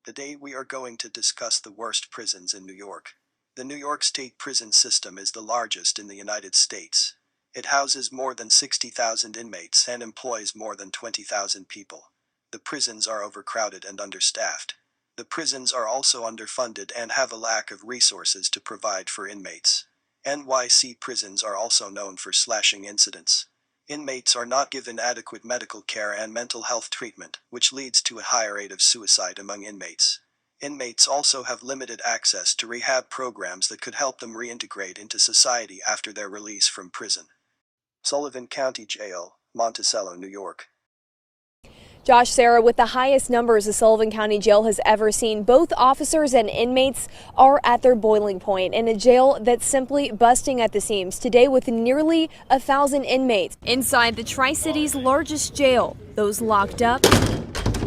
Today we are going to discuss the worst prisons in New York. The New York State prison system is the largest in the United States. It houses more than 60,000 inmates and employs more than 20,000 people. The prisons are overcrowded and understaffed. The prisons are also underfunded and have a lack of resources to provide for inmates. NYC prisons are also known for slashing incidents. Inmates are not given adequate medical care and mental health treatment, which leads to a higher rate of suicide among inmates. Inmates also have limited access to rehab programs that could help them reintegrate into society after their release from prison. Sullivan County Jail, Monticello, New York. Josh, Sarah, with the highest numbers the Sullivan County Jail has ever seen, both officers and inmates are at their boiling point in a jail that's simply busting at the seams today with nearly 1,000 inmates. Inside the Tri-City's largest jail, those locked up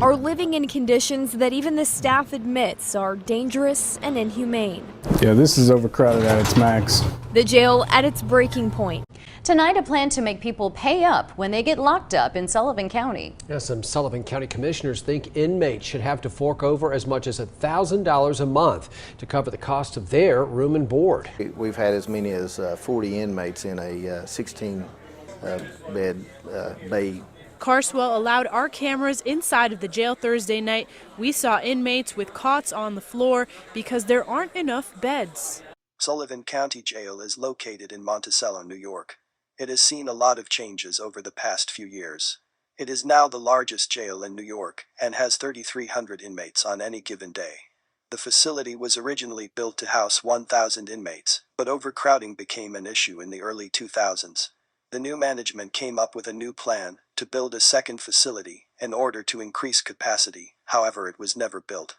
are living in conditions that even the staff admits are dangerous and inhumane. Yeah, this is overcrowded at its max. The jail at its breaking point. Tonight, a plan to make people pay up when they get locked up in Sullivan County. Yes, some Sullivan County commissioners think inmates should have to fork over as much as $1,000 a month to cover the cost of their room and board. We've had as many as 40 inmates in a 16-bed bay. Carswell allowed our cameras inside of the jail Thursday night. We saw inmates with cots on the floor because there aren't enough beds. Sullivan County Jail is located in Monticello, New York. It has seen a lot of changes over the past few years. It is now the largest jail in New York and has 3,300 inmates on any given day. The facility was originally built to house 1,000 inmates, but overcrowding became an issue in the early 2000s. The new management came up with a new plan to build a second facility in order to increase capacity, however it was never built.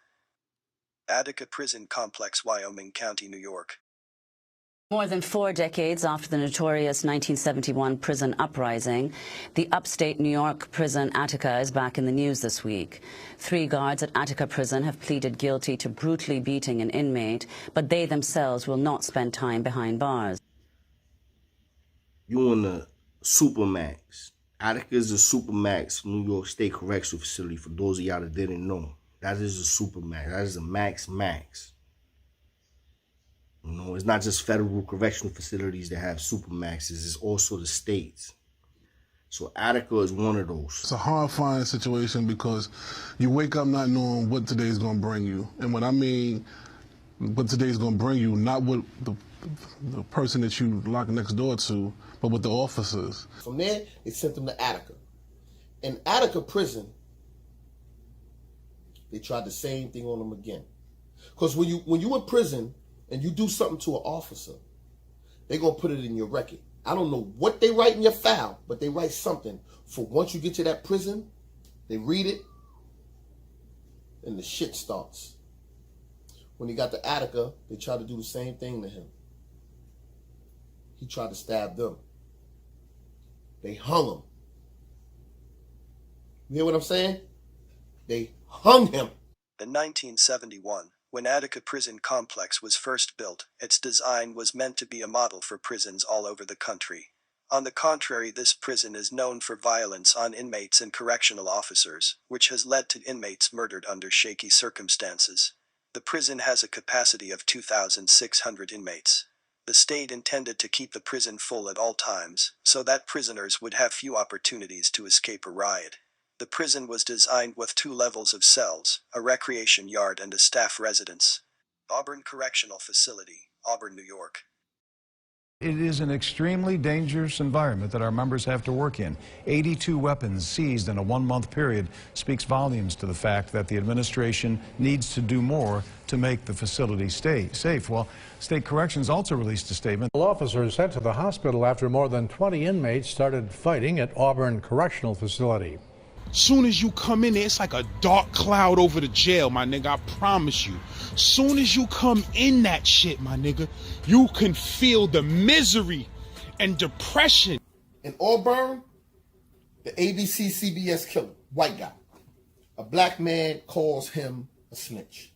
Attica Prison Complex, Wyoming County, New York. More than 4 decades after the notorious 1971 prison uprising, the upstate New York prison Attica is back in the news this week. 3 guards at Attica Prison have pleaded guilty to brutally beating an inmate, but they themselves will not spend time behind bars. You in the Supermax. Attica is a Supermax New York State Correctional Facility, for those of y'all that didn't know. That is a Supermax. That is a max. You know, it's not just federal correctional facilities that have supermaxes, it's also the states. So Attica is one of those. It's a horrifying situation because you wake up not knowing what today's going to bring you. And when I mean what today's going to bring you, not what the person that you lock next door to, but with the officers. From there, they sent them to Attica. In Attica prison, they tried the same thing on them again. Because when you in prison, and you do something to an officer, they're going to put it in your record. I don't know what they write in your file, but they write something for once you get to that prison, they read it, and the shit starts. When he got to Attica, they tried to do the same thing to him. He tried to stab them. They hung him. You hear what I'm saying? They hung him. In 1971, when Attica Prison Complex was first built, its design was meant to be a model for prisons all over the country. On the contrary, this prison is known for violence on inmates and correctional officers, which has led to inmates murdered under shaky circumstances. The prison has a capacity of 2,600 inmates. The state intended to keep the prison full at all times, so that prisoners would have few opportunities to escape a riot. The prison was designed with 2 levels of cells, a recreation yard and a staff residence. Auburn Correctional Facility, Auburn, New York. It is an extremely dangerous environment that our members have to work in. 82 weapons seized in a 1-month period speaks volumes to the fact that the administration needs to do more to make the facility stay safe. Well, State Corrections also released a statement. Officers sent to the hospital after more than 20 inmates started fighting at Auburn Correctional Facility. Soon as you come in there, it's like a dark cloud over the jail, my nigga, I promise you. Soon as you come in that shit, my nigga, you can feel the misery and depression. In Auburn, the ABC CBS killer, white guy, a black man calls him a snitch.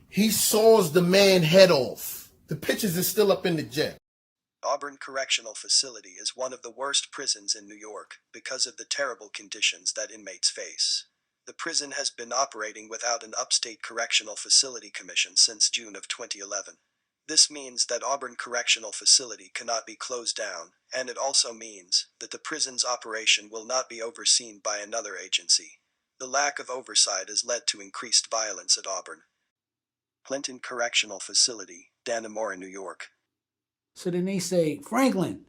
He saws the man head off. The pictures are still up in the jail. Auburn Correctional Facility is one of the worst prisons in New York because of the terrible conditions that inmates face. The prison has been operating without an upstate correctional facility commission since June of 2011. This means that Auburn Correctional Facility cannot be closed down, and it also means that the prison's operation will not be overseen by another agency. The lack of oversight has led to increased violence at Auburn. Clinton Correctional Facility, Dannemora, New York. So then they say, Franklin,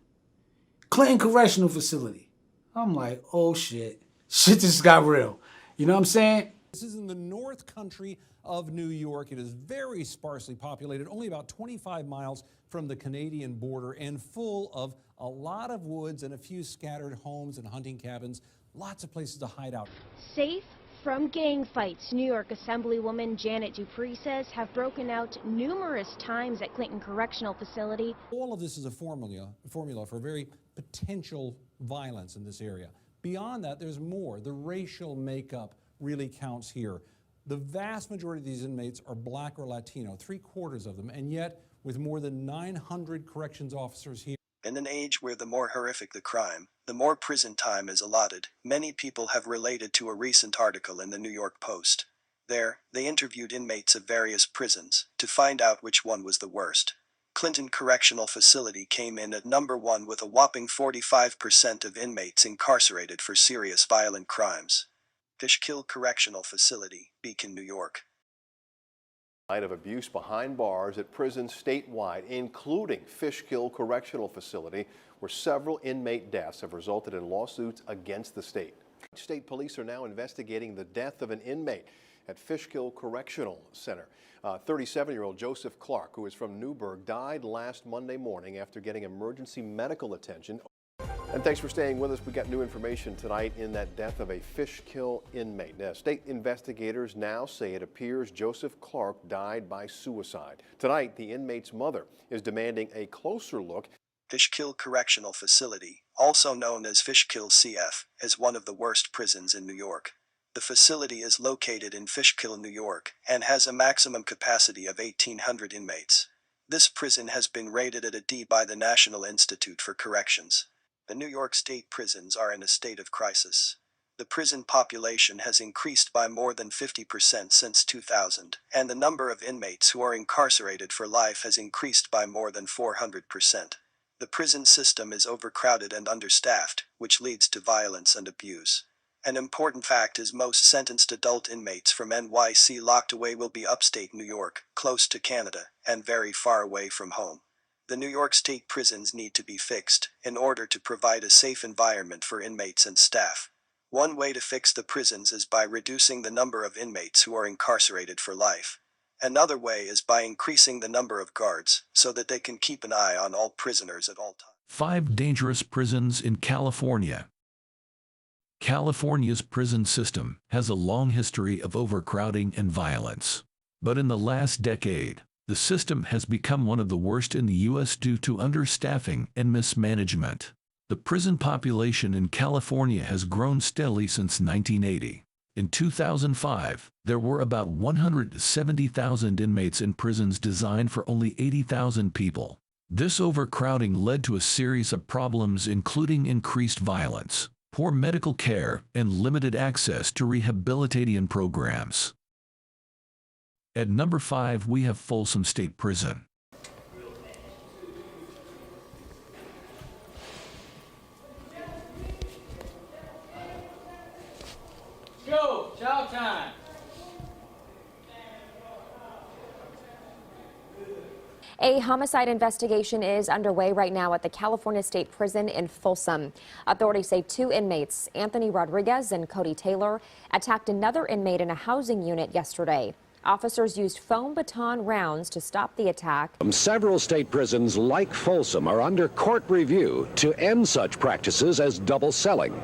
Clinton Correctional Facility. I'm like, oh shit. Shit just got real. You know what I'm saying? This is in the North Country of New York. It is very sparsely populated, only about 25 miles from the Canadian border, and full of a lot of woods and a few scattered homes and hunting cabins. Lots of places to hide out. Safe from gang fights, New York Assemblywoman Janet Dupree says have broken out numerous times at Clinton Correctional Facility. All of this is a formula for very potential violence in this area. Beyond that, there's more. The racial makeup really counts here. The vast majority of these inmates are black or Latino, 3/4 of them, and yet with more than 900 corrections officers here. In an age where the more horrific the crime, the more prison time is allotted, many people have related to a recent article in the New York Post. There, they interviewed inmates of various prisons to find out which one was the worst. Clinton Correctional Facility came in at number 1 with a whopping 45% of inmates incarcerated for serious violent crimes. Fishkill Correctional Facility, Beacon, New York. Night of abuse behind bars at prisons statewide, including Fishkill Correctional Facility, where several inmate deaths have resulted in lawsuits against the state. State police are now investigating the death of an inmate at Fishkill Correctional Center. 37-year-old Joseph Clark, who is from Newburgh, died last Monday morning after getting emergency medical attention. And thanks for staying with us. We got new information tonight in that death of a Fishkill inmate. Now, state investigators now say it appears Joseph Clark died by suicide. Tonight, the inmate's mother is demanding a closer look. Fishkill Correctional Facility, also known as Fishkill CF, is one of the worst prisons in New York. The facility is located in Fishkill, New York, and has a maximum capacity of 1,800 inmates. This prison has been rated at a D by the National Institute for Corrections. The New York State prisons are in a state of crisis. The prison population has increased by more than 50% since 2000, and the number of inmates who are incarcerated for life has increased by more than 400%. The prison system is overcrowded and understaffed, which leads to violence and abuse. An important fact is most sentenced adult inmates from NYC locked away will be upstate New York, close to Canada, and very far away from home. The New York State prisons need to be fixed in order to provide a safe environment for inmates and staff. One way to fix the prisons is by reducing the number of inmates who are incarcerated for life. Another way is by increasing the number of guards so that they can keep an eye on all prisoners at all times. 5 dangerous prisons in California. California's prison system has a long history of overcrowding and violence. But in the last decade, the system has become one of the worst in the U.S. due to understaffing and mismanagement. The prison population in California has grown steadily since 1980. In 2005, there were about 170,000 inmates in prisons designed for only 80,000 people. This overcrowding led to a series of problems including increased violence, poor medical care, and limited access to rehabilitation programs. At number 5, we have Folsom State Prison. Go, chow time. A homicide investigation is underway right now at the California State Prison in Folsom. Authorities say 2 inmates, Anthony Rodriguez and Cody Taylor, attacked another inmate in a housing unit yesterday. Officers used foam baton rounds to stop the attack. Several state prisons like Folsom are under court review to end such practices as double celling.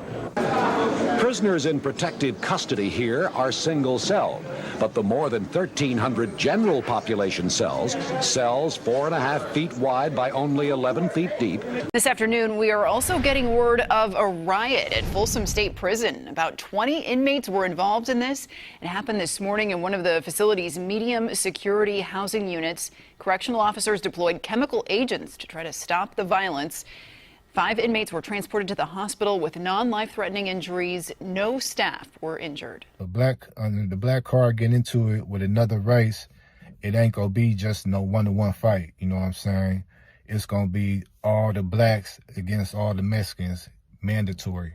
Prisoners in protected custody here are single-celled, but the more than 1,300 general population cells 4.5 feet wide by only 11 feet deep. This afternoon, we are also getting word of a riot at Folsom State Prison. About 20 inmates were involved in this. It happened this morning in one of the facility's medium security housing units. Correctional officers deployed chemical agents to try to stop the violence. 5 inmates were transported to the hospital with non-life-threatening injuries. No staff were injured. The black card getting into it with another race, it ain't gonna be just no one-to-one fight. You know what I'm saying? It's gonna be all the blacks against all the Mexicans, mandatory.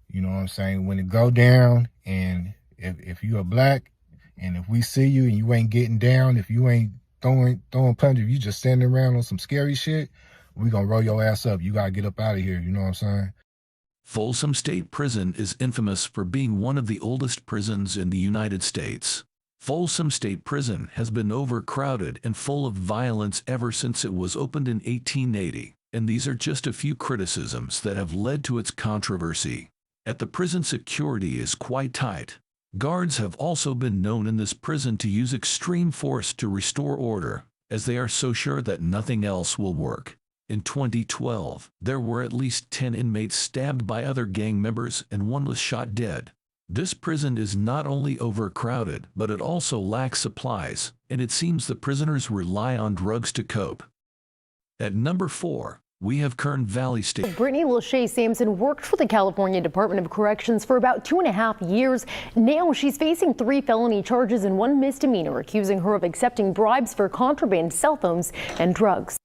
You know what I'm saying? When it go down, and if you are black, and if we see you and you ain't getting down, if you ain't throwing punches, if you just standing around on some scary shit, we gonna roll your ass up. You gotta get up out of here. You know what I'm saying? Folsom State Prison is infamous for being one of the oldest prisons in the United States. Folsom State Prison has been overcrowded and full of violence ever since it was opened in 1880, and these are just a few criticisms that have led to its controversy. At the prison, security is quite tight. Guards have also been known in this prison to use extreme force to restore order, as they are so sure that nothing else will work. In 2012, there were at least 10 inmates stabbed by other gang members and one was shot dead. This prison is not only overcrowded, but it also lacks supplies, and it seems the prisoners rely on drugs to cope. At number 4, we have Kern Valley State. Brittany Lachey Sampson worked for the California Department of Corrections for about 2.5 years. Now she's facing 3 felony charges and 1 misdemeanor, accusing her of accepting bribes for contraband cell phones and drugs.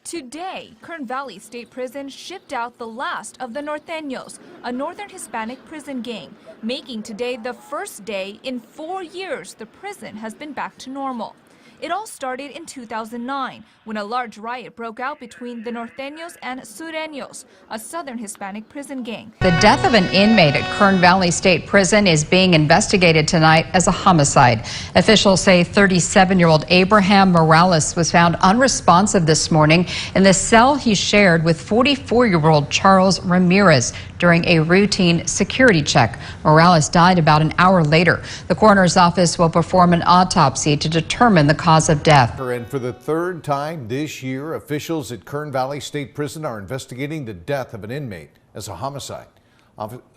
Today, Kern Valley State Prison shipped out the last of the Norteños, a northern Hispanic prison gang, making today the first day in 4 years the prison has been back to normal. It all started in 2009 when a large riot broke out between the Norteños and Sureños, a southern Hispanic prison gang. The death of an inmate at Kern Valley State Prison is being investigated tonight as a homicide. Officials say 37-year-old Abraham Morales was found unresponsive this morning in the cell he shared with 44-year-old Charles Ramirez during a routine security check. Morales died about an hour later. The coroner's office will perform an autopsy to determine the cause of death. And for the 3rd time this year, officials at Kern Valley State Prison are investigating the death of an inmate as a homicide.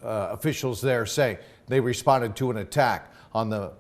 Officials there say they responded to an attack on the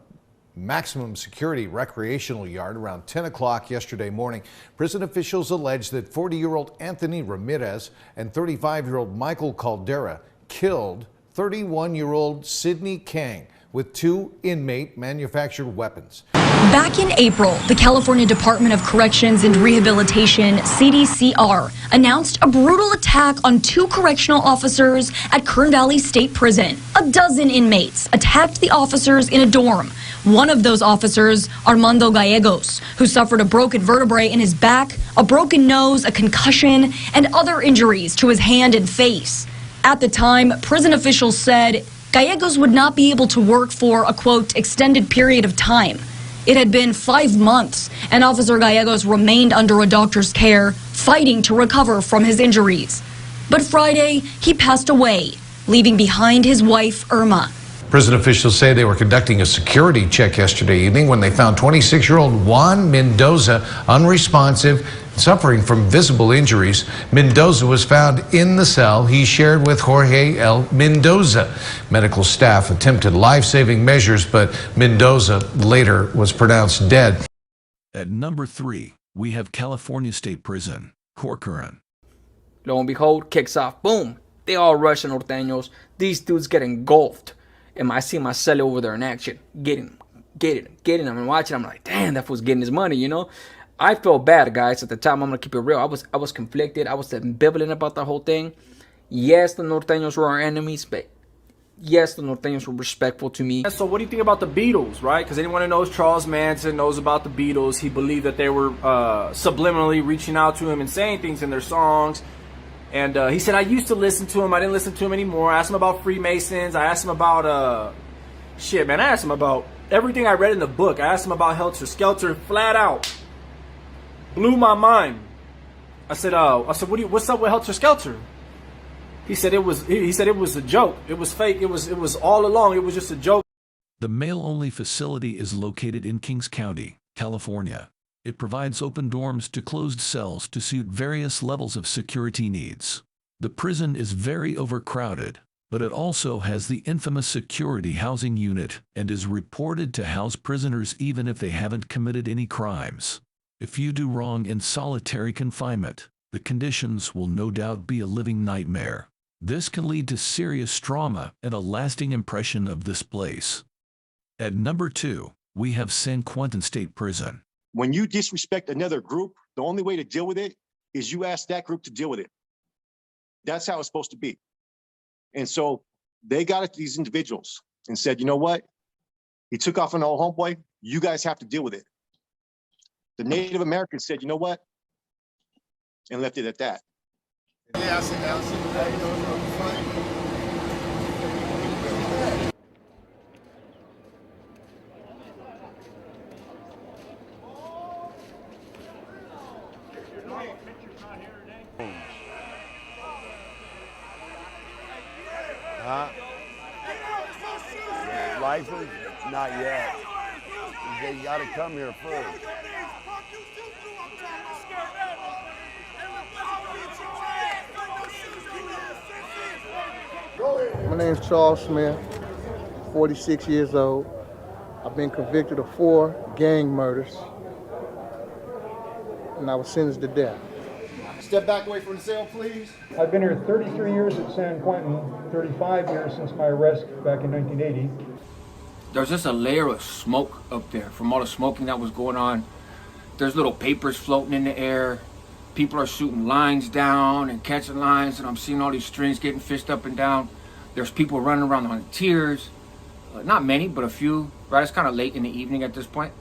maximum security recreational yard around 10 o'clock yesterday morning. Prison officials allege that 40-year-old Anthony Ramirez and 35-year-old Michael Caldera killed 31-year-old Sidney Kang with 2 inmate manufactured weapons. Back in April, the California Department of Corrections and Rehabilitation, CDCR, announced a brutal attack on 2 correctional officers at Kern Valley State Prison. A dozen inmates attacked the officers in a dorm. One of those officers, Armando Gallegos, who suffered a broken vertebrae in his back, a broken nose, a concussion, and other injuries to his hand and face. At the time, prison officials said Gallegos would not be able to work for a, quote, extended period of time. It had been 5 months, and Officer Gallegos remained under a doctor's care, fighting to recover from his injuries. But Friday, he passed away, leaving behind his wife, Irma. Prison officials say they were conducting a security check yesterday evening when they found 26-year-old Juan Mendoza unresponsive, suffering from visible injuries. Mendoza was found in the cell he shared with Jorge L. Mendoza. Medical staff attempted life-saving measures, but Mendoza later was pronounced dead. At number 3, we have California State Prison, Corcoran. Lo and behold, kicks off, boom. They all rush the Norteños. These dudes get engulfed. And I see my celly over there in action, getting them and watching. I'm like, damn, that fool's getting his money, you know? I felt bad, guys. At the time, I'm gonna keep it real. I was conflicted. I was ambivalent about the whole thing. Yes, the Norteños were our enemies, but yes, the Norteños were respectful to me. So what do you think about the Beatles, right? Because anyone who knows Charles Manson knows about the Beatles. He believed that they were subliminally reaching out to him and saying things in their songs. And he said, I used to listen to him. I didn't listen to him anymore. I asked him about Freemasons. I asked him about, shit, man. I asked him about everything I read in the book. I asked him about Helter Skelter flat out. Blew my mind. I said, what's up with Helter Skelter? He said it was a joke. It was fake. It was all along. It was just a joke. The male-only facility is located in Kings County, California. It provides open dorms to closed cells to suit various levels of security needs. The prison is very overcrowded, but it also has the infamous security housing unit and is reported to house prisoners even if they haven't committed any crimes. If you do wrong in solitary confinement, the conditions will no doubt be a living nightmare. This can lead to serious trauma and a lasting impression of this place. At number 2, we have San Quentin State Prison. When you disrespect another group, the only way to deal with it is you ask that group to deal with it. That's how it's supposed to be. And so they got at these individuals and said, you know what? He took off on the old homeboy. You guys have to deal with it. The Native Americans said, you know what? And left it at that. Yeah, I see that. You know, it's funny. Huh? License? Not yet. They gotta come here first. My name's Charles Smith, 46 years old. I've been convicted of 4 gang murders, and I was sentenced to death. Step back away from the cell, please. I've been here 33 years at San Quentin, 35 years since my arrest back in 1980. There's just a layer of smoke up there from all the smoking that was going on. There's little papers floating in the air. People are shooting lines down and catching lines, and I'm seeing all these strings getting fished up and down. There's people running around on tiers. Not many, but a few. Right, it's kind of late in the evening at this point.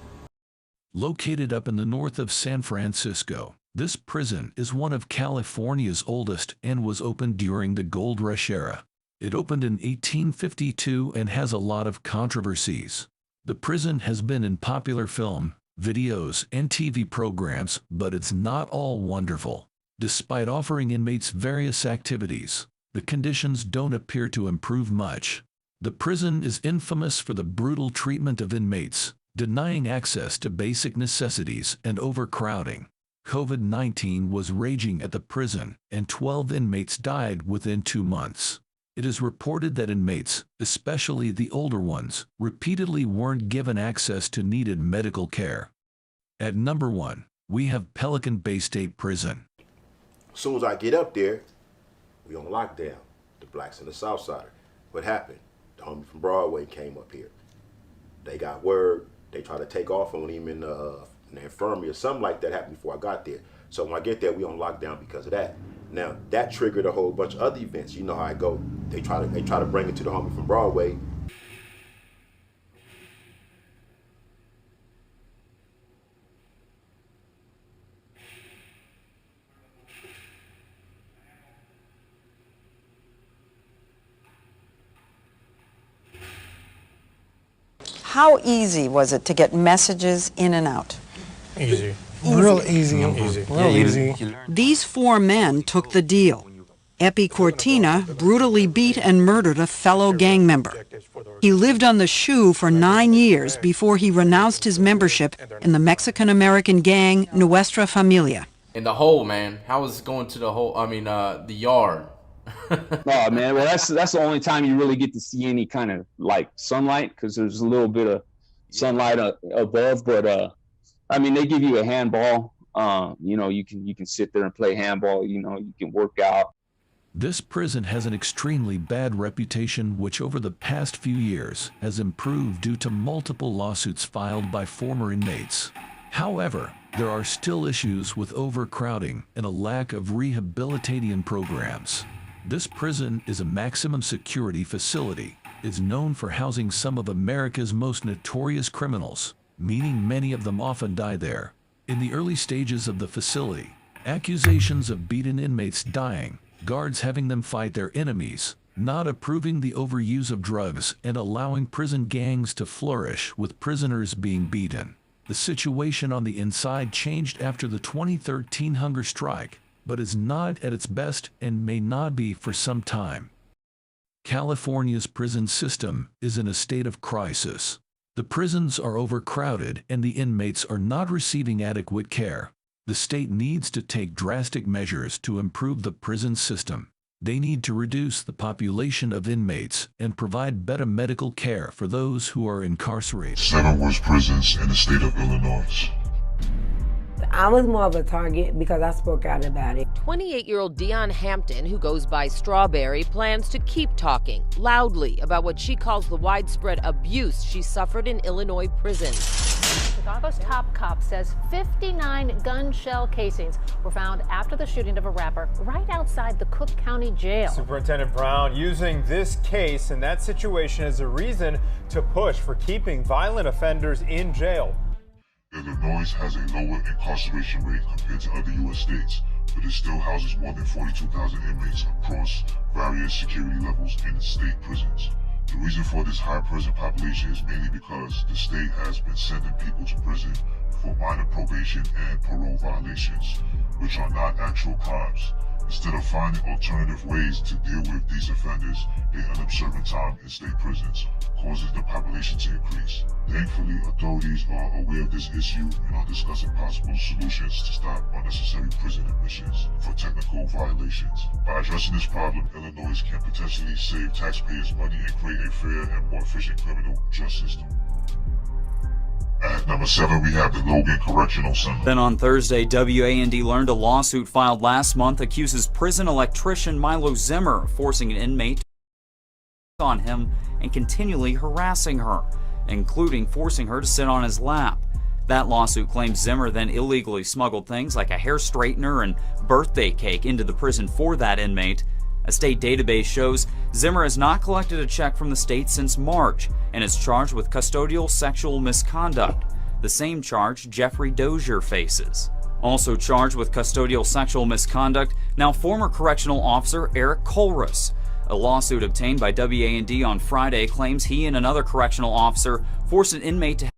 Located up in the north of San Francisco, this prison is one of California's oldest and was opened during the Gold Rush era. It opened in 1852 and has a lot of controversies. The prison has been in popular film, videos, and TV programs, but it's not all wonderful. Despite offering inmates various activities, the conditions don't appear to improve much. The prison is infamous for the brutal treatment of inmates, denying access to basic necessities, and overcrowding. COVID-19 was raging at the prison, and 12 inmates died within 2 months. It is reported that inmates, especially the older ones, repeatedly weren't given access to needed medical care. At number 1, we have Pelican Bay State Prison. As soon as I get up there, we on lockdown, the blacks and the South Sider. What happened? The homie from Broadway came up here. They got word, they tried to take off on him in the infirmary or something like that happened before I got there. So when I get there, we on lockdown because of that. Now, that triggered a whole bunch of other events. You know how I go. They try to bring it to the homie from Broadway. How easy was it to get messages in and out? Easy. Real easy. Real easy. These 4 men took the deal. Epi Cortina brutally beat and murdered a fellow gang member. He lived on the shoe for 9 years before he renounced his membership in the Mexican-American gang Nuestra Familia. In the hole, man. How was going to the hole? I mean, the yard. Oh man, well that's the only time you really get to see any kind of like sunlight, because there's a little bit of sunlight above. But I mean, they give you a handball. You know, you can sit there and play handball. You know, you can work out. This prison has an extremely bad reputation, which over the past few years has improved due to multiple lawsuits filed by former inmates. However, there are still issues with overcrowding and a lack of rehabilitation programs. This prison is a maximum security facility. It's known for housing some of America's most notorious criminals, meaning many of them often die there. In the early stages of the facility, accusations of beaten inmates dying, guards having them fight their enemies, not approving the overuse of drugs, and allowing prison gangs to flourish with prisoners being beaten. The situation on the inside changed after the 2013 hunger strike, but is not at its best and may not be for some time. California's prison system is in a state of crisis. The prisons are overcrowded and the inmates are not receiving adequate care. The state needs to take drastic measures to improve the prison system. They need to reduce the population of inmates and provide better medical care for those who are incarcerated. 7 worst prisons in the state of Illinois. I was more of a target because I spoke out about it. 28-year-old Dion Hampton, who goes by Strawberry, plans to keep talking loudly about what she calls the widespread abuse she suffered in Illinois prisons. Chicago's top cop says 59 gun shell casings were found after the shooting of a rapper right outside the Cook County Jail. Superintendent Brown using this case and that situation as a reason to push for keeping violent offenders in jail. Illinois has a lower incarceration rate compared to other U.S. states, but it still houses more than 42,000 inmates across various security levels in state prisons. The reason for this high prison population is mainly because the state has been sending people to prison for minor probation and parole violations, which are not actual crimes. Instead of finding alternative ways to deal with these offenders, they end up serving time in state prisons, causes the population to increase. Thankfully, authorities are aware of this issue and are discussing possible solutions to stop unnecessary prison admissions for technical violations. By addressing this problem, Illinois can potentially save taxpayers money and create a fair and more efficient criminal justice system. At number 7, we have the Logan Correctional Center. Then on Thursday, WAND learned a lawsuit filed last month accuses prison electrician Milo Zimmer of forcing an inmate on him and continually harassing her, including forcing her to sit on his lap. That lawsuit claims Zimmer then illegally smuggled things like a hair straightener and birthday cake into the prison for that inmate. A state database shows Zimmer has not collected a check from the state since March and is charged with custodial sexual misconduct, the same charge Jeffrey Dozier faces. Also charged with custodial sexual misconduct, now former correctional officer Eric Colrus. A lawsuit obtained by WAND on Friday claims he and another correctional officer forced an inmate to have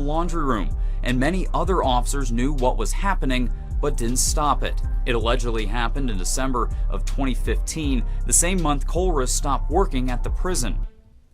a laundry room, and many other officers knew what was happening but didn't stop it. It allegedly happened in December of 2015, the same month Colrus stopped working at the prison.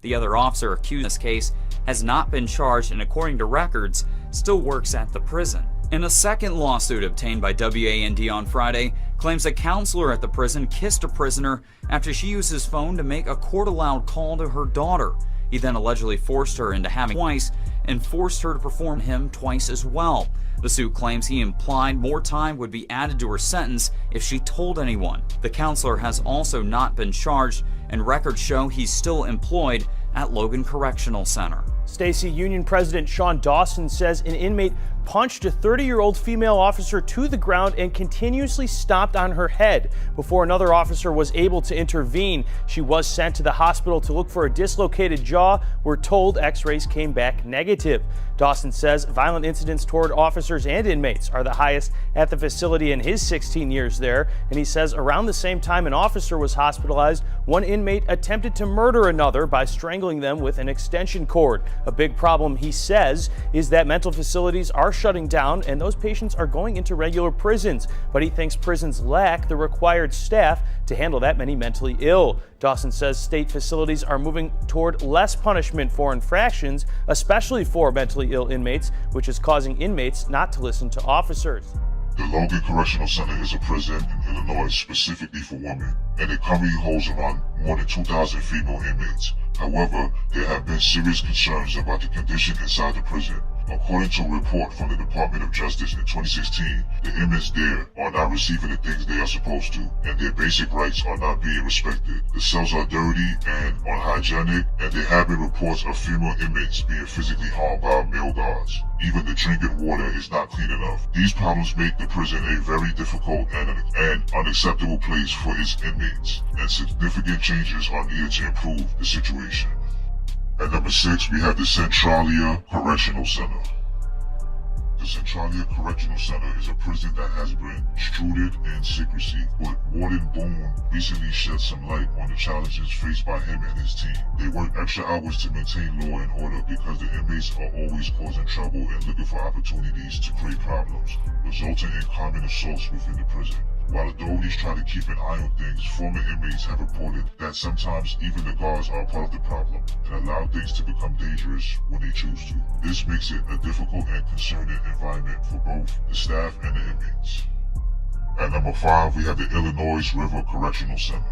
The other officer accused in this case has not been charged and, according to records, still works at the prison. In a second lawsuit obtained by WAND on Friday, claims a counselor at the prison kissed a prisoner after she used his phone to make a court-allowed call to her daughter. He then allegedly forced her into having twice and forced her to perform him twice as well. The suit claims he implied more time would be added to her sentence if she told anyone. The counselor has also not been charged, and records show he's still employed at Logan Correctional Center. Stacy, Union President Sean Dawson says an inmate punched a 30-year-old female officer to the ground and continuously stomped on her head before another officer was able to intervene. She was sent to the hospital to look for a dislocated jaw. We're told x-rays came back negative. Dawson says violent incidents toward officers and inmates are the highest at the facility in his 16 years there, and he says around the same time an officer was hospitalized, one inmate attempted to murder another by strangling them with an extension cord. A big problem, he says, is that mental facilities are shutting down and those patients are going into regular prisons, but he thinks prisons lack the required staff to handle that many mentally ill. Dawson says state facilities are moving toward less punishment for infractions, especially for mentally ill inmates, which is causing inmates not to listen to officers. The Logan Correctional Center is a prison in Illinois specifically for women, and it currently holds around more than 2,000 female inmates. However, there have been serious concerns about the condition inside the prison. According to a report from the Department of Justice in 2016, the inmates there are not receiving the things they are supposed to, and their basic rights are not being respected. The cells are dirty and unhygienic, and there have been reports of female inmates being physically harmed by male guards. Even the drinking water is not clean enough. These problems make the prison a very difficult and unacceptable place for its inmates, and significant changes are needed to improve the situation. At number 6, we have the Centralia Correctional Center. The Centralia Correctional Center is a prison that has been shrouded in secrecy, but Warden Boone recently shed some light on the challenges faced by him and his team. They work extra hours to maintain law and order because the inmates are always causing trouble and looking for opportunities to create problems, resulting in common assaults within the prison. While authorities try to keep an eye on things, former inmates have reported that sometimes even the guards are part of the problem and allow things to become dangerous when they choose to. This makes it a difficult and concerning environment for both the staff and the inmates. At number 5, we have the Illinois River Correctional Center.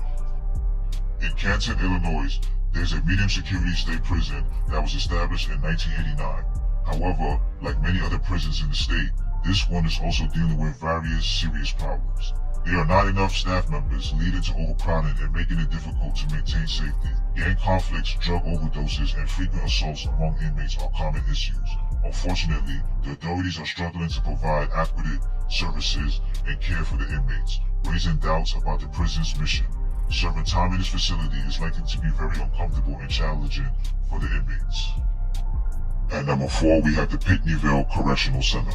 In Canton, Illinois, there's a medium security state prison that was established in 1989. However, like many other prisons in the state, this one is also dealing with various serious problems. There are not enough staff members, leading to overcrowding and making it difficult to maintain safety. Gang conflicts, drug overdoses, and frequent assaults among inmates are common issues. Unfortunately, the authorities are struggling to provide adequate services and care for the inmates, raising doubts about the prison's mission. Serving time in this facility is likely to be very uncomfortable and challenging for the inmates. At number 4, we have the Pinckneyville Correctional Center.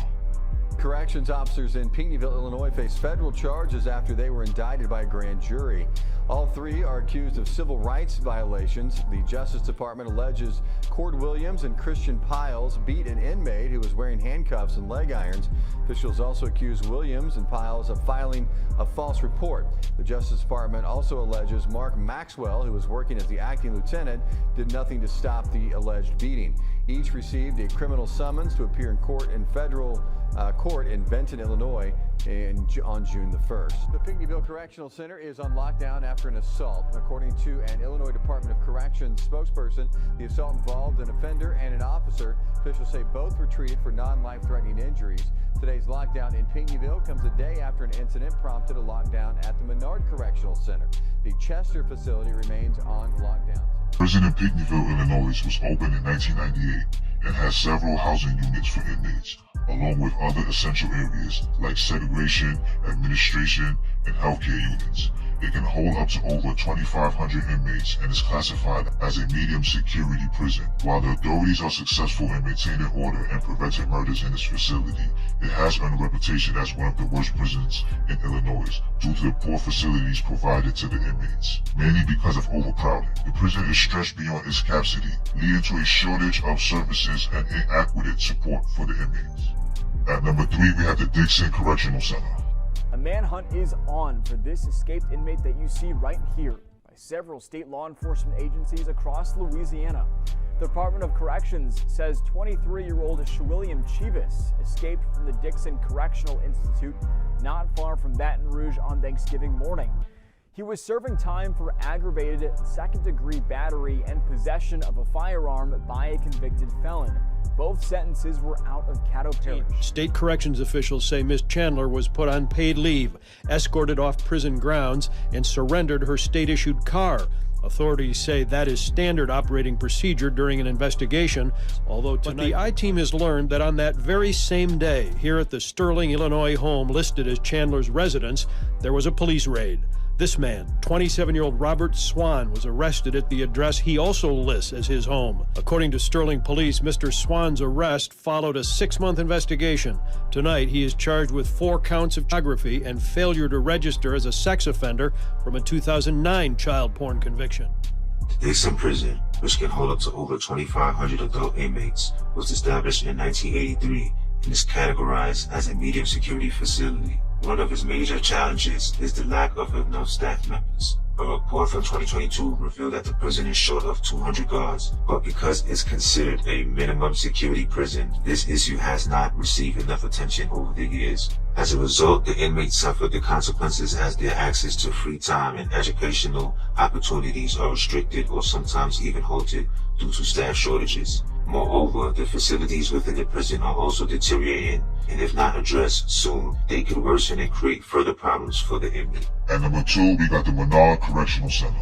Corrections officers in Pinckneyville, Illinois face federal charges after they were indicted by a grand jury. All 3 are accused of civil rights violations. The Justice Department alleges Cord Williams and Christian Piles beat an inmate who was wearing handcuffs and leg irons. Officials also accuse Williams and Piles of filing a false report. The Justice Department also alleges Mark Maxwell, who was working as the acting lieutenant, did nothing to stop the alleged beating. Each received a criminal summons to appear in court in federal court in Benton, Illinois on June the 1st. The Pinckneyville Correctional Center is on lockdown after an assault. According to an Illinois Department of Corrections spokesperson, the assault involved an offender and an officer. Officials say both were treated for non-life-threatening injuries. Today's lockdown in Pinckneyville comes a day after an incident prompted a lockdown at the Menard Correctional Center. The Chester facility remains on lockdown. Prison in Pinckneyville, Illinois was opened in 1998 and has several housing units for inmates, along with other essential areas like segregation, administration, and healthcare units. It can hold up to over 2,500 inmates and is classified as a medium security prison. While the authorities are successful in maintaining order and preventing murders in this facility, it has earned a reputation as one of the worst prisons in Illinois due to the poor facilities provided to the inmates, mainly because of overcrowding. The prison is stretched beyond its capacity, leading to a shortage of services and inadequate support for the inmates. At number 3, we have the Dixon Correctional Center. A manhunt is on for this escaped inmate that you see right here by several state law enforcement agencies across Louisiana. The Department of Corrections says 23-year-old Shawilliam Chivas escaped from the Dixon Correctional Institute not far from Baton Rouge on Thanksgiving morning. He was serving time for aggravated second-degree battery and possession of a firearm by a convicted felon. Both sentences were out of Caddo Parish. State corrections officials say Ms. Chandler was put on paid leave, escorted off prison grounds, and surrendered her state-issued car. Authorities say that is standard operating procedure during an investigation, although tonight the I-Team has learned that on that very same day, here at the Sterling, Illinois home listed as Chandler's residence, there was a police raid. This man, 27-year-old Robert Swan, was arrested at the address he also lists as his home. According to Sterling Police, Mr. Swan's arrest followed a 6-month investigation. Tonight, he is charged with 4 counts of pornography and failure to register as a sex offender from a 2009 child porn conviction. The Dixon Prison, which can hold up to over 2,500 adult inmates, was established in 1983 and is categorized as a medium security facility. One of its major challenges is the lack of enough staff members. A report from 2022 revealed that the prison is short of 200 guards, but because it's considered a minimum security prison, this issue has not received enough attention over the years. As a result, the inmates suffer the consequences as their access to free time and educational opportunities are restricted or sometimes even halted due to staff shortages. Moreover, the facilities within the prison are also deteriorating, and if not addressed soon, they could worsen and create further problems for the inmate. At number 2, we got the Menard Correctional Center.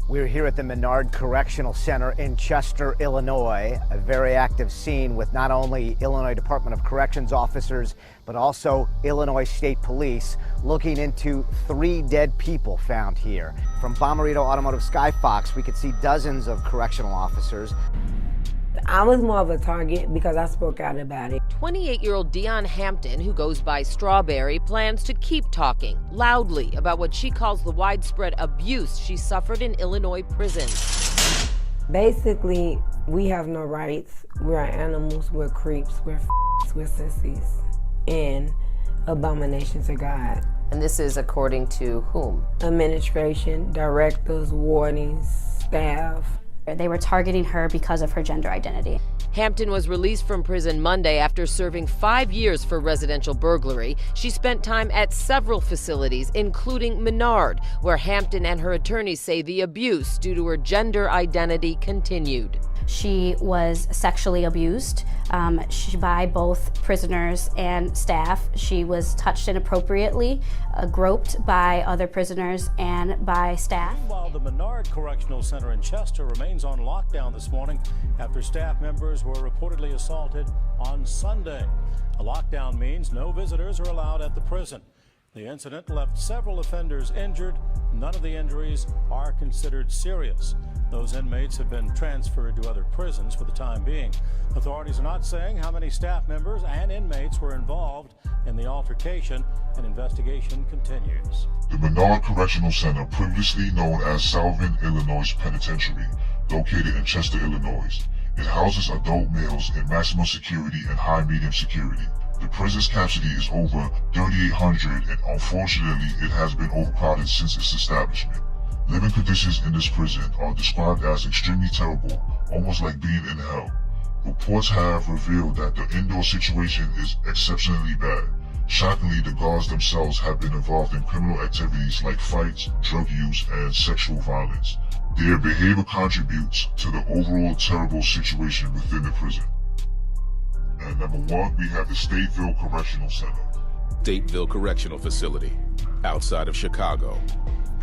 We're here at the Menard Correctional Center in Chester, Illinois, a very active scene with not only Illinois Department of Corrections officers, but also Illinois State Police looking into 3 dead people found here. From Bommarito Automotive Skyfox, we could see dozens of correctional officers. I was more of a target because I spoke out about it. 28-year-old Dion Hampton, who goes by Strawberry, plans to keep talking loudly about what she calls the widespread abuse she suffered in Illinois prisons. Basically, we have no rights. We're animals, we're creeps, we're sissies, and abomination to God. And this is according to whom? Administration, directors, wardens, staff. They were targeting her because of her gender identity. Hampton was released from prison Monday after serving 5 years for residential burglary. She spent time at several facilities, including Menard, where Hampton and her attorneys say the abuse due to her gender identity continued. She was sexually abused by both prisoners and staff. She was touched inappropriately, groped by other prisoners and by staff. Meanwhile, the Menard Correctional Center in Chester remains on lockdown this morning after staff members were reportedly assaulted on Sunday. A lockdown means no visitors are allowed at the prison. The incident left several offenders injured. None of the injuries are considered serious. Those inmates have been transferred to other prisons for the time being. Authorities are not saying how many staff members and inmates were involved in the altercation. An investigation continues. The Menard Correctional Center, previously known as Salvin, Illinois Penitentiary, located in Chester, Illinois. It houses adult males in maximum security and high-medium security. The prison's capacity is over 3,800 and unfortunately it has been overcrowded since its establishment. Living conditions in this prison are described as extremely terrible, almost like being in hell. Reports have revealed that the indoor situation is exceptionally bad. Shockingly, the guards themselves have been involved in criminal activities like fights, drug use, and sexual violence. Their behavior contributes to the overall terrible situation within the prison. And number one, we have the Stateville Correctional Center. Stateville Correctional Facility, outside of Chicago,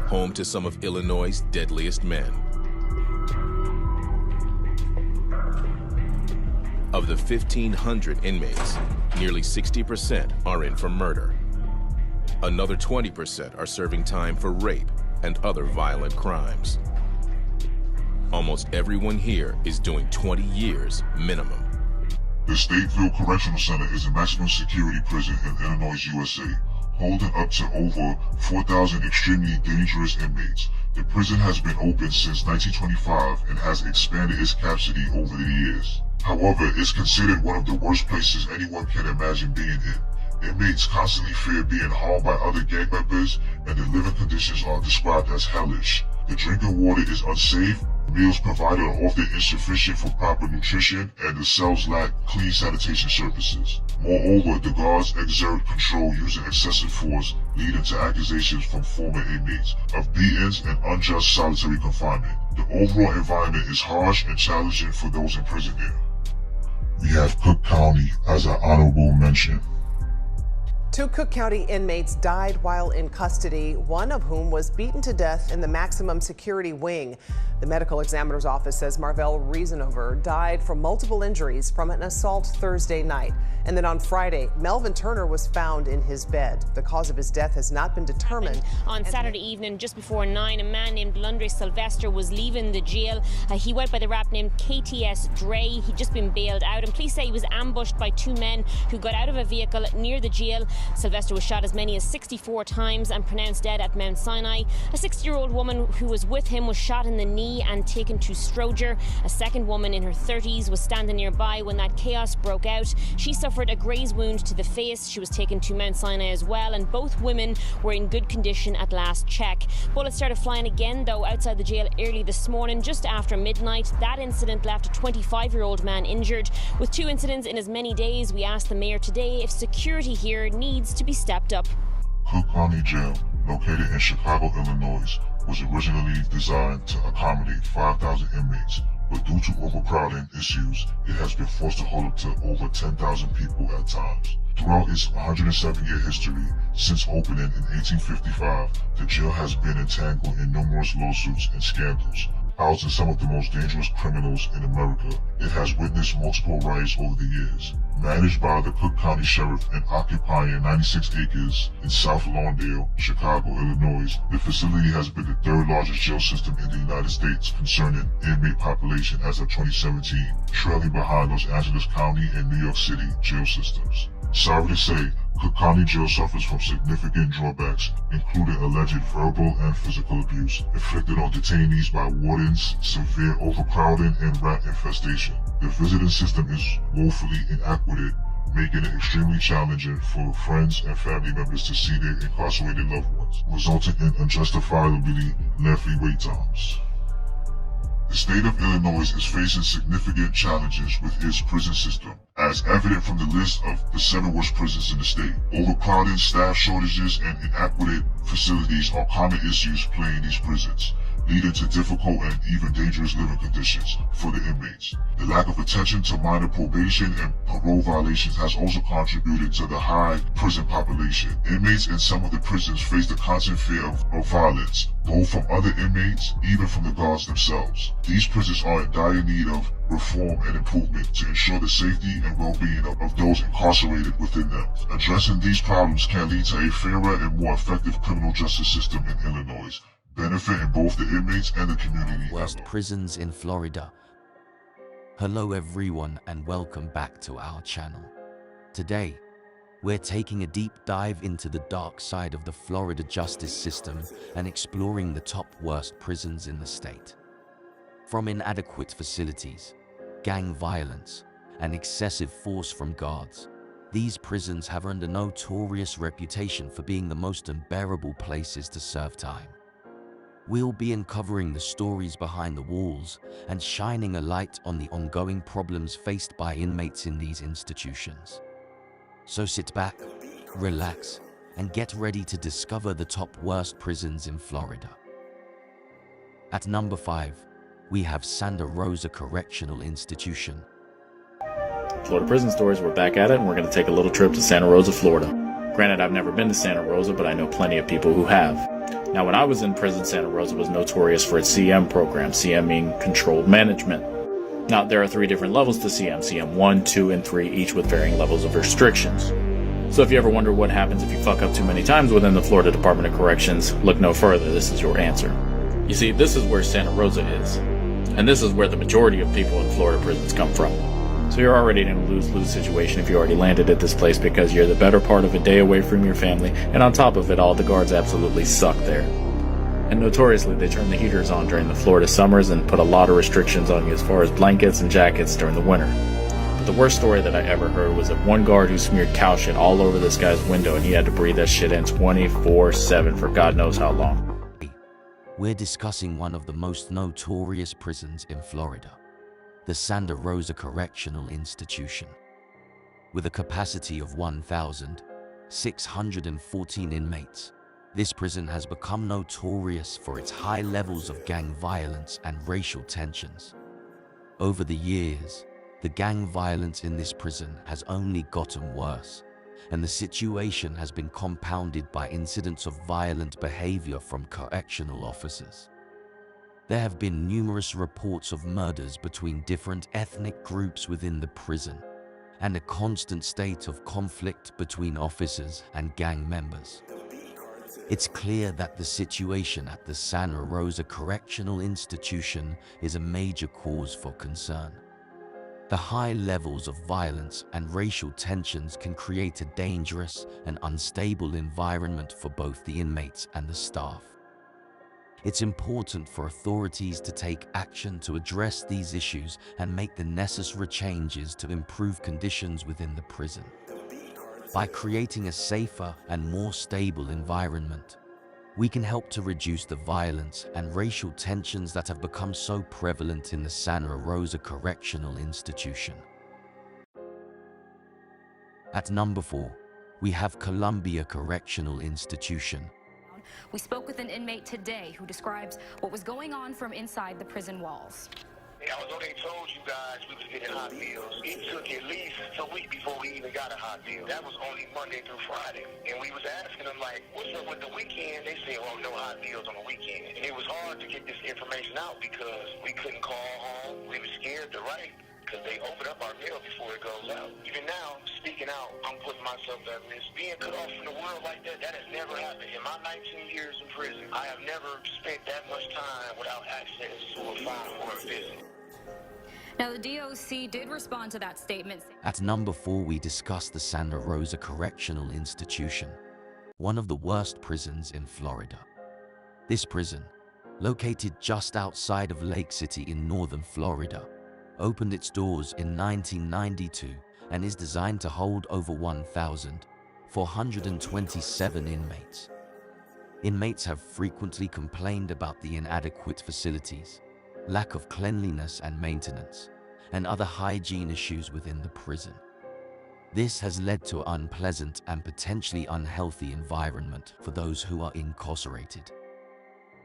home to some of Illinois' deadliest men. Of the 1,500 inmates, nearly 60% are in for murder. Another 20% are serving time for rape and other violent crimes. Almost everyone here is doing 20 years minimum. The Stateville Correctional Center is a maximum security prison in Illinois, USA, holding up to over 4,000 extremely dangerous inmates. The prison has been open since 1925 and has expanded its capacity over the years. However, it's considered one of the worst places anyone can imagine being in. Inmates constantly fear being harmed by other gang members, and the living conditions are described as hellish. The drinking water is unsafe, meals provided are often insufficient for proper nutrition, and the cells lack clean sanitation services. Moreover, the guards exert control using excessive force, leading to accusations from former inmates of beatings and unjust solitary confinement. The overall environment is harsh and challenging for those in prison there. We have Cook County as an honorable mention. 2 Cook County inmates died while in custody, one of whom was beaten to death in the maximum security wing. The medical examiner's office says Marvell Reasonover died from multiple injuries from an assault Thursday night. And then on Friday, Melvin Turner was found in his bed. The cause of his death has not been determined. On Saturday evening, just before 9, a man named Lundre Sylvester was leaving the jail. He went by the rap name KTS Dre. He'd just been bailed out, and police say he was ambushed by 2 men who got out of a vehicle near the jail. Sylvester was shot as many as 64 times and pronounced dead at Mount Sinai. A 60-year-old woman who was with him was shot in the knee and taken to Stroger. A second woman in her 30s was standing nearby when that chaos broke out. She suffered a graze wound to the face. She was taken to Mount Sinai as well, and both women were in good condition at last check. Bullets started flying again, though, outside the jail early this morning, just after midnight. That incident left a 25-year-old man injured. With 2 incidents in as many days, we asked the mayor today if security here needs to be stepped up. Cook County Jail, located in Chicago, Illinois, was originally designed to accommodate 5,000 inmates, but due to overcrowding issues, it has been forced to hold up to over 10,000 people at times. Throughout its 107-year history, since opening in 1855, the jail has been entangled in numerous lawsuits and scandals. Housing some of the most dangerous criminals in America, it has witnessed multiple riots over the years. Managed by the Cook County Sheriff and occupying 96 acres in South Lawndale, Chicago, Illinois, the facility has been the 3rd largest jail system in the United States concerning inmate population as of 2017, trailing behind Los Angeles County and New York City jail systems. Sorry to say, Cook County Jail suffers from significant drawbacks, including alleged verbal and physical abuse inflicted on detainees by wardens, severe overcrowding, and rat infestation. The visiting system is woefully inadequate, making it extremely challenging for friends and family members to see their incarcerated loved ones, resulting in unjustifiably lengthy wait times. The state of Illinois is facing significant challenges with its prison system, as evident from the list of the 7 worst prisons in the state. Overcrowding, staff shortages, and inadequate facilities are common issues plaguing these prisons. leading to difficult and even dangerous living conditions for the inmates. The lack of attention to minor probation and parole violations has also contributed to the high prison population. Inmates in some of the prisons face the constant fear of violence, both from other inmates, even from the guards themselves. These prisons are in dire need of reform and improvement to ensure the safety and well-being of those incarcerated within them. Addressing these problems can lead to a fairer and more effective criminal justice system in Illinois, benefiting both the inmates and the community. Worst prisons in Florida. Hello everyone and welcome back to our channel. Today, we're taking a deep dive into the dark side of the Florida justice system and exploring the top worst prisons in the state. From inadequate facilities, gang violence, and excessive force from guards, these prisons have earned a notorious reputation for being the most unbearable places to serve time. We'll be uncovering the stories behind the walls and shining a light on the ongoing problems faced by inmates in these institutions. So sit back, relax, and get ready to discover the top worst prisons in Florida. At number 5, we have Santa Rosa Correctional Institution. Florida Prison Stories, we're back at it, and we're going to take a little trip to Santa Rosa, Florida. Granted, I've never been to Santa Rosa, but I know plenty of people who have. Now, when I was in prison, Santa Rosa was notorious for its CM program, CM meaning controlled management. Now, there are 3 different levels to CM, CM 1, 2, and 3, each with varying levels of restrictions. So if you ever wonder what happens if you fuck up too many times within the Florida Department of Corrections, look no further, this is your answer. You see, this is where Santa Rosa is. And this is where the majority of people in Florida prisons come from. So you're already in a lose-lose situation if you already landed at this place, because you're the better part of a day away from your family, and on top of it all, the guards absolutely suck there. And notoriously, they turn the heaters on during the Florida summers and put a lot of restrictions on you as far as blankets and jackets during the winter. But the worst story that I ever heard was of one guard who smeared cow shit all over this guy's window, and he had to breathe that shit in 24/7 for God knows how long. We're discussing one of the most notorious prisons in Florida, the Santa Rosa Correctional Institution. With a capacity of 1,614 inmates, this prison has become notorious for its high levels of gang violence and racial tensions. Over the years, the gang violence in this prison has only gotten worse, and the situation has been compounded by incidents of violent behavior from correctional officers. There have been numerous reports of murders between different ethnic groups within the prison, and a constant state of conflict between officers and gang members. It's clear that the situation at the Santa Rosa Correctional Institution is a major cause for concern. The high levels of violence and racial tensions can create a dangerous and unstable environment for both the inmates and the staff. It's important for authorities to take action to address these issues and make the necessary changes to improve conditions within the prison. By creating a safer and more stable environment, we can help to reduce the violence and racial tensions that have become so prevalent in the Santa Rosa Correctional Institution. At number 4, we have Columbia Correctional Institution. We spoke with an inmate today who describes what was going on from inside the prison walls. Although they told you guys we was getting hot meals, it took at least a week before we even got a hot meal. That was only Monday through Friday. And we was asking them, like, what's up with the weekend? They said, well, no hot meals on the weekend. And it was hard to get this information out because we couldn't call home. We were scared to write because they open up our mail before it goes out. Even now, speaking out, I'm putting myself at risk. Being cut off from the world like that has never happened. In my 19 years in prison, I have never spent that much time without access to a file or a visit. Now, the DOC did respond to that statement. At number 4, we discuss the Santa Rosa Correctional Institution, one of the worst prisons in Florida. This prison, located just outside of Lake City in northern Florida, opened its doors in 1992 and is designed to hold over 1,427 inmates. Inmates have frequently complained about the inadequate facilities, lack of cleanliness and maintenance, and other hygiene issues within the prison. This has led to an unpleasant and potentially unhealthy environment for those who are incarcerated.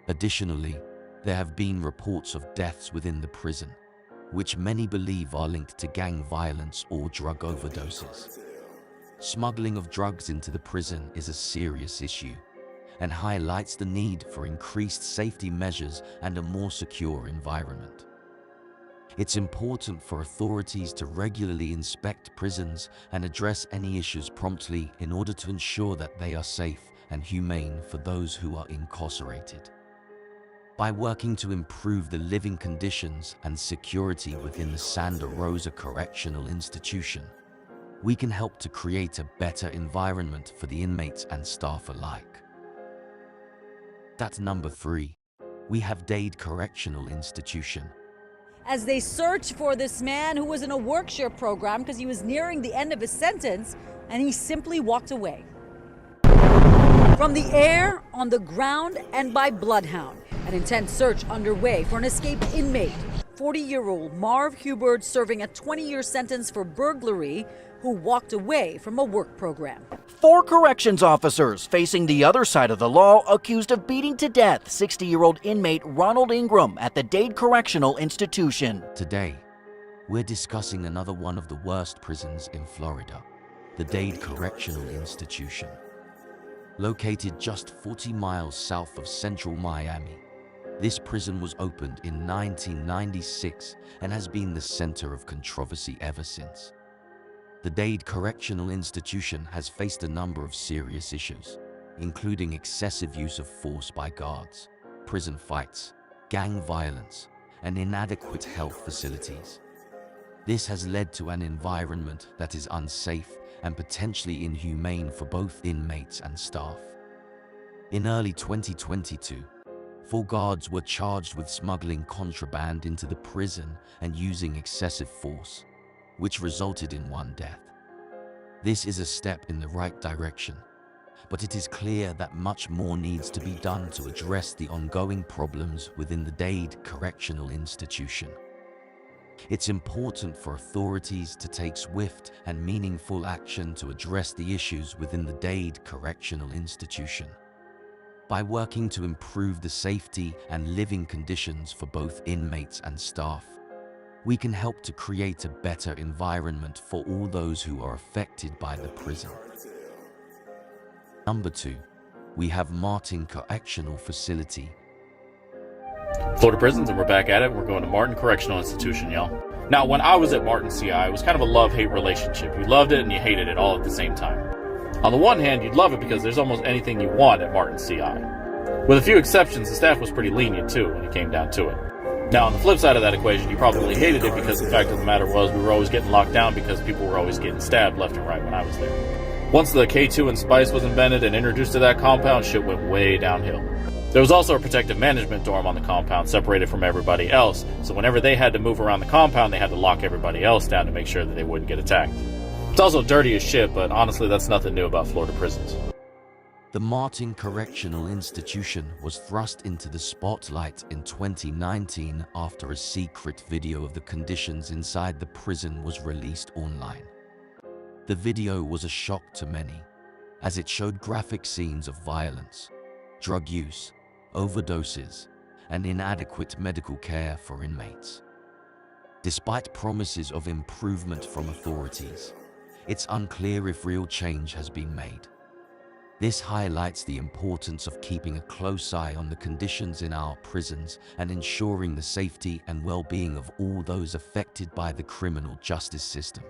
Additionally, There have been reports of deaths within the prison, which many believe are linked to gang violence or drug overdoses. Smuggling of drugs into the prison is a serious issue and highlights the need for increased safety measures and a more secure environment. It's important for authorities to regularly inspect prisons and address any issues promptly in order to ensure that they are safe and humane for those who are incarcerated. By working to improve the living conditions and security within the Santa Rosa Correctional Institution, we can help to create a better environment for the inmates and staff alike. That's number 3. We have Dade Correctional Institution. As they search for this man who was in a work-share program because he was nearing the end of his sentence, and he simply walked away. From the air, on the ground, and by bloodhound, an intense search underway for an escaped inmate, 40-year-old Marv Hubert, serving a 20-year sentence for burglary, who walked away from a work program. 4 corrections officers facing the other side of the law accused of beating to death 60-year-old inmate Ronald Ingram at the Dade Correctional Institution. Today, we're discussing another one of the worst prisons in Florida, the Dade Correctional Institution. Located just 40 miles south of central Miami, this prison was opened in 1996 and has been the center of controversy ever since. The Dade Correctional Institution has faced a number of serious issues, including excessive use of force by guards, prison fights, gang violence, and inadequate health facilities. This has led to an environment that is unsafe and potentially inhumane for both inmates and staff. In early 2022, 4 guards were charged with smuggling contraband into the prison and using excessive force, which resulted in 1 death. This is a step in the right direction, but it is clear that much more needs to be done to address the ongoing problems within the Dade Correctional Institution. It's important for authorities to take swift and meaningful action to address the issues within the Dade Correctional Institution. By working to improve the safety and living conditions for both inmates and staff, we can help to create a better environment for all those who are affected by the prison. Number 2, we have Martin Correctional Facility. Florida prisons, and we're back at it. We're going to Martin Correctional Institution, y'all. Now, when I was at Martin CI, it was kind of a love-hate relationship. You loved it and you hated it all at the same time. On the one hand, you'd love it because there's almost anything you want at Martin CI. With a few exceptions, the staff was pretty lenient too when it came down to it. Now, on the flip side of that equation, you probably hated it because the fact of the matter was we were always getting locked down because people were always getting stabbed left and right when I was there. Once the K2 and Spice was invented and introduced to that compound, shit went way downhill. There was also a protective management dorm on the compound separated from everybody else, so whenever they had to move around the compound, they had to lock everybody else down to make sure that they wouldn't get attacked. It's also dirty as shit, but honestly, that's nothing new about Florida prisons. The Martin Correctional Institution was thrust into the spotlight in 2019 after a secret video of the conditions inside the prison was released online. The video was a shock to many, as it showed graphic scenes of violence, drug use, overdoses, and inadequate medical care for inmates. Despite promises of improvement from authorities, it's unclear if real change has been made. This highlights the importance of keeping a close eye on the conditions in our prisons and ensuring the safety and well-being of all those affected by the criminal justice system.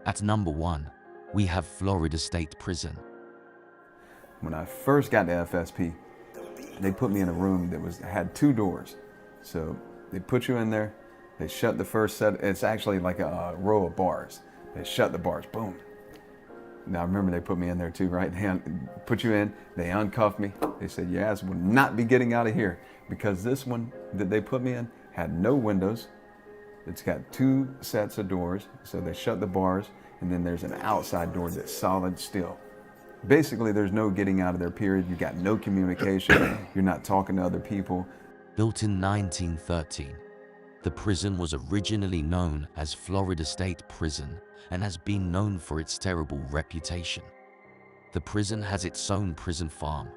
At number 1, we have Florida State Prison. When I first got to FSP, they put me in a room that had 2 doors. So they put you in there, they shut the first set, it's actually like a row of bars. They shut the bars, boom. Now, I remember they put me in there too, right? They put you in, they uncuffed me. They said, your ass will not be getting out of here, because this one that they put me in had no windows. It's got 2 sets of doors, so they shut the bars, and then there's an outside door that's solid steel. Basically, there's no getting out of there, period. You got no communication. You're not talking to other people. Built in 1913, the prison was originally known as Florida State Prison and has been known for its terrible reputation. The prison has its own prison farm,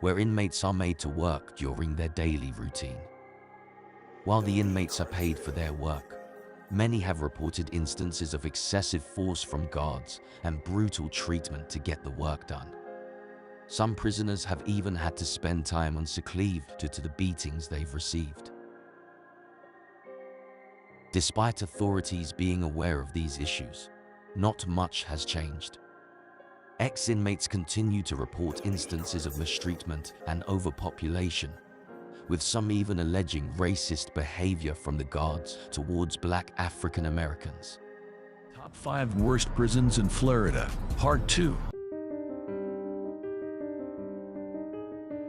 where inmates are made to work during their daily routine. While the inmates are paid for their work, many have reported instances of excessive force from guards and brutal treatment to get the work done. Some prisoners have even had to spend time on sick leave due to the beatings they've received. Despite authorities being aware of these issues, not much has changed. Ex-inmates continue to report instances of mistreatment and overpopulation, with some even alleging racist behavior from the guards towards Black African Americans. Top 5 Worst Prisons in Florida, Part 2.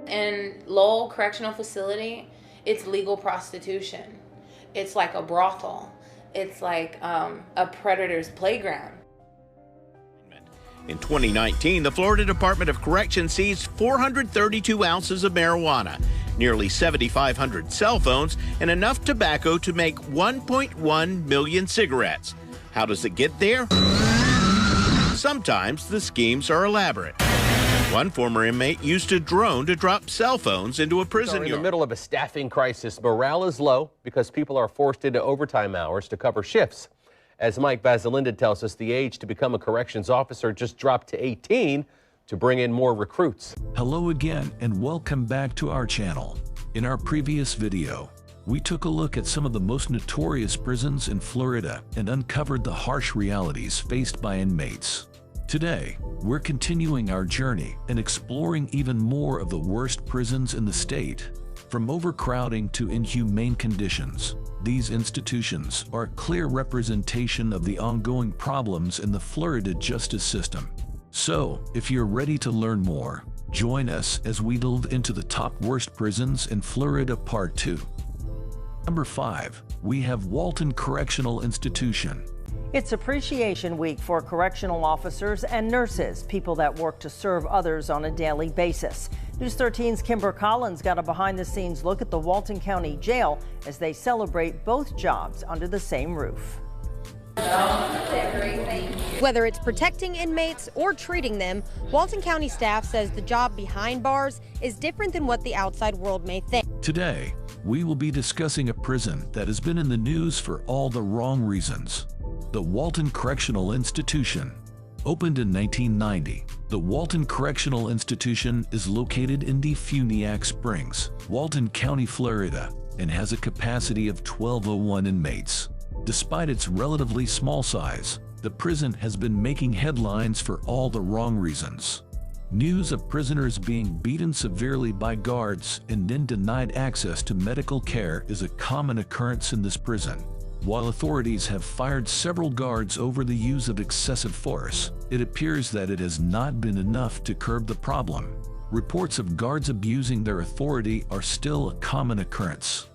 In Lowell Correctional Facility, it's legal prostitution. It's like a brothel. It's like a predator's playground. In 2019, the Florida Department of Corrections seized 432 ounces of marijuana, nearly 7,500 cell phones, and enough tobacco to make 1.1 million cigarettes. How does it get there? Sometimes the schemes are elaborate. One former inmate used a drone to drop cell phones into a prison yard. In the middle of a staffing crisis, morale is low because people are forced into overtime hours to cover shifts. As Mike Vasalinda tells us, the age to become a corrections officer just dropped to 18 to bring in more recruits. Hello again and welcome back to our channel. In our previous video, we took a look at some of the most notorious prisons in Florida and uncovered the harsh realities faced by inmates. Today, we're continuing our journey and exploring even more of the worst prisons in the state. From overcrowding to inhumane conditions, these institutions are a clear representation of the ongoing problems in the Florida justice system. So, if you're ready to learn more, join us as we delve into the top worst prisons in Florida Part 2. Number 5, we have Walton Correctional Institution. It's Appreciation Week for correctional officers and nurses, people that work to serve others on a daily basis. News 13's Kimber Collins got a behind-the-scenes look at the Walton County Jail as they celebrate both jobs under the same roof. Whether it's protecting inmates or treating them, Walton County staff says the job behind bars is different than what the outside world may think. Today, we will be discussing a prison that has been in the news for all the wrong reasons. The Walton Correctional Institution. Opened in 1990, the Walton Correctional Institution is located in Defuniak Springs, Walton County, Florida, and has a capacity of 1,201 inmates. Despite its relatively small size, the prison has been making headlines for all the wrong reasons. News of prisoners being beaten severely by guards and then denied access to medical care is a common occurrence in this prison. While authorities have fired several guards over the use of excessive force, it appears that it has not been enough to curb the problem. Reports of guards abusing their authority are still a common occurrence.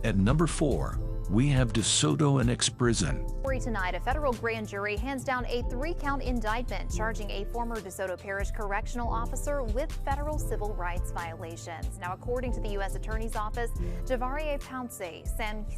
At number 4, we have DeSoto Annex Prison. Tonight, a federal grand jury hands down a 3-count indictment charging a former DeSoto Parish correctional officer with federal civil rights violations. Now, according to the U.S. Attorney's Office, Javarie Pounce,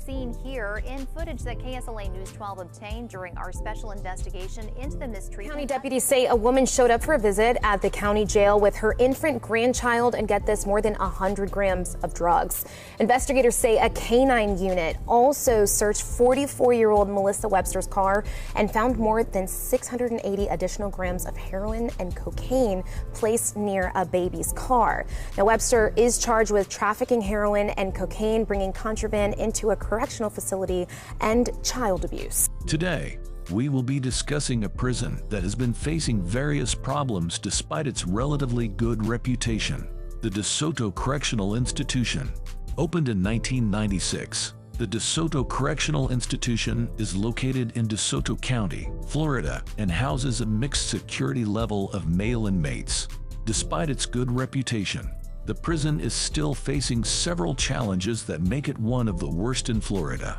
seen here in footage that KSLA News 12 obtained during our special investigation into the mistreatment. County deputies say a woman showed up for a visit at the county jail with her infant grandchild and, get this, more than 100 grams of drugs. Investigators say a canine unit also searched 44-year-old Melissa Webster's car and found more than 680 additional grams of heroin and cocaine placed near a baby's car. Now, Webster is charged with trafficking heroin and cocaine, bringing contraband into a correctional facility, and child abuse. Today, we will be discussing a prison that has been facing various problems despite its relatively good reputation. The DeSoto Correctional Institution. Opened in 1996, the DeSoto Correctional Institution is located in DeSoto County, Florida, and houses a mixed security level of male inmates. Despite its good reputation, the prison is still facing several challenges that make it one of the worst in Florida.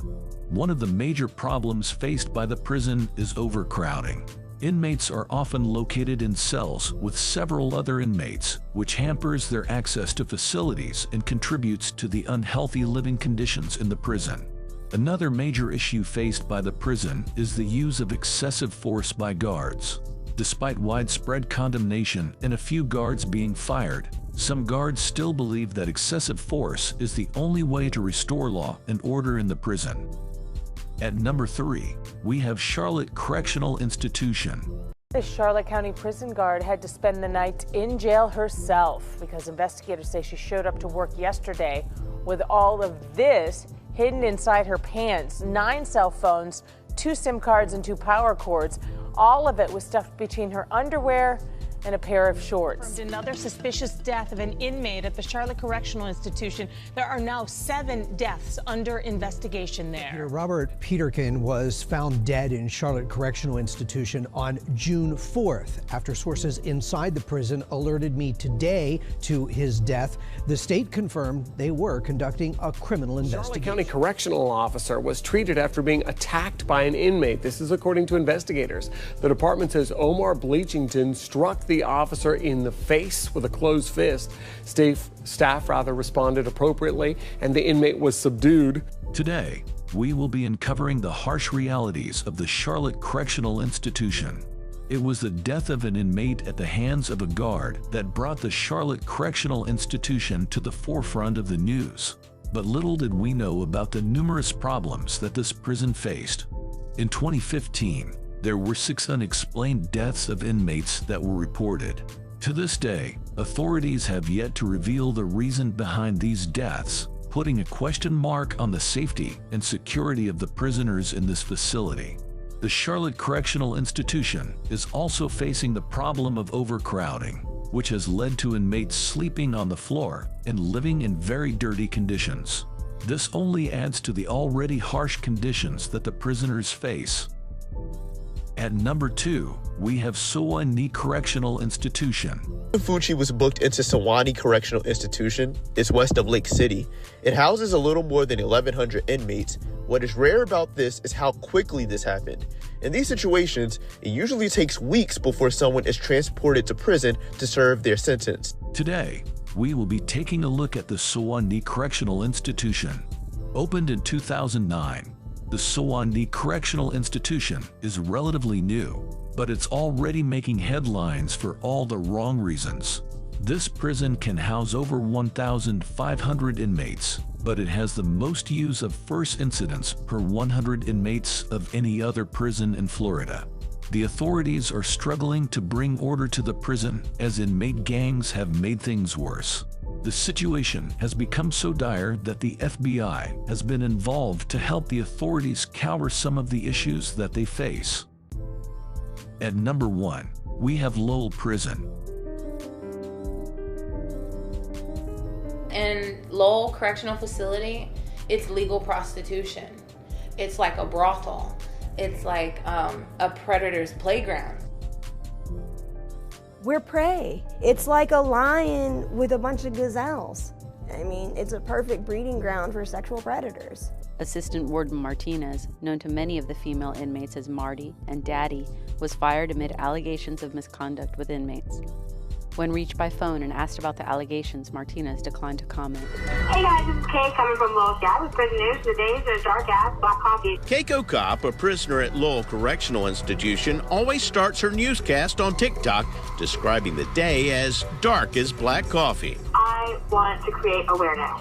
One of the major problems faced by the prison is overcrowding. Inmates are often located in cells with several other inmates, which hampers their access to facilities and contributes to the unhealthy living conditions in the prison. Another major issue faced by the prison is the use of excessive force by guards. Despite widespread condemnation and a few guards being fired, some guards still believe that excessive force is the only way to restore law and order in the prison. At number 3, we have Charlotte Correctional Institution. The Charlotte County prison guard had to spend the night in jail herself because investigators say she showed up to work yesterday with all of this hidden inside her pants: 9 cell phones, 2 SIM cards, and 2 power cords. All of it was stuffed between her underwear and a pair of shorts. Another suspicious death of an inmate at the Charlotte Correctional Institution. There are now 7 deaths under investigation there. Robert Peterkin was found dead in Charlotte Correctional Institution on June 4th after sources inside the prison alerted me today to his death. The state confirmed they were conducting a criminal investigation. Charlotte County correctional officer was treated after being attacked by an inmate. This is according to investigators. The department says Omar Bleachington struck the officer in the face with a closed fist. Staff responded appropriately, and the inmate was subdued. Today, we will be uncovering the harsh realities of the Charlotte Correctional Institution. It was the death of an inmate at the hands of a guard that brought the Charlotte Correctional Institution to the forefront of the news. But little did we know about the numerous problems that this prison faced. In 2015, there were 6 unexplained deaths of inmates that were reported. To this day, authorities have yet to reveal the reason behind these deaths, putting a question mark on the safety and security of the prisoners in this facility. The Charlotte Correctional Institution is also facing the problem of overcrowding, which has led to inmates sleeping on the floor and living in very dirty conditions. This only adds to the already harsh conditions that the prisoners face. At number 2, we have Sewanee Correctional Institution. Fucci was booked into Sewanee Correctional Institution. It's west of Lake City. It houses a little more than 1,100 inmates. What is rare about this is how quickly this happened. In these situations, it usually takes weeks before someone is transported to prison to serve their sentence. Today, we will be taking a look at the Sewanee Correctional Institution. Opened in 2009, the Sewanee Correctional Institution is relatively new, but it's already making headlines for all the wrong reasons. This prison can house over 1,500 inmates, but it has the most use of first incidents per 100 inmates of any other prison in Florida. The authorities are struggling to bring order to the prison as inmate gangs have made things worse. The situation has become so dire that the FBI has been involved to help the authorities counter some of the issues that they face. At number 1, we have Lowell Prison. In Lowell Correctional Facility, it's legal prostitution. It's like a brothel. It's like a predator's playground. We're prey. It's like a lion with a bunch of gazelles. I mean, it's a perfect breeding ground for sexual predators. Assistant Warden Martinez, known to many of the female inmates as Marty and Daddy, was fired amid allegations of misconduct with inmates. When reached by phone and asked about the allegations, Martinez declined to comment. Hey guys, this is Kay coming from Lowell. With prison news, the days are dark as black coffee. Keiko Kopp, a prisoner at Lowell Correctional Institution, always starts her newscast on TikTok describing the day as dark as black coffee. I want to create awareness.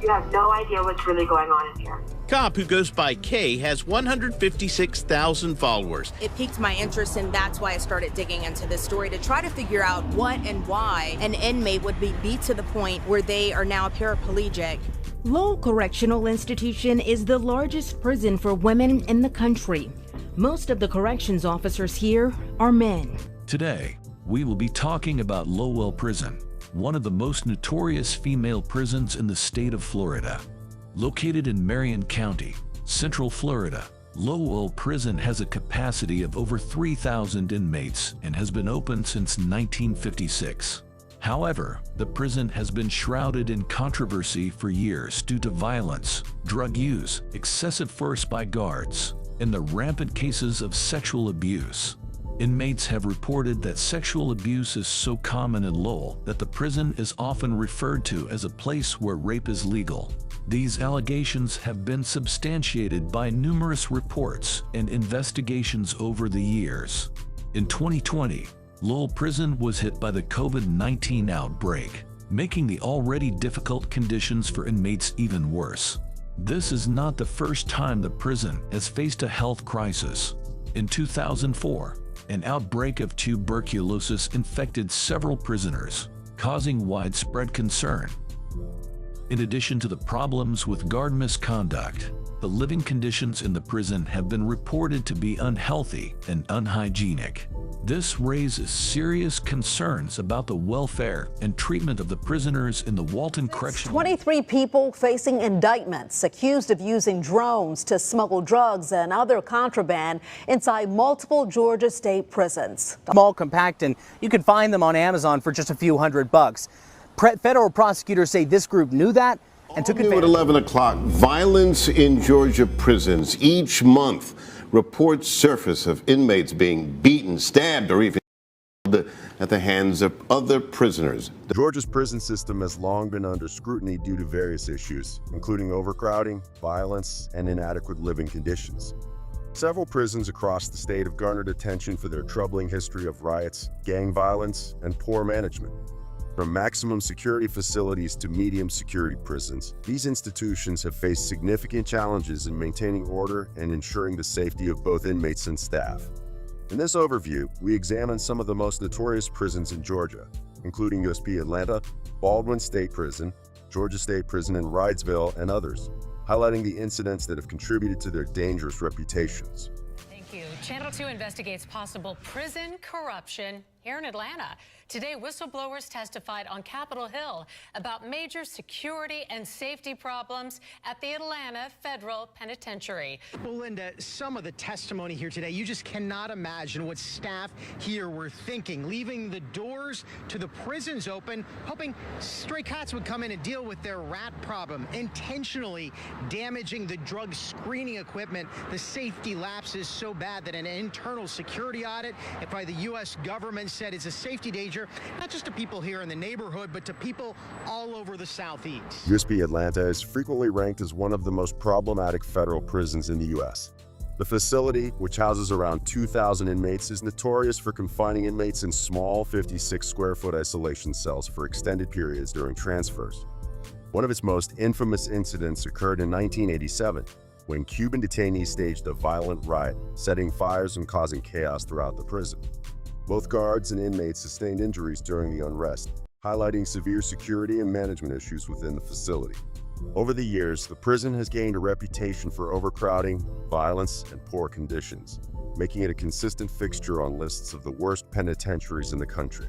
You have no idea what's really going on in here. Kopp, who goes by Kay, has 156,000 followers. It piqued my interest, and that's why I started digging into this story to try to figure out what and why an inmate would be beat to the point where they are now paraplegic. Lowell Correctional Institution is the largest prison for women in the country. Most of the corrections officers here are men. Today, we will be talking about Lowell Prison, one of the most notorious female prisons in the state of Florida. Located in Marion County, Central Florida, Lowell Prison has a capacity of over 3,000 inmates and has been open since 1956. However, the prison has been shrouded in controversy for years due to violence, drug use, excessive force by guards, and the rampant cases of sexual abuse. Inmates have reported that sexual abuse is so common in Lowell that the prison is often referred to as a place where rape is legal. These allegations have been substantiated by numerous reports and investigations over the years. In 2020, Lowell Prison was hit by the COVID-19 outbreak, making the already difficult conditions for inmates even worse. This is not the first time the prison has faced a health crisis. In 2004, an outbreak of tuberculosis infected several prisoners, causing widespread concern. In addition to the problems with guard misconduct, the living conditions in the prison have been reported to be unhealthy and unhygienic. This raises serious concerns about the welfare and treatment of the prisoners in the Walton Correctional. 23 people facing indictments accused of using drones to smuggle drugs and other contraband inside multiple Georgia state prisons. Small, compact, and you can find them on Amazon for just a few $100. Federal prosecutors say this group knew that and took advantage. At 11 o'clock, violence in Georgia prisons. Each month, reports surface of inmates being beaten, stabbed, or even killed at the hands of other prisoners. Georgia's prison system has long been under scrutiny due to various issues, including overcrowding, violence, and inadequate living conditions. Several prisons across the state have garnered attention for their troubling history of riots, gang violence, and poor management. From maximum security facilities to medium security prisons, these institutions have faced significant challenges in maintaining order and ensuring the safety of both inmates and staff. In this overview, we examine some of the most notorious prisons in Georgia, including USP Atlanta, Baldwin State Prison, Georgia State Prison in Wrightsville, and others, highlighting the incidents that have contributed to their dangerous reputations. Thank you. Channel 2 investigates possible prison corruption here in Atlanta. Today, whistleblowers testified on Capitol Hill about major security and safety problems at the Atlanta Federal Penitentiary. Well, Linda, some of the testimony here today, you just cannot imagine what staff here were thinking, leaving the doors to the prisons open, hoping stray cats would come in and deal with their rat problem, intentionally damaging the drug screening equipment. The safety lapse is so bad that an internal security audit by the U.S. government said it's a safety danger, not just to people here in the neighborhood, but to people all over the Southeast. USP Atlanta is frequently ranked as one of the most problematic federal prisons in the U.S. The facility, which houses around 2,000 inmates, is notorious for confining inmates in small 56-square-foot isolation cells for extended periods during transfers. One of its most infamous incidents occurred in 1987, when Cuban detainees staged a violent riot, setting fires and causing chaos throughout the prison. Both guards and inmates sustained injuries during the unrest, highlighting severe security and management issues within the facility. Over the years, the prison has gained a reputation for overcrowding, violence, and poor conditions, making it a consistent fixture on lists of the worst penitentiaries in the country.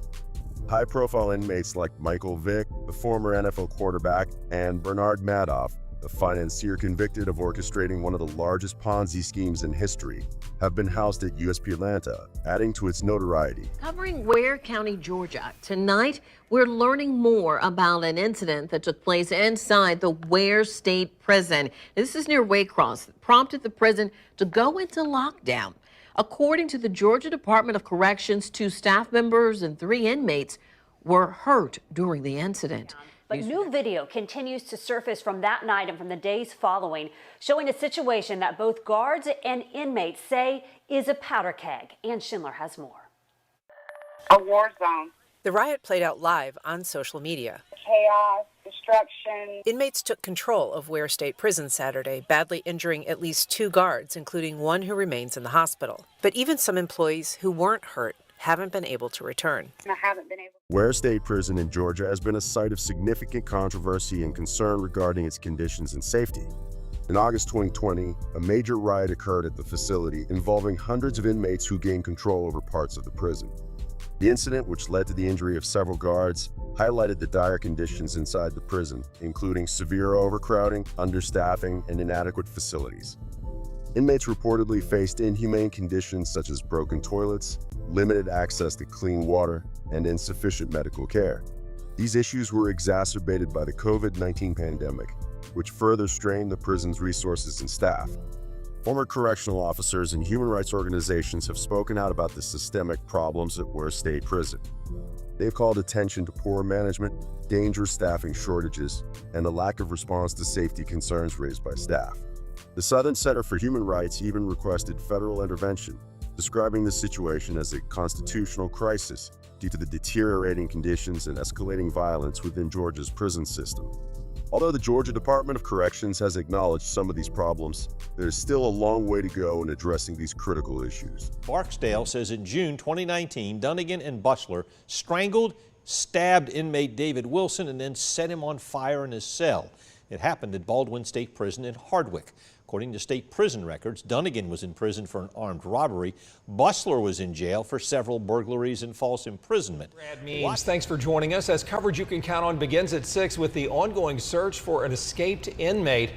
High-profile inmates like Michael Vick, the former NFL quarterback, and Bernard Madoff, the financier convicted of orchestrating one of the largest Ponzi schemes in history, have been housed at USP Atlanta, adding to its notoriety. Covering Ware County, Georgia. Tonight, we're learning more about an incident that took place inside the Ware State Prison. This is near Waycross, that prompted the prison to go into lockdown. According to the Georgia Department of Corrections, 2 staff members and 3 inmates were hurt during the incident. But new video continues to surface from that night and from the days following, showing a situation that both guards and inmates say is a powder keg. Ann Schindler has more. A war zone. The riot played out live on social media. Chaos, destruction. Inmates took control of Ware State Prison Saturday, badly injuring at least 2 guards, including one who remains in the hospital. But even some employees who weren't hurt haven't been able to return. I haven't been able. Ware State Prison in Georgia has been a site of significant controversy and concern regarding its conditions and safety. In August 2020, a major riot occurred at the facility involving hundreds of inmates who gained control over parts of the prison. The incident, which led to the injury of several guards, highlighted the dire conditions inside the prison, including severe overcrowding, understaffing, and inadequate facilities. Inmates reportedly faced inhumane conditions such as broken toilets, limited access to clean water, and insufficient medical care. These issues were exacerbated by the COVID-19 pandemic, which further strained the prison's resources and staff. Former correctional officers and human rights organizations have spoken out about the systemic problems at Ware State Prison. They've called attention to poor management, dangerous staffing shortages, and a lack of response to safety concerns raised by staff. The Southern Center for Human Rights even requested federal intervention, describing the situation as a constitutional crisis due to the deteriorating conditions and escalating violence within Georgia's prison system. Although the Georgia Department of Corrections has acknowledged some of these problems, there is still a long way to go in addressing these critical issues. Barksdale says in June 2019, Dunnigan and Butler strangled, stabbed inmate David Wilson, and then set him on fire in his cell. It happened at Baldwin State Prison in Hardwick. According to state prison records, Dunnigan was in prison for an armed robbery. Butler was in jail for several burglaries and false imprisonment. Brad Means, thanks for joining us. As coverage you can count on begins at 6 with the ongoing search for an escaped inmate.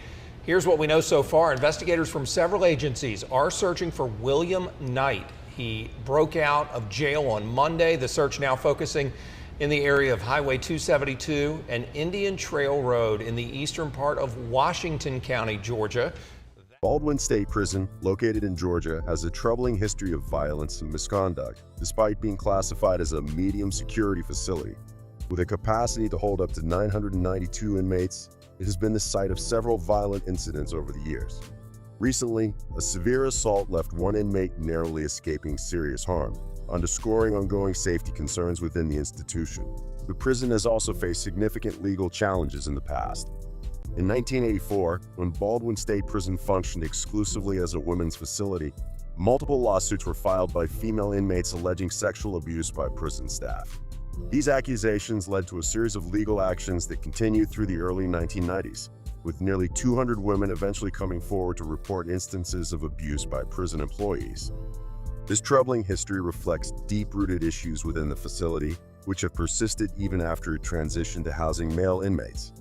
Here's what we know so far. Investigators from several agencies are searching for William Knight. He broke out of jail on Monday. The search now focusing in the area of Highway 272 and Indian Trail Road in the eastern part of Washington County, Georgia. Baldwin State Prison, located in Georgia, has a troubling history of violence and misconduct, despite being classified as a medium security facility. With a capacity to hold up to 992 inmates, it has been the site of several violent incidents over the years. Recently, a severe assault left one inmate narrowly escaping serious harm, underscoring ongoing safety concerns within the institution. The prison has also faced significant legal challenges in the past. In 1984, when Baldwin State Prison functioned exclusively as a women's facility, multiple lawsuits were filed by female inmates alleging sexual abuse by prison staff. These accusations led to a series of legal actions that continued through the early 1990s, with nearly 200 women eventually coming forward to report instances of abuse by prison employees. This troubling history reflects deep-rooted issues within the facility, which have persisted even after it transitioned to housing male inmates.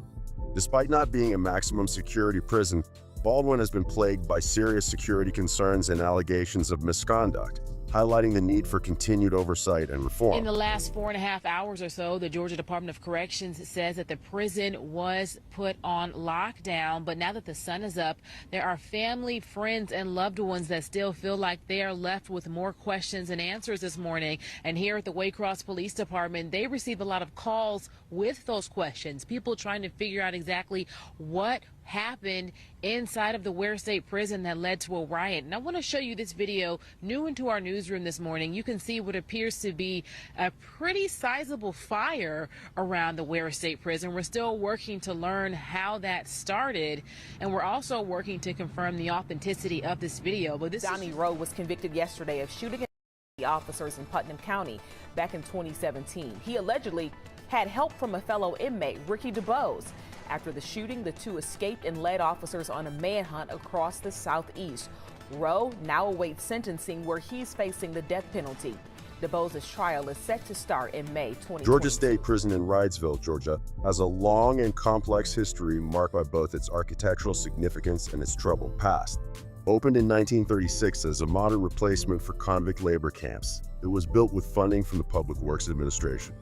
Despite not being a maximum security prison, Baldwin has been plagued by serious security concerns and allegations of misconduct, highlighting the need for continued oversight and reform. In the last 4.5 hours or so, the Georgia Department of Corrections says that the prison was put on lockdown, but now that the sun is up, there are family, friends, and loved ones that still feel like they are left with more questions and answers this morning. And here at the Waycross Police Department, they received a lot of calls with those questions, people trying to figure out exactly what happened inside of the Ware State Prison that led to a riot. And I want to show you this video new into our newsroom this morning. You can see what appears to be a pretty sizable fire around the Ware State Prison. We're still working to learn how that started, and we're also working to confirm the authenticity of this video. But Donnie Rowe was convicted yesterday of shooting at officers in Putnam County back in 2017. He allegedly had help from a fellow inmate, Ricky DuBose. After the shooting, the two escaped and led officers on a manhunt across the southeast. Rowe now awaits sentencing, where he's facing the death penalty. DuBose's trial is set to start in May 2020. Georgia State Prison in Wrightsville, Georgia, has a long and complex history marked by both its architectural significance and its troubled past. Opened in 1936 as a modern replacement for convict labor camps, it was built with funding from the Public Works Administration.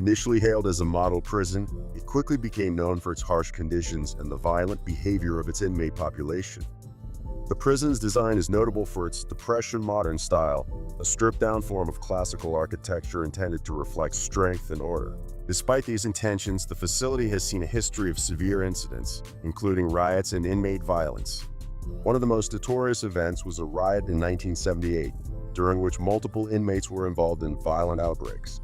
Initially hailed as a model prison, it quickly became known for its harsh conditions and the violent behavior of its inmate population. The prison's design is notable for its Depression modern style, a stripped-down form of classical architecture intended to reflect strength and order. Despite these intentions, the facility has seen a history of severe incidents, including riots and inmate violence. One of the most notorious events was a riot in 1978, during which multiple inmates were involved in violent outbreaks.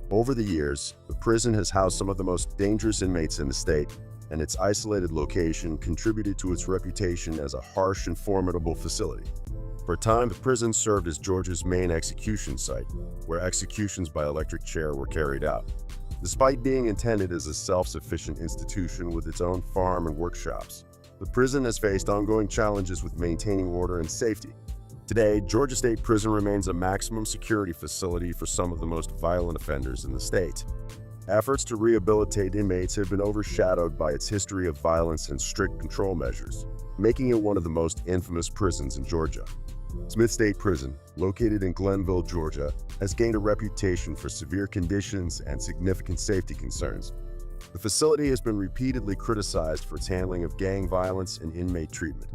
Over the years, the prison has housed some of the most dangerous inmates in the state, and its isolated location contributed to its reputation as a harsh and formidable facility. For a time, the prison served as Georgia's main execution site, where executions by electric chair were carried out. Despite being intended as a self-sufficient institution with its own farm and workshops, the prison has faced ongoing challenges with maintaining order and safety. Today, Georgia State Prison remains a maximum security facility for some of the most violent offenders in the state. Efforts to rehabilitate inmates have been overshadowed by its history of violence and strict control measures, making it one of the most infamous prisons in Georgia. Smith State Prison, located in Glenville, Georgia, has gained a reputation for severe conditions and significant safety concerns. The facility has been repeatedly criticized for its handling of gang violence and inmate treatment.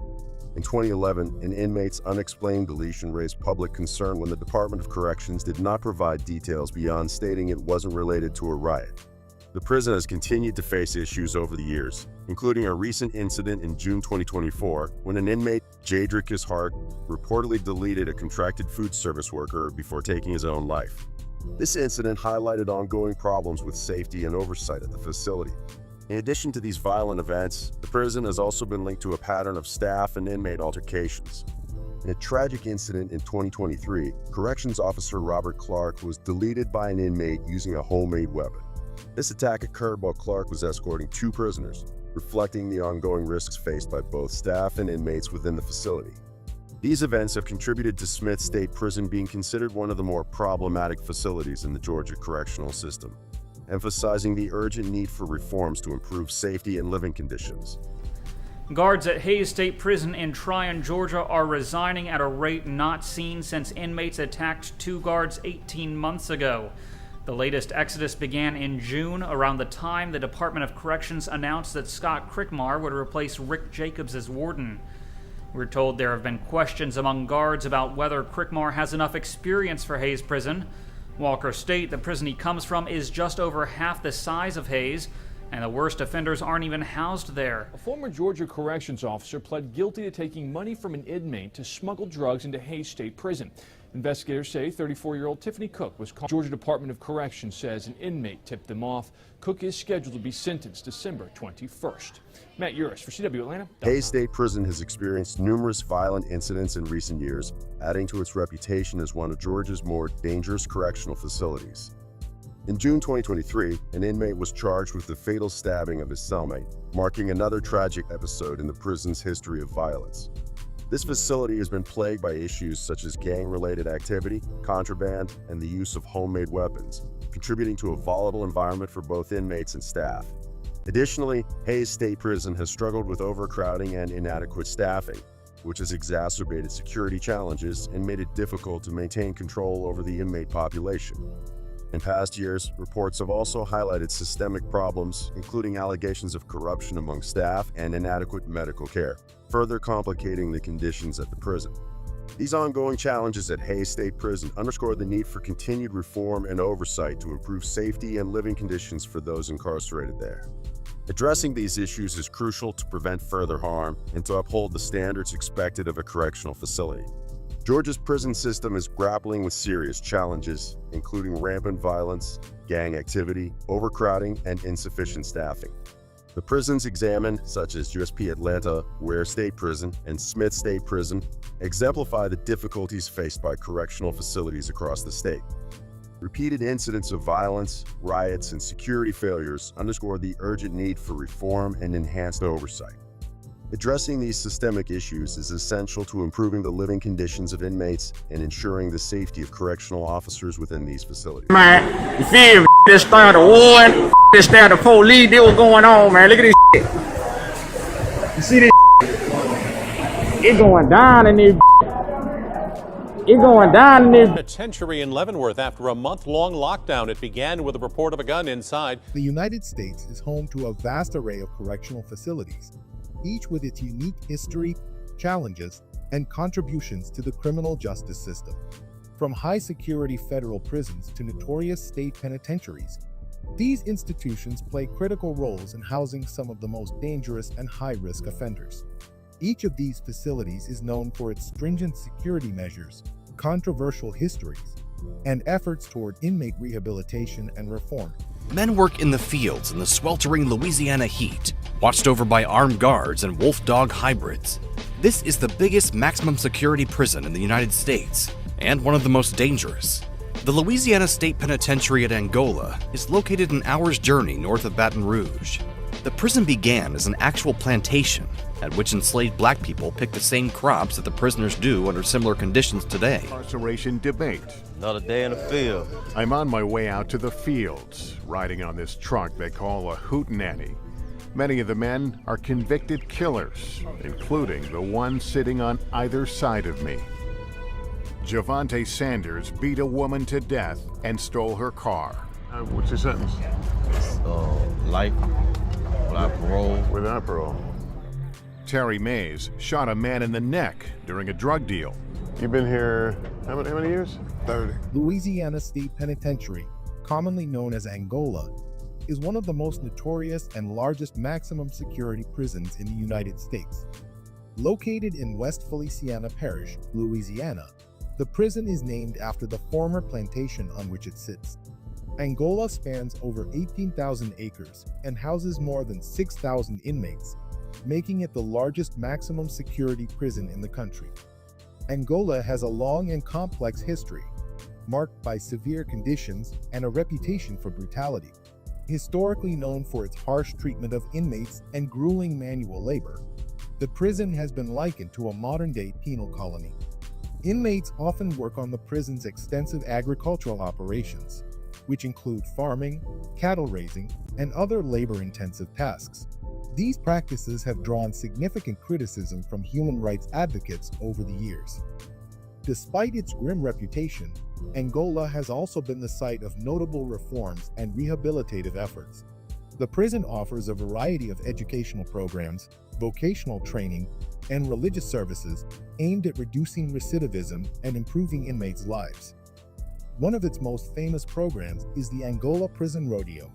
In 2011, an inmate's unexplained deletion raised public concern when the Department of Corrections did not provide details beyond stating it wasn't related to a riot. The prison has continued to face issues over the years, including a recent incident in June 2024 when an inmate, Rikers Island, reportedly deleted a contracted food service worker before taking his own life. This incident highlighted ongoing problems with safety and oversight at the facility. In addition to these violent events, the prison has also been linked to a pattern of staff and inmate altercations. In a tragic incident in 2023, Corrections Officer Robert Clark was deleted by an inmate using a homemade weapon. This attack occurred while Clark was escorting 2 prisoners, reflecting the ongoing risks faced by both staff and inmates within the facility. These events have contributed to Smith State Prison being considered one of the more problematic facilities in the Georgia correctional system, emphasizing the urgent need for reforms to improve safety and living conditions. Guards at Hays State Prison in Tryon, Georgia are resigning at a rate not seen since inmates attacked 2 guards 18 months ago. The latest exodus began in June, around the time the Department of Corrections announced that Scott Crickmar would replace Rick Jacobs as warden. We're told there have been questions among guards about whether Crickmar has enough experience for Hays Prison. Walker State, the prison he comes from, is just over half the size of Hays, and the worst offenders aren't even housed there. A former Georgia corrections officer pled guilty to taking money from an inmate to smuggle drugs into Hays State Prison. Investigators say 34-year-old Tiffany Cook was called. Georgia Department of Corrections says an inmate tipped them off. Cook is scheduled to be sentenced December 21st. Matt Uris for CW Atlanta. Hays State Prison has experienced numerous violent incidents in recent years, adding to its reputation as one of Georgia's more dangerous correctional facilities. In June 2023, an inmate was charged with the fatal stabbing of his cellmate, marking another tragic episode in the prison's history of violence. This facility has been plagued by issues such as gang-related activity, contraband, and the use of homemade weapons, contributing to a volatile environment for both inmates and staff. Additionally, Hays State Prison has struggled with overcrowding and inadequate staffing, which has exacerbated security challenges and made it difficult to maintain control over the inmate population. In past years, reports have also highlighted systemic problems, including allegations of corruption among staff and inadequate medical care, further complicating the conditions at the prison. These ongoing challenges at Hays State Prison underscore the need for continued reform and oversight to improve safety and living conditions for those incarcerated there. Addressing these issues is crucial to prevent further harm and to uphold the standards expected of a correctional facility. Georgia's prison system is grappling with serious challenges, including rampant violence, gang activity, overcrowding, and insufficient staffing. The prisons examined, such as USP Atlanta, Ware State Prison, and Smith State Prison, exemplify the difficulties faced by correctional facilities across the state. Repeated incidents of violence, riots, and security failures underscore the urgent need for reform and enhanced oversight. Addressing these systemic issues is essential to improving the living conditions of inmates and ensuring the safety of correctional officers within these facilities. Man, you feel me? This started a war, this started the police, they was going on, man. Look at this shit. You see this shit? It going down in this. It going down in this. Penitentiary in Leavenworth after a month-long lockdown. It began with a report of a gun inside. The United States is home to a vast array of correctional facilities, each with its unique history, challenges, and contributions to the criminal justice system. From high-security federal prisons to notorious state penitentiaries, these institutions play critical roles in housing some of the most dangerous and high-risk offenders. Each of these facilities is known for its stringent security measures, controversial histories, and efforts toward inmate rehabilitation and reform. Men work in the fields in the sweltering Louisiana heat, watched over by armed guards and wolf dog hybrids. This is the biggest maximum security prison in the United States, and one of the most dangerous. The Louisiana State Penitentiary at Angola is located an hour's journey north of Baton Rouge. The prison began as an actual plantation, at which enslaved black people picked the same crops that the prisoners do under similar conditions today. Incarceration debate. Another day in the field. I'm on my way out to the fields, riding on this truck they call a hootenanny. Many of the men are convicted killers, including the one sitting on either side of me. Javante Sanders beat a woman to death and stole her car. What's your sentence? Life without parole. Without parole. Terry Mays shot a man in the neck during a drug deal. You've been here how many years? 30. Louisiana State Penitentiary, commonly known as Angola, is one of the most notorious and largest maximum security prisons in the United States. Located in West Feliciana Parish, Louisiana, the prison is named after the former plantation on which it sits. Angola spans over 18,000 acres and houses more than 6,000 inmates, making it the largest maximum security prison in the country. Angola has a long and complex history, marked by severe conditions and a reputation for brutality. Historically known for its harsh treatment of inmates and grueling manual labor, the prison has been likened to a modern-day penal colony. Inmates often work on the prison's extensive agricultural operations, which include farming, cattle raising, and other labor-intensive tasks. These practices have drawn significant criticism from human rights advocates over the years. Despite its grim reputation, Angola has also been the site of notable reforms and rehabilitative efforts. The prison offers a variety of educational programs, vocational training, and religious services aimed at reducing recidivism and improving inmates' lives. One of its most famous programs is the Angola Prison Rodeo,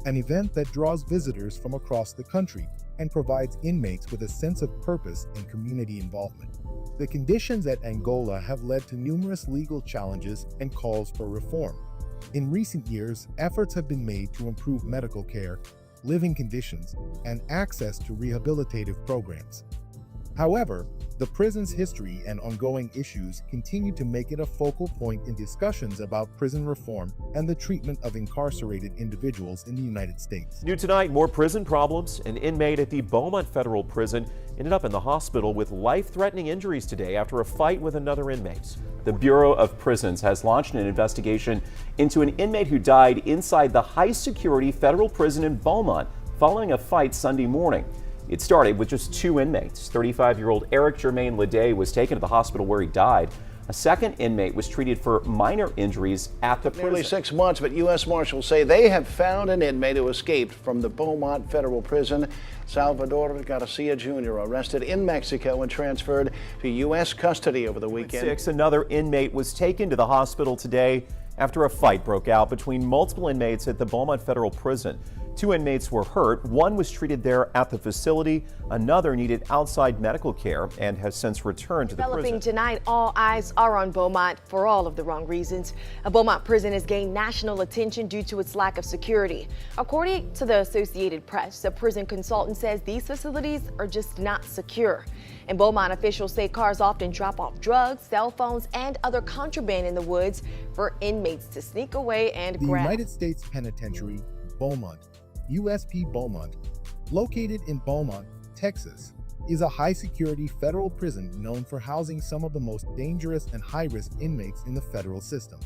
an event that draws visitors from across the country and provides inmates with a sense of purpose and community involvement. The conditions at Angola have led to numerous legal challenges and calls for reform. In recent years, efforts have been made to improve medical care, living conditions, and access to rehabilitative programs. However, the prison's history and ongoing issues continue to make it a focal point in discussions about prison reform and the treatment of incarcerated individuals in the United States. New tonight, more prison problems. An inmate at the Beaumont Federal Prison ended up in the hospital with life-threatening injuries today after a fight with another inmate. The Bureau of Prisons has launched an investigation into an inmate who died inside the high-security federal prison in Beaumont following a fight Sunday morning. It started with just two inmates. 35-year-old Eric Germain Leday was taken to the hospital where he died. A second inmate was treated for minor injuries at the prison. Nearly 6 months, but U.S. Marshals say they have found an inmate who escaped from the Beaumont Federal Prison. Salvador Garcia Jr. arrested in Mexico and transferred to U.S. custody over the weekend. Another inmate was taken to the hospital today after a fight broke out between multiple inmates at the Beaumont Federal Prison. Two inmates were hurt. One was treated there at the facility. Another needed outside medical care and has since returned to the prison. Developing tonight, all eyes are on Beaumont for all of the wrong reasons. A Beaumont prison has gained national attention due to its lack of security. According to the Associated Press, a prison consultant says these facilities are just not secure. And Beaumont officials say cars often drop off drugs, cell phones, and other contraband in the woods for inmates to sneak away and grab. The United States Penitentiary, Beaumont, USP Beaumont, located in Beaumont, Texas, is a high-security federal prison known for housing some of the most dangerous and high-risk inmates in the federal system.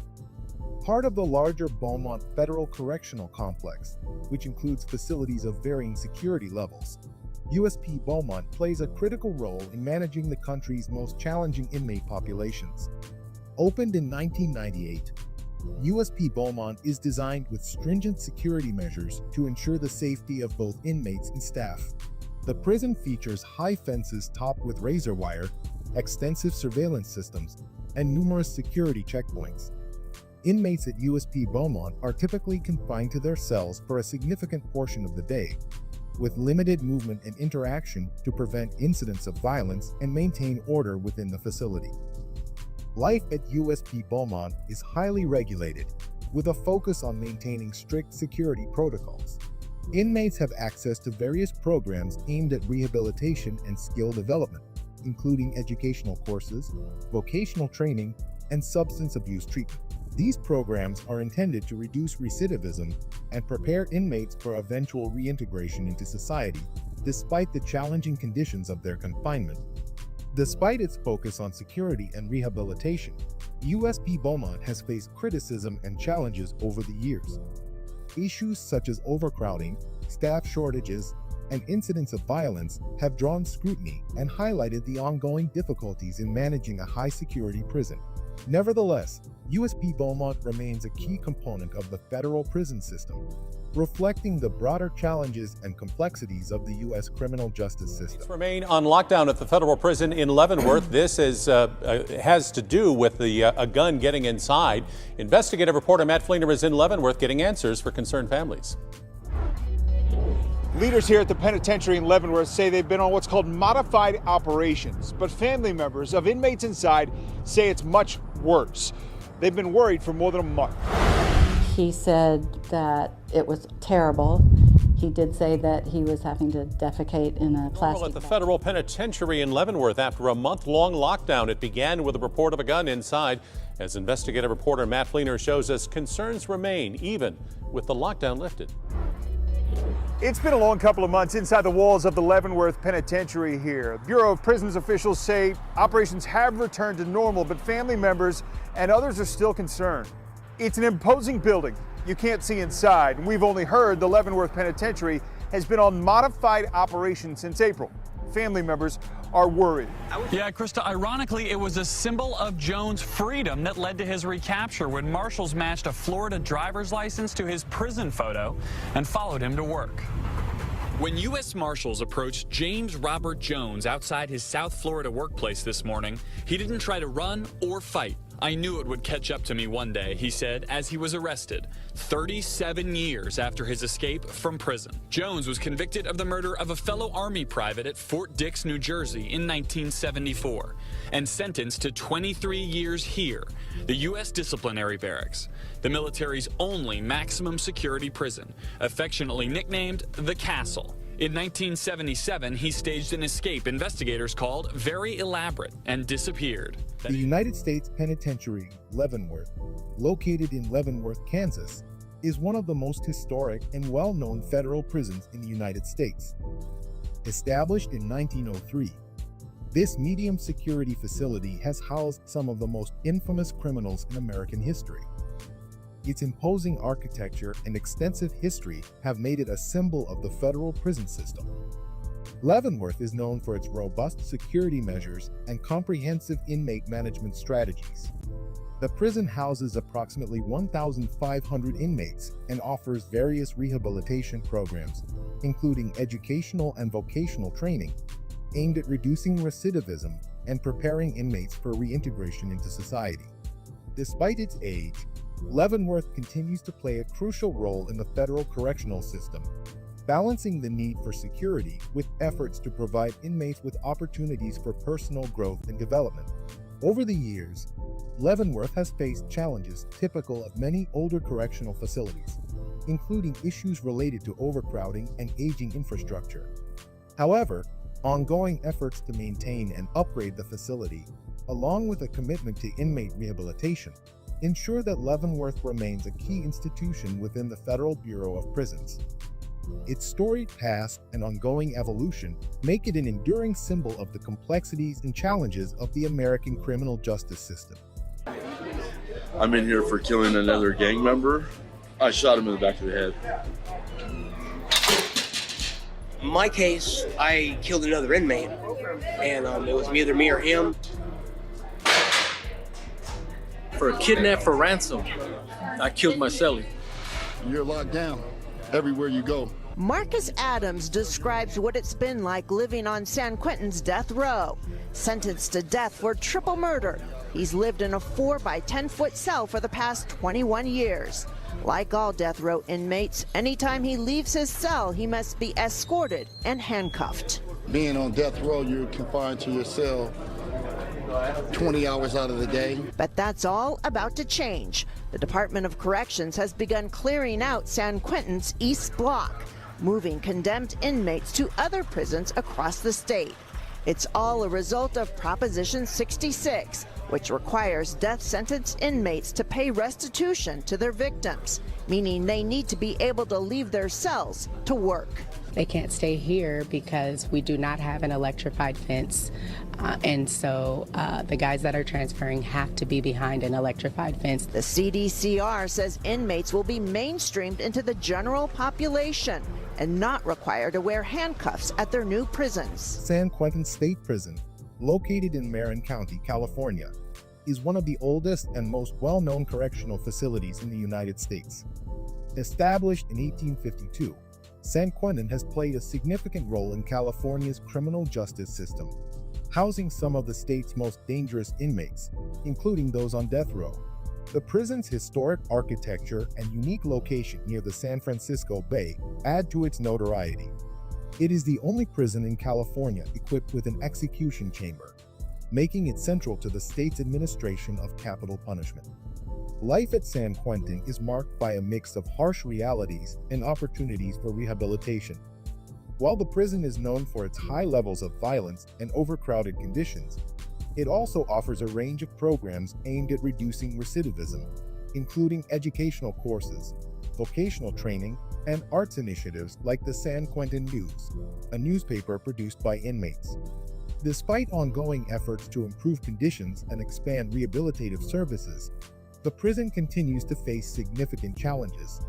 Part of the larger Beaumont Federal Correctional Complex, which includes facilities of varying security levels, USP Beaumont plays a critical role in managing the country's most challenging inmate populations. Opened in 1998, USP Beaumont is designed with stringent security measures to ensure the safety of both inmates and staff. The prison features high fences topped with razor wire, extensive surveillance systems, and numerous security checkpoints. Inmates at USP Beaumont are typically confined to their cells for a significant portion of the day, with limited movement and interaction to prevent incidents of violence and maintain order within the facility. Life at USP Beaumont is highly regulated, with a focus on maintaining strict security protocols. Inmates have access to various programs aimed at rehabilitation and skill development, including educational courses, vocational training, and substance abuse treatment. These programs are intended to reduce recidivism and prepare inmates for eventual reintegration into society, despite the challenging conditions of their confinement. Despite its focus on security and rehabilitation, USP Beaumont has faced criticism and challenges over the years. Issues such as overcrowding, staff shortages, and incidents of violence have drawn scrutiny and highlighted the ongoing difficulties in managing a high-security prison. Nevertheless, USP Beaumont remains a key component of the federal prison system, reflecting the broader challenges and complexities of the U.S. criminal justice system. Remain on lockdown at the federal prison in Leavenworth. This has to do with a gun getting inside. Investigative reporter Matt Fleener is in Leavenworth getting answers for concerned families. Leaders here at the penitentiary in Leavenworth say they've been on what's called modified operations, but family members of inmates inside say it's much worse. They've been worried for more than a month. He said that it was terrible. He did say that he was having to defecate in a plastic At the bag. federal penitentiary in Leavenworth after a month-long lockdown. It began with a report of a gun inside. As investigative reporter Matt Fleener shows us, concerns remain even with the lockdown lifted. It's been a long couple of months inside the walls of the Leavenworth Penitentiary here. Bureau of Prisons officials say operations have returned to normal, but family members and others are still concerned. It's an imposing building. You can't see inside, and we've only heard the Leavenworth Penitentiary has been on modified operation since April. Family members are worried. Yeah, Krista, ironically, it was a symbol of Jones' freedom that led to his recapture when marshals matched a Florida driver's license to his prison photo and followed him to work. When U.S. Marshals approached James Robert Jones outside his South Florida workplace this morning, he didn't try to run or fight. I knew it would catch up to me one day, he said, as he was arrested 37 years after his escape from prison. Jones was convicted of the murder of a fellow Army private at Fort Dix, New Jersey in 1974 and sentenced to 23 years here, the U.S. Disciplinary Barracks, the military's only maximum security prison, affectionately nicknamed the Castle. In 1977, he staged an escape investigators called very elaborate and disappeared. The United States Penitentiary, Leavenworth, located in Leavenworth, Kansas, is one of the most historic and well-known federal prisons in the United States. Established in 1903, this medium security facility has housed some of the most infamous criminals in American history. Its imposing architecture and extensive history have made it a symbol of the federal prison system. Leavenworth is known for its robust security measures and comprehensive inmate management strategies. The prison houses approximately 1,500 inmates and offers various rehabilitation programs, including educational and vocational training, aimed at reducing recidivism and preparing inmates for reintegration into society. Despite its age, Leavenworth continues to play a crucial role in the federal correctional system, balancing the need for security with efforts to provide inmates with opportunities for personal growth and development. Over the years, Leavenworth has faced challenges typical of many older correctional facilities, including issues related to overcrowding and aging infrastructure. However, ongoing efforts to maintain and upgrade the facility, along with a commitment to inmate rehabilitation, ensure that Leavenworth remains a key institution within the Federal Bureau of Prisons. Its storied past and ongoing evolution make it an enduring symbol of the complexities and challenges of the American criminal justice system. I'm in here for killing another gang member. I shot him in the back of the head. In my case, I killed another inmate, and it was either me or him. For a kidnap for ransom, I killed my cellie. You're locked down everywhere you go. Marcus Adams describes what it's been like living on San Quentin's death row. Sentenced to death for triple murder, he's lived in a 4 by 10-foot cell for the past 21 years. Like all death row inmates, anytime he leaves his cell, he must be escorted and handcuffed. Being on death row, you're confined to your cell 20 hours out of the day. But that's all about to change. The Department of Corrections has begun clearing out San Quentin's East Block, moving condemned inmates to other prisons across the state. It's all a result of Proposition 66, which requires death sentence inmates to pay restitution to their victims, meaning they need to be able to leave their cells to work. They can't stay here because we do not have an electrified fence. And so the guys that are transferring have to be behind an electrified fence. The CDCR says inmates will be mainstreamed into the general population and not required to wear handcuffs at their new prisons. San Quentin State Prison, located in Marin County, California, is one of the oldest and most well-known correctional facilities in the United States. Established in 1852, San Quentin has played a significant role in California's criminal justice system, housing some of the state's most dangerous inmates, including those on death row. The prison's historic architecture and unique location near the San Francisco Bay add to its notoriety. It is the only prison in California equipped with an execution chamber, making it central to the state's administration of capital punishment. Life at San Quentin is marked by a mix of harsh realities and opportunities for rehabilitation. While the prison is known for its high levels of violence and overcrowded conditions, it also offers a range of programs aimed at reducing recidivism, including educational courses, vocational training, and arts initiatives like the San Quentin News, a newspaper produced by inmates. Despite ongoing efforts to improve conditions and expand rehabilitative services, the prison continues to face significant challenges,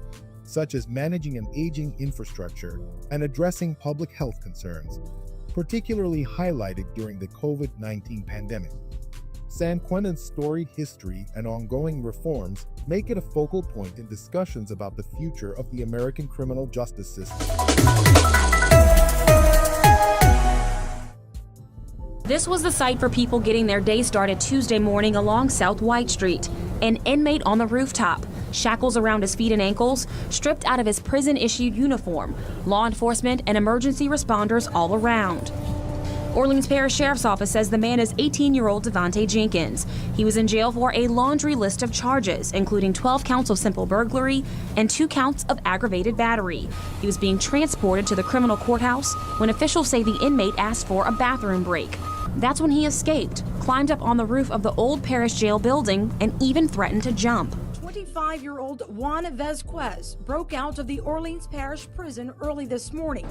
such as managing an aging infrastructure and addressing public health concerns, particularly highlighted during the COVID-19 pandemic. San Quentin's storied history and ongoing reforms make it a focal point in discussions about the future of the American criminal justice system. This was the site for people getting their day started Tuesday morning along South White Street. An inmate on the rooftop, shackles around his feet and ankles, stripped out of his prison-issued uniform, law enforcement and emergency responders all around. Orleans Parish Sheriff's Office says the man is 18-year-old Devontae Jenkins. He was in jail for a laundry list of charges, including 12 counts of simple burglary and 2 counts of aggravated battery. He was being transported to the criminal courthouse when officials say the inmate asked for a bathroom break. That's when he escaped, climbed up on the roof of the old parish jail building, and even threatened to jump. 25-year-old Juan Vasquez broke out of the Orleans Parish prison early this morning.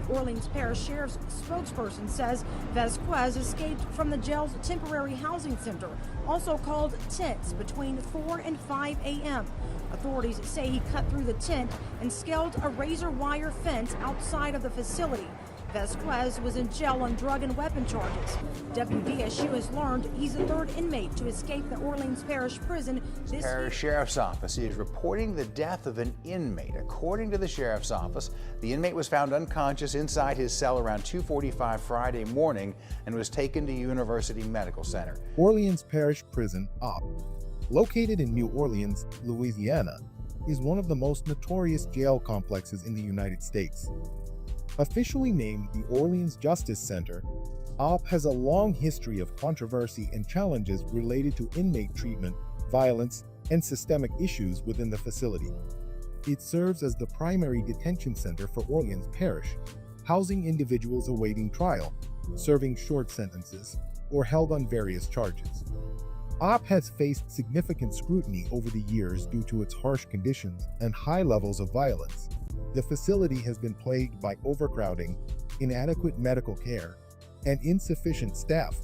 The Orleans Parish Sheriff's spokesperson says Vasquez escaped from the jail's temporary housing center, also called tents, between 4 and 5 a.m. Authorities say he cut through the tent and scaled a razor wire fence outside of the facility. Vasquez was in jail on drug and weapon charges. WDSU has learned he's the third inmate to escape the Orleans Parish prison this Parish Sheriff's Office is reporting the death of an inmate. According to the Sheriff's Office, the inmate was found unconscious inside his cell around 2:45 Friday morning and was taken to University Medical Center. Orleans Parish Prison, OP, located in New Orleans, Louisiana, is one of the most notorious jail complexes in the United States. Officially named the Orleans Justice Center, OP has a long history of controversy and challenges related to inmate treatment, violence, and systemic issues within the facility. It serves as the primary detention center for Orleans Parish, housing individuals awaiting trial, serving short sentences, or held on various charges. OP has faced significant scrutiny over the years due to its harsh conditions and high levels of violence. The facility has been plagued by overcrowding, inadequate medical care, and insufficient staff,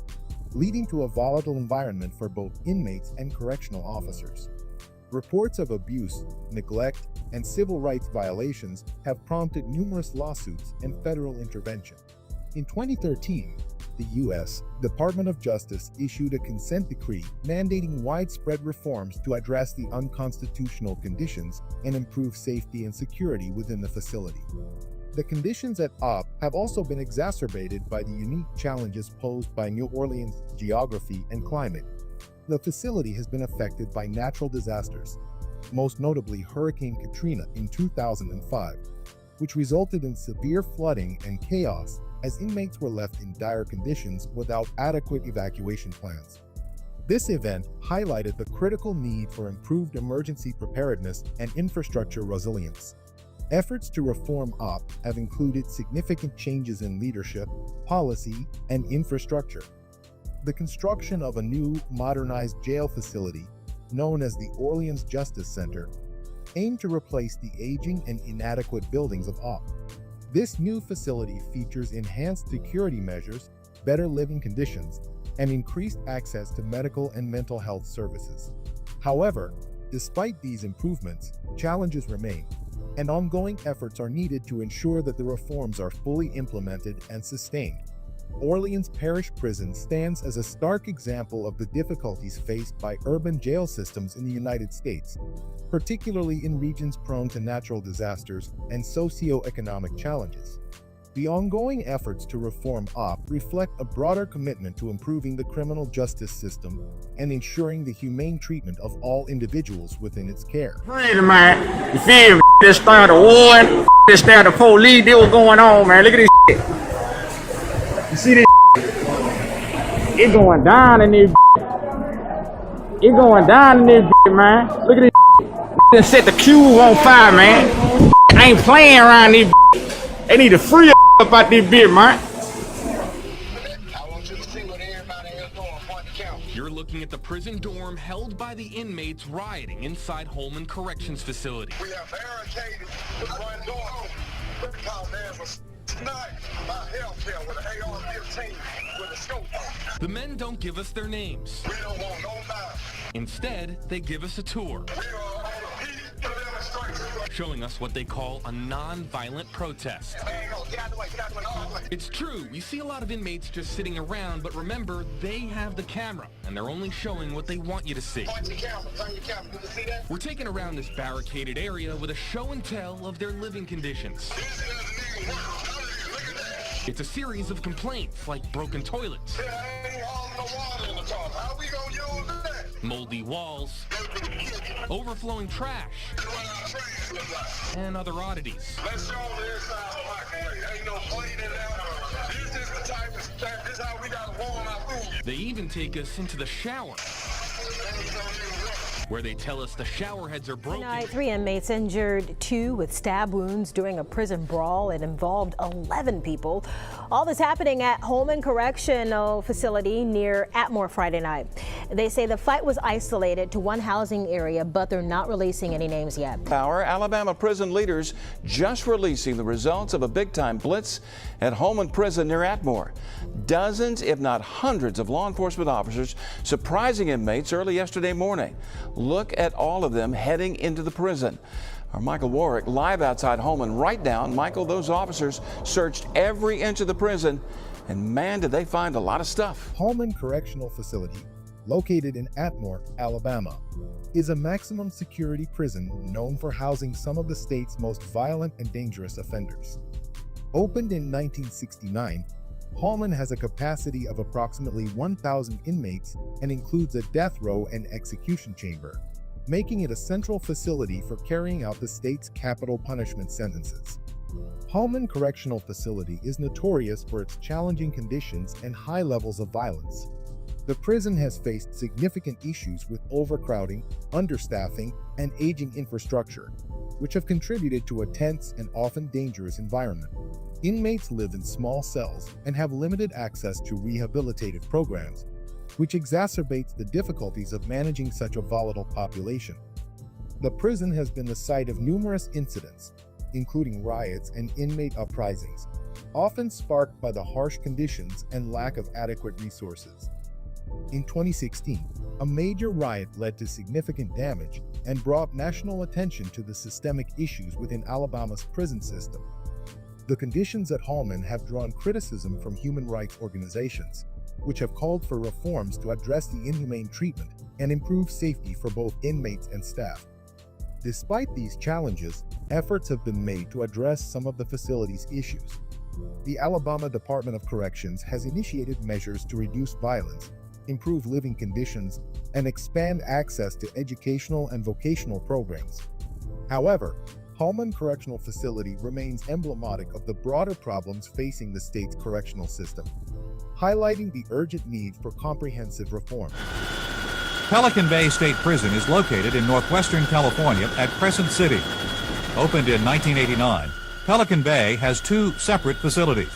leading to a volatile environment for both inmates and correctional officers. Reports of abuse, neglect, and civil rights violations have prompted numerous lawsuits and federal intervention. In 2013, the U.S. Department of Justice issued a consent decree mandating widespread reforms to address the unconstitutional conditions and improve safety and security within the facility. The conditions at OP have also been exacerbated by the unique challenges posed by New Orleans' geography and climate. The facility has been affected by natural disasters, most notably Hurricane Katrina in 2005, which resulted in severe flooding and chaos as inmates were left in dire conditions without adequate evacuation plans. This event highlighted the critical need for improved emergency preparedness and infrastructure resilience. Efforts to reform OP have included significant changes in leadership, policy, and infrastructure. The construction of a new, modernized jail facility, known as the Orleans Justice Center, aimed to replace the aging and inadequate buildings of OP. This new facility features enhanced security measures, better living conditions, and increased access to medical and mental health services. However, despite these improvements, challenges remain, and ongoing efforts are needed to ensure that the reforms are fully implemented and sustained. Orleans Parish Prison stands as a stark example of the difficulties faced by urban jail systems in the United States, particularly in regions prone to natural disasters and socio-economic challenges. The ongoing efforts to reform OP reflect a broader commitment to improving the criminal justice system and ensuring the humane treatment of all individuals within its care. Freedom, man. You feel me? this start a war and this start the police. They was going on, man. Look at this shit. You see this shit? It going down in this. It going down in this, man. Look at this. They set the cube on fire, man. I ain't playing around this. They need to free up out this bitch, man. You're looking at the prison dorm held by the inmates rioting inside Holman Corrections Facility. We have barricaded the front door because there's a sniper by healthcare with an AR-15 with a scope. The men don't give us their names. We don't want no matter. Instead, they give us a tour, showing us what they call a non-violent protest. It's true, we see a lot of inmates just sitting around, but remember, they have the camera, and they're only showing what they want you to see. We're taken around this barricaded area with a show and tell of their living conditions. It's a series of complaints like broken toilets, moldy walls, overflowing trash, and other oddities. Let's show them the inside of the microwave. Ain't no cleaning out. This is the type of stuff. This is how we got to warm our food. They even take us into the shower, where they tell us the shower heads are broken. Tonight, 3 inmates injured, 2 with stab wounds during a prison brawl. It involved 11 people. All this happening at Holman Correctional Facility near Atmore Friday night. They say the fight was isolated to one housing area, but they're not releasing any names yet. Alabama prison leaders just releasing the results of a big-time blitz at Holman Prison near Atmore. Dozens, if not hundreds, of law enforcement officers surprising inmates early yesterday morning. Look at all of them heading into the prison. Our Michael Warwick live outside Holman right now. Michael, those officers searched every inch of the prison, and man, did they find a lot of stuff. Holman Correctional Facility, located in Atmore, Alabama, is a maximum security prison known for housing some of the state's most violent and dangerous offenders. Opened in 1969, Holman has a capacity of approximately 1,000 inmates and includes a death row and execution chamber, making it a central facility for carrying out the state's capital punishment sentences. Holman Correctional Facility is notorious for its challenging conditions and high levels of violence. The prison has faced significant issues with overcrowding, understaffing, and aging infrastructure, which have contributed to a tense and often dangerous environment. Inmates live in small cells and have limited access to rehabilitative programs, which exacerbates the difficulties of managing such a volatile population. The prison has been the site of numerous incidents, including riots and inmate uprisings, often sparked by the harsh conditions and lack of adequate resources. In 2016, a major riot led to significant damage and brought national attention to the systemic issues within Alabama's prison system. The conditions at Holman have drawn criticism from human rights organizations, which have called for reforms to address the inhumane treatment and improve safety for both inmates and staff. Despite these challenges, efforts have been made to address some of the facility's issues. The Alabama Department of Corrections has initiated measures to reduce violence, improve living conditions, and expand access to educational and vocational programs. However, Holman Correctional Facility remains emblematic of the broader problems facing the state's correctional system, highlighting the urgent need for comprehensive reform. Pelican Bay State Prison is located in northwestern California at Crescent City. Opened in 1989, Pelican Bay has 2 separate facilities.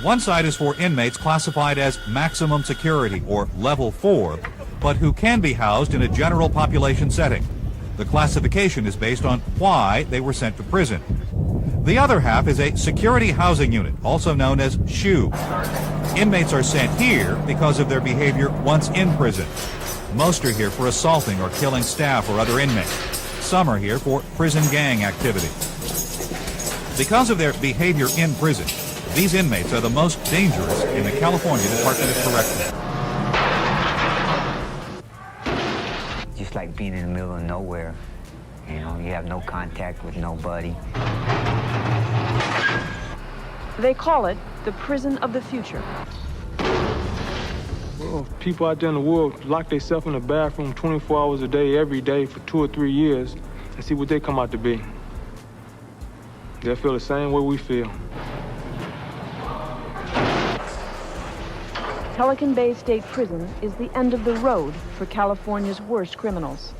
One side is for inmates classified as maximum security, or level 4, but who can be housed in a general population setting. The classification is based on why they were sent to prison. The other half is a security housing unit, also known as SHU. Inmates are sent here because of their behavior once in prison. Most are here for assaulting or killing staff or other inmates. Some are here for prison gang activity. Because of their behavior in prison, these inmates are the most dangerous in the California Department of Corrections. Just like being in the middle of nowhere. You know, you have no contact with nobody. They call it the prison of the future. Well, people out there in the world lock themselves in the bathroom 24 hours a day, every day for 2 or 3 years, and see what they come out to be. They'll feel the same way we feel. Pelican Bay State Prison is the end of the road for California's worst criminals.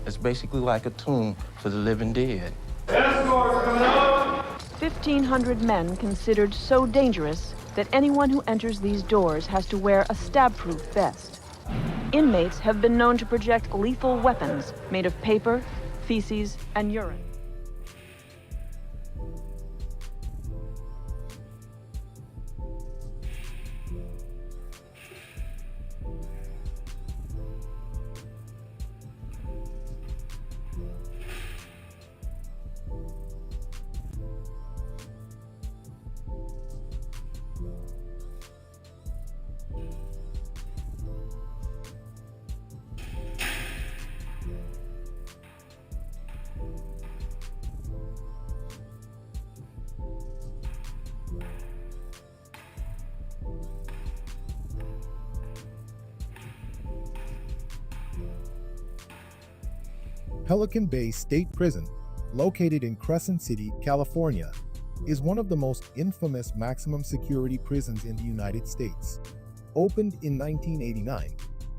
It's basically like a tomb for the living dead. 1,500 men considered so dangerous that anyone who enters these doors has to wear a stab-proof vest. Inmates have been known to project lethal weapons made of paper, feces, and urine. Pelican Bay State Prison, located in Crescent City, California, is one of the most infamous maximum security prisons in the United States. Opened in 1989,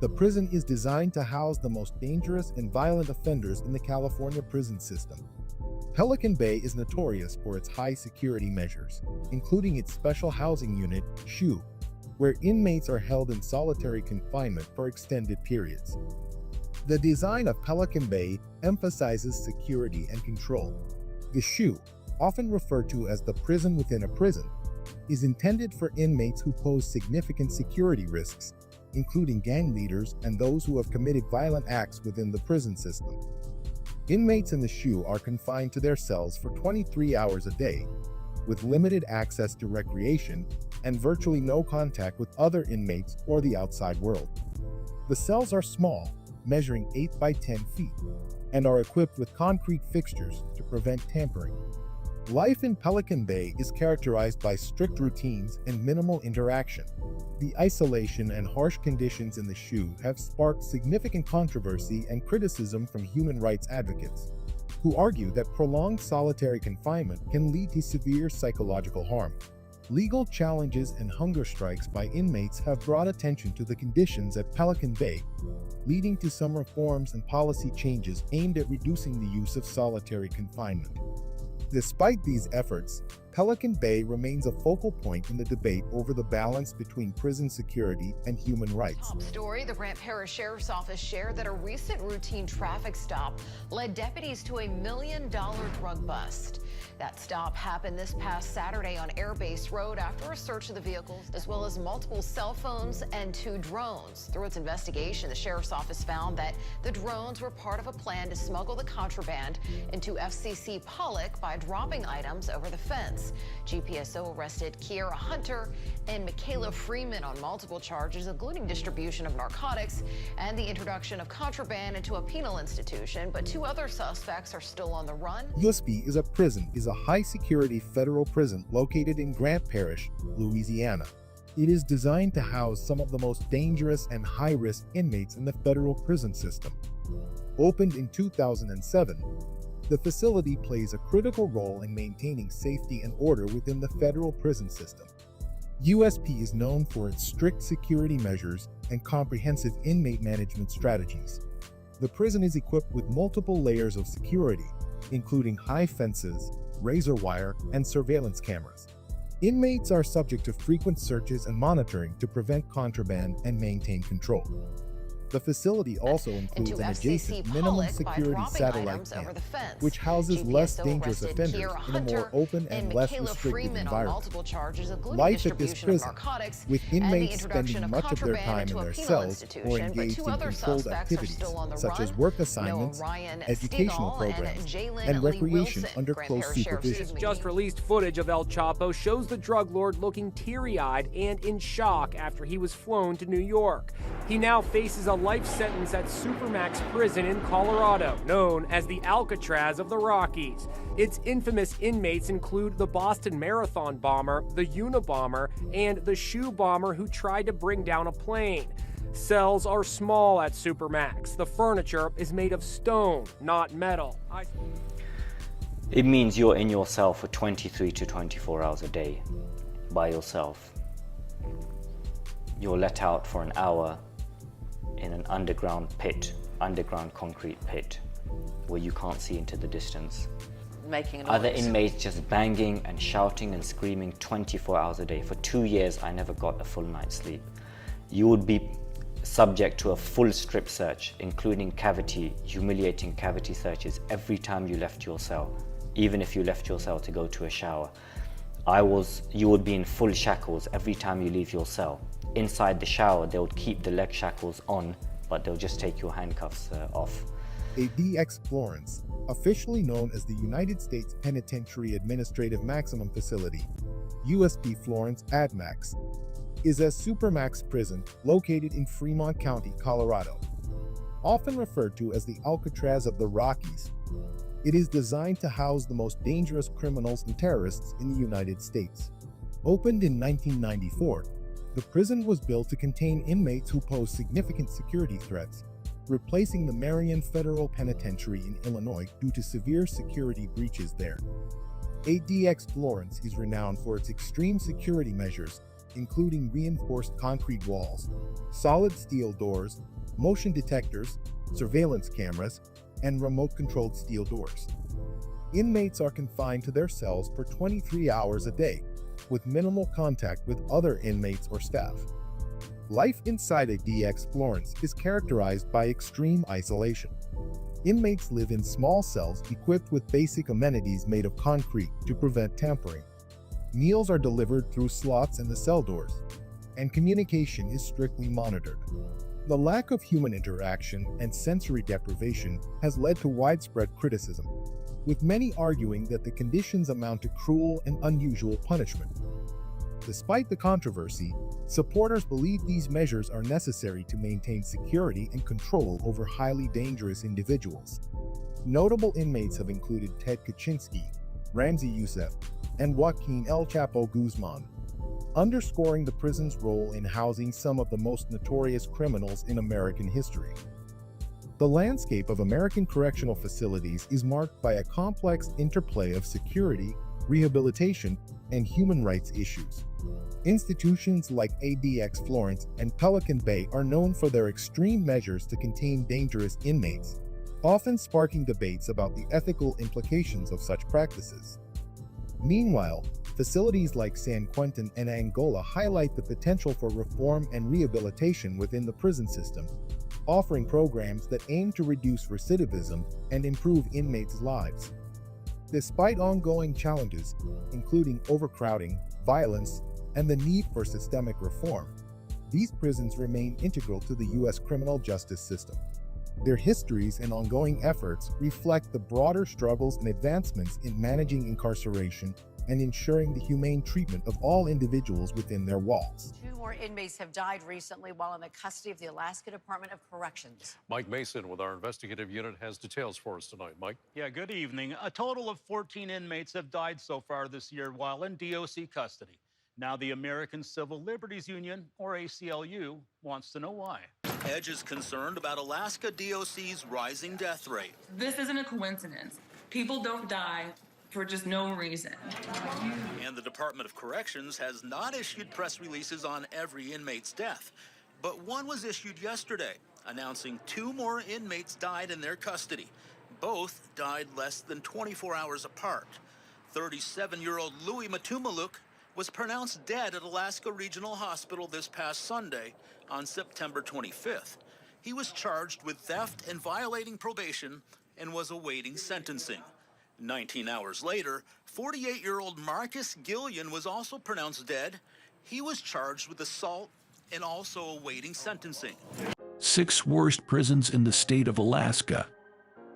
the prison is designed to house the most dangerous and violent offenders in the California prison system. Pelican Bay is notorious for its high security measures, including its special housing unit, SHU, where inmates are held in solitary confinement for extended periods. The design of Pelican Bay emphasizes security and control. The SHU, often referred to as the prison within a prison, is intended for inmates who pose significant security risks, including gang leaders and those who have committed violent acts within the prison system. Inmates in the SHU are confined to their cells for 23 hours a day, with limited access to recreation and virtually no contact with other inmates or the outside world. The cells are small, measuring 8 by 10 feet, and are equipped with concrete fixtures to prevent tampering. Life in Pelican Bay is characterized by strict routines and minimal interaction. The isolation and harsh conditions in the SHU have sparked significant controversy and criticism from human rights advocates, who argue that prolonged solitary confinement can lead to severe psychological harm. Legal challenges and hunger strikes by inmates have brought attention to the conditions at Pelican Bay, leading to some reforms and policy changes aimed at reducing the use of solitary confinement. Despite these efforts, Pelican Bay remains a focal point in the debate over the balance between prison security and human rights. Top story, the Grant Parish Sheriff's Office shared that a recent routine traffic stop led deputies to a $1 million drug bust. That stop happened this past Saturday on Airbase Road after a search of the vehicles, as well as multiple cell phones and 2 drones. Through its investigation, the Sheriff's Office found that the drones were part of a plan to smuggle the contraband into FCC Pollock by dropping items over the fence. GPSO arrested Kiera Hunter and Michaela Freeman on multiple charges, including distribution of narcotics and the introduction of contraband into a penal institution, but 2 other suspects are still on the run. USP is a high-security federal prison located in Grant Parish, Louisiana. It is designed to house some of the most dangerous and high-risk inmates in the federal prison system. Opened in 2007, the facility plays a critical role in maintaining safety and order within the federal prison system. USP is known for its strict security measures and comprehensive inmate management strategies. The prison is equipped with multiple layers of security, including high fences, razor wire, and surveillance cameras. Inmates are subject to frequent searches and monitoring to prevent contraband and maintain control. The facility also includes an adjacent minimum security satellite camp, which houses less dangerous offenders in a more open and less restricted environment. Life at this prison, with inmates spending much of their time in their cells or engaged in controlled activities such as work assignments, educational programs, and recreation under close supervision. Just released footage of El Chapo shows the drug lord looking teary-eyed and in shock after he was flown to New York. He now faces a life sentence at Supermax prison in Colorado, known as the Alcatraz of the Rockies. Its infamous inmates include the Boston Marathon bomber, the Unabomber, and the shoe bomber who tried to bring down a plane. Cells are small at Supermax. The furniture is made of stone, not metal. It means you're in your cell for 23 to 24 hours a day by yourself. You're let out for an hour in an underground pit, underground concrete pit, where you can't see into the distance. Making a noise. Other inmates just banging and shouting and screaming 24 hours a day. For 2 years, I never got a full night's sleep. You would be subject to a full strip search, including cavity, humiliating cavity searches every time you left your cell, even if you left your cell to go to a shower. You would be in full shackles every time you leave your cell. Inside the shower, they would keep the leg shackles on, but they'll just take your handcuffs off. ADX Florence, officially known as the United States Penitentiary Administrative Maximum Facility, USP Florence ADMAX, is a supermax prison located in Fremont County, Colorado. Often referred to as the Alcatraz of the Rockies, it is designed to house the most dangerous criminals and terrorists in the United States. Opened in 1994, the prison was built to contain inmates who pose significant security threats, replacing the Marion Federal Penitentiary in Illinois due to severe security breaches there. ADX Florence is renowned for its extreme security measures, including reinforced concrete walls, solid steel doors, motion detectors, surveillance cameras, and remote-controlled steel doors. Inmates are confined to their cells for 23 hours a day, with minimal contact with other inmates or staff. Life inside ADX Florence is characterized by extreme isolation. Inmates live in small cells equipped with basic amenities made of concrete to prevent tampering. Meals are delivered through slots in the cell doors, and communication is strictly monitored. The lack of human interaction and sensory deprivation has led to widespread criticism, with many arguing that the conditions amount to cruel and unusual punishment. Despite the controversy, supporters believe these measures are necessary to maintain security and control over highly dangerous individuals. Notable inmates have included Ted Kaczynski, Ramzi Youssef, and Joaquin El Chapo Guzman, underscoring the prison's role in housing some of the most notorious criminals in American history. The landscape of American correctional facilities is marked by a complex interplay of security, rehabilitation, and human rights issues. Institutions like ADX Florence and Pelican Bay are known for their extreme measures to contain dangerous inmates, often sparking debates about the ethical implications of such practices. Meanwhile, facilities like San Quentin and Angola highlight the potential for reform and rehabilitation within the prison system, offering programs that aim to reduce recidivism and improve inmates' lives. Despite ongoing challenges, including overcrowding, violence, and the need for systemic reform, these prisons remain integral to the U.S. criminal justice system. Their histories and ongoing efforts reflect the broader struggles and advancements in managing incarceration and ensuring the humane treatment of all individuals within their walls. 2 more inmates have died recently while in the custody of the Alaska Department of Corrections. Mike Mason with our investigative unit has details for us tonight. Mike? Yeah, good evening. A total of 14 inmates have died so far this year while in DOC custody. Now the American Civil Liberties Union, or ACLU, wants to know why. Edge is concerned about Alaska DOC's rising death rate. This isn't a coincidence. People don't die for just no reason. And the Department of Corrections has not issued press releases on every inmate's death. But one was issued yesterday, announcing 2 more inmates died in their custody. Both died less than 24 hours apart. 37-year-old Louis Matumaluk was pronounced dead at Alaska Regional Hospital this past Sunday on September 25th. He was charged with theft and violating probation and was awaiting sentencing. 19 hours later, 48-year-old Marcus Gillian was also pronounced dead. He was charged with assault and also awaiting sentencing. 6 worst prisons in the state of Alaska.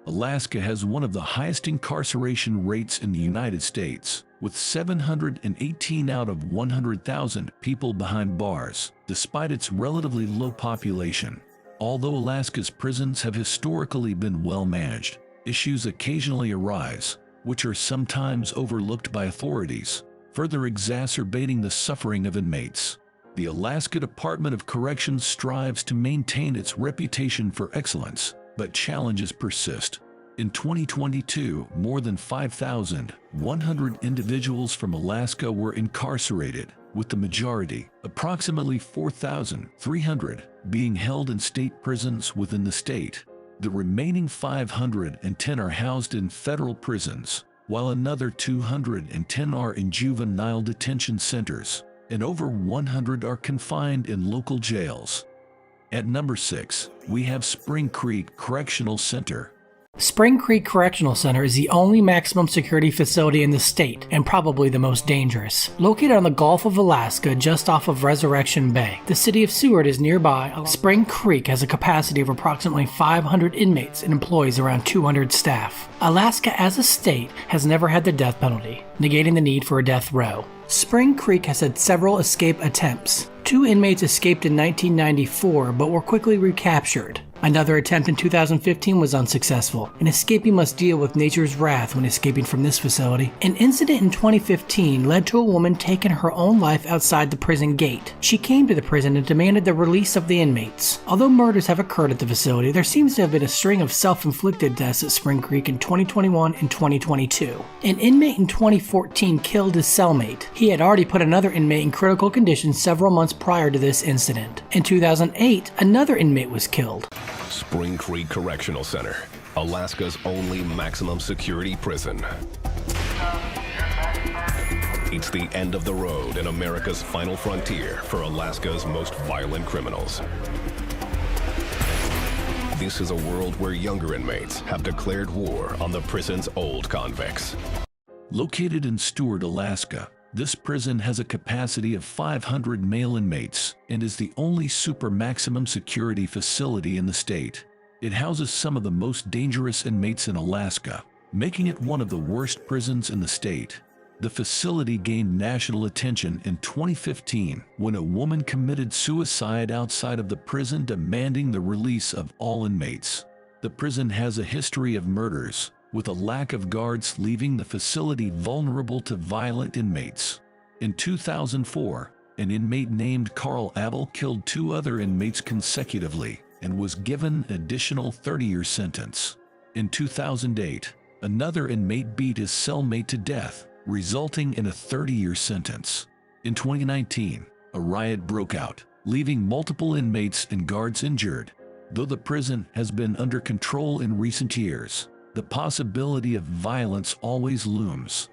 Alaska has one of the highest incarceration rates in the United States, with 718 out of 100,000 people behind bars, despite its relatively low population. Although Alaska's prisons have historically been well managed, issues occasionally arise, which are sometimes overlooked by authorities, further exacerbating the suffering of inmates. The Alaska Department of Corrections strives to maintain its reputation for excellence, but challenges persist. In 2022, more than 5,100 individuals from Alaska were incarcerated, with the majority, approximately 4,300, being held in state prisons within the state. The remaining 510 are housed in federal prisons, while another 210 are in juvenile detention centers, and over 100 are confined in local jails. At number 6, we have Spring Creek Correctional Center. Spring Creek Correctional Center is the only maximum security facility in the state and probably the most dangerous. Located on the Gulf of Alaska just off of Resurrection Bay, the city of Seward is nearby. Spring Creek has a capacity of approximately 500 inmates and employs around 200 staff. Alaska as a state has never had the death penalty, negating the need for a death row. Spring Creek has had several escape attempts. 2 inmates escaped in 1994 but were quickly recaptured. Another attempt in 2015 was unsuccessful. An escapee must deal with nature's wrath when escaping from this facility. An incident in 2015 led to a woman taking her own life outside the prison gate. She came to the prison and demanded the release of the inmates. Although murders have occurred at the facility, there seems to have been a string of self-inflicted deaths at Spring Creek in 2021 and 2022. An inmate in 2014 killed his cellmate. He had already put another inmate in critical condition several months prior to this incident. In 2008, another inmate was killed. Spring Creek Correctional Center, Alaska's only maximum security prison. It's the end of the road and America's final frontier for Alaska's most violent criminals. This is a world where younger inmates have declared war on the prison's old convicts. Located in Stewart, Alaska, this prison has a capacity of 500 male inmates and is the only super maximum security facility in the state. It houses some of the most dangerous inmates in Alaska, making it one of the worst prisons in the state. The facility gained national attention in 2015 when a woman committed suicide outside of the prison demanding the release of all inmates. The prison has a history of murders, with a lack of guards leaving the facility vulnerable to violent inmates. In 2004, an inmate named Carl Abel killed 2 other inmates consecutively and was given an additional 30-year sentence. In 2008, another inmate beat his cellmate to death, resulting in a 30-year sentence. In 2019, a riot broke out, leaving multiple inmates and guards injured. Though the prison has been under control in recent years, the possibility of violence always looms.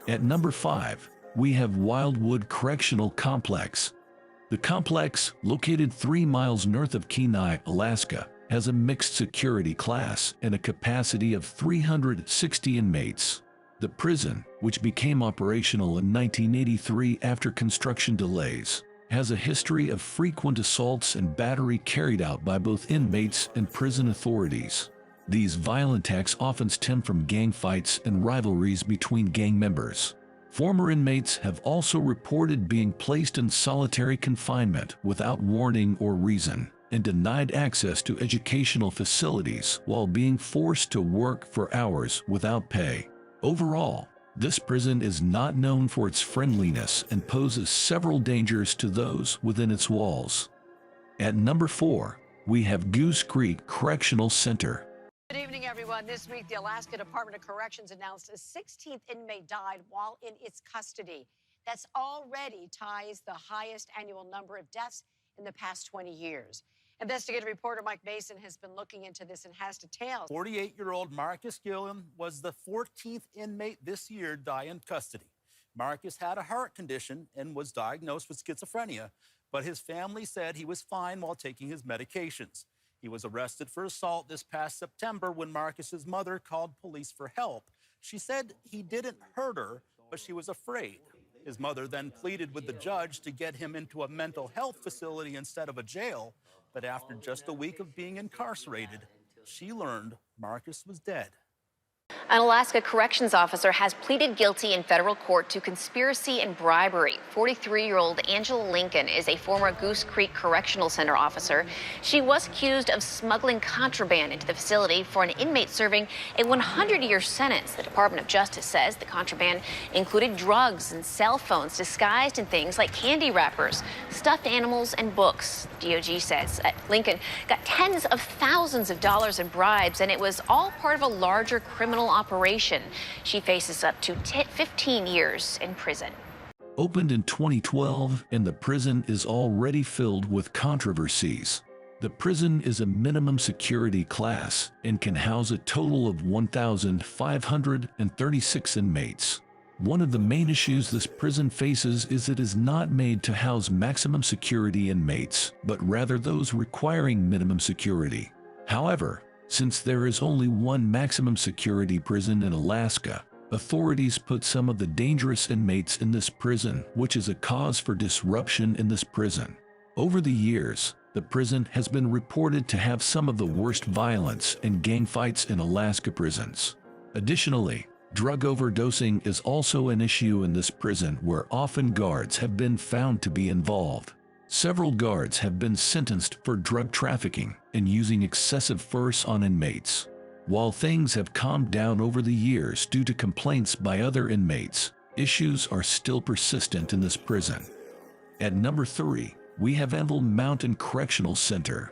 At number 5, we have Wildwood Correctional Complex. The complex, located 3 miles north of Kenai, Alaska, has a mixed security class and a capacity of 360 inmates. The prison, which became operational in 1983 after construction delays, has a history of frequent assaults and battery carried out by both inmates and prison authorities. These violent acts often stem from gang fights and rivalries between gang members. Former inmates have also reported being placed in solitary confinement without warning or reason, and denied access to educational facilities while being forced to work for hours without pay. Overall, this prison is not known for its friendliness and poses several dangers to those within its walls. At number 4, we have Goose Creek Correctional Center. Good evening, everyone. This week, the Alaska Department of Corrections announced a 16th inmate died while in its custody. That's already ties the highest annual number of deaths in the past 20 years. Investigative reporter Mike Mason has been looking into this and has details. 48-year-old Marcus Gilliam was the 14th inmate this year to die in custody. Marcus had a heart condition and was diagnosed with schizophrenia, but his family said he was fine while taking his medications. He was arrested for assault this past September when Marcus's mother called police for help. She said he didn't hurt her, but she was afraid. His mother then pleaded with the judge to get him into a mental health facility instead of a jail. But after just a week of being incarcerated, she learned Marcus was dead. An Alaska corrections officer has pleaded guilty in federal court to conspiracy and bribery. 43-year-old Angela Lincoln is a former Goose Creek Correctional Center officer. She was accused of smuggling contraband into the facility for an inmate serving a 100-year sentence. The Department of Justice says the contraband included drugs and cell phones disguised in things like candy wrappers. stuffed animals and books, DOJ says. Lincoln got tens of thousands of dollars in bribes, and it was all part of a larger criminal operation. She faces up to 15 years in prison. Opened in 2012, and the prison is already filled with controversies. The prison is a minimum security class and can house a total of 1,536 inmates. One of the main issues this prison faces is it is not made to house maximum security inmates, but rather those requiring minimum security. However, since there is only one maximum security prison in Alaska, authorities put some of the dangerous inmates in this prison, which is a cause for disruption in this prison. Over the years, the prison has been reported to have some of the worst violence and gang fights in Alaska prisons. Additionally, drug overdosing is also an issue in this prison where often guards have been found to be involved. Several guards have been sentenced for drug trafficking and using excessive force on inmates. While things have calmed down over the years due to complaints by other inmates, issues are still persistent in this prison. At number 3, we have Anvil Mountain Correctional Center.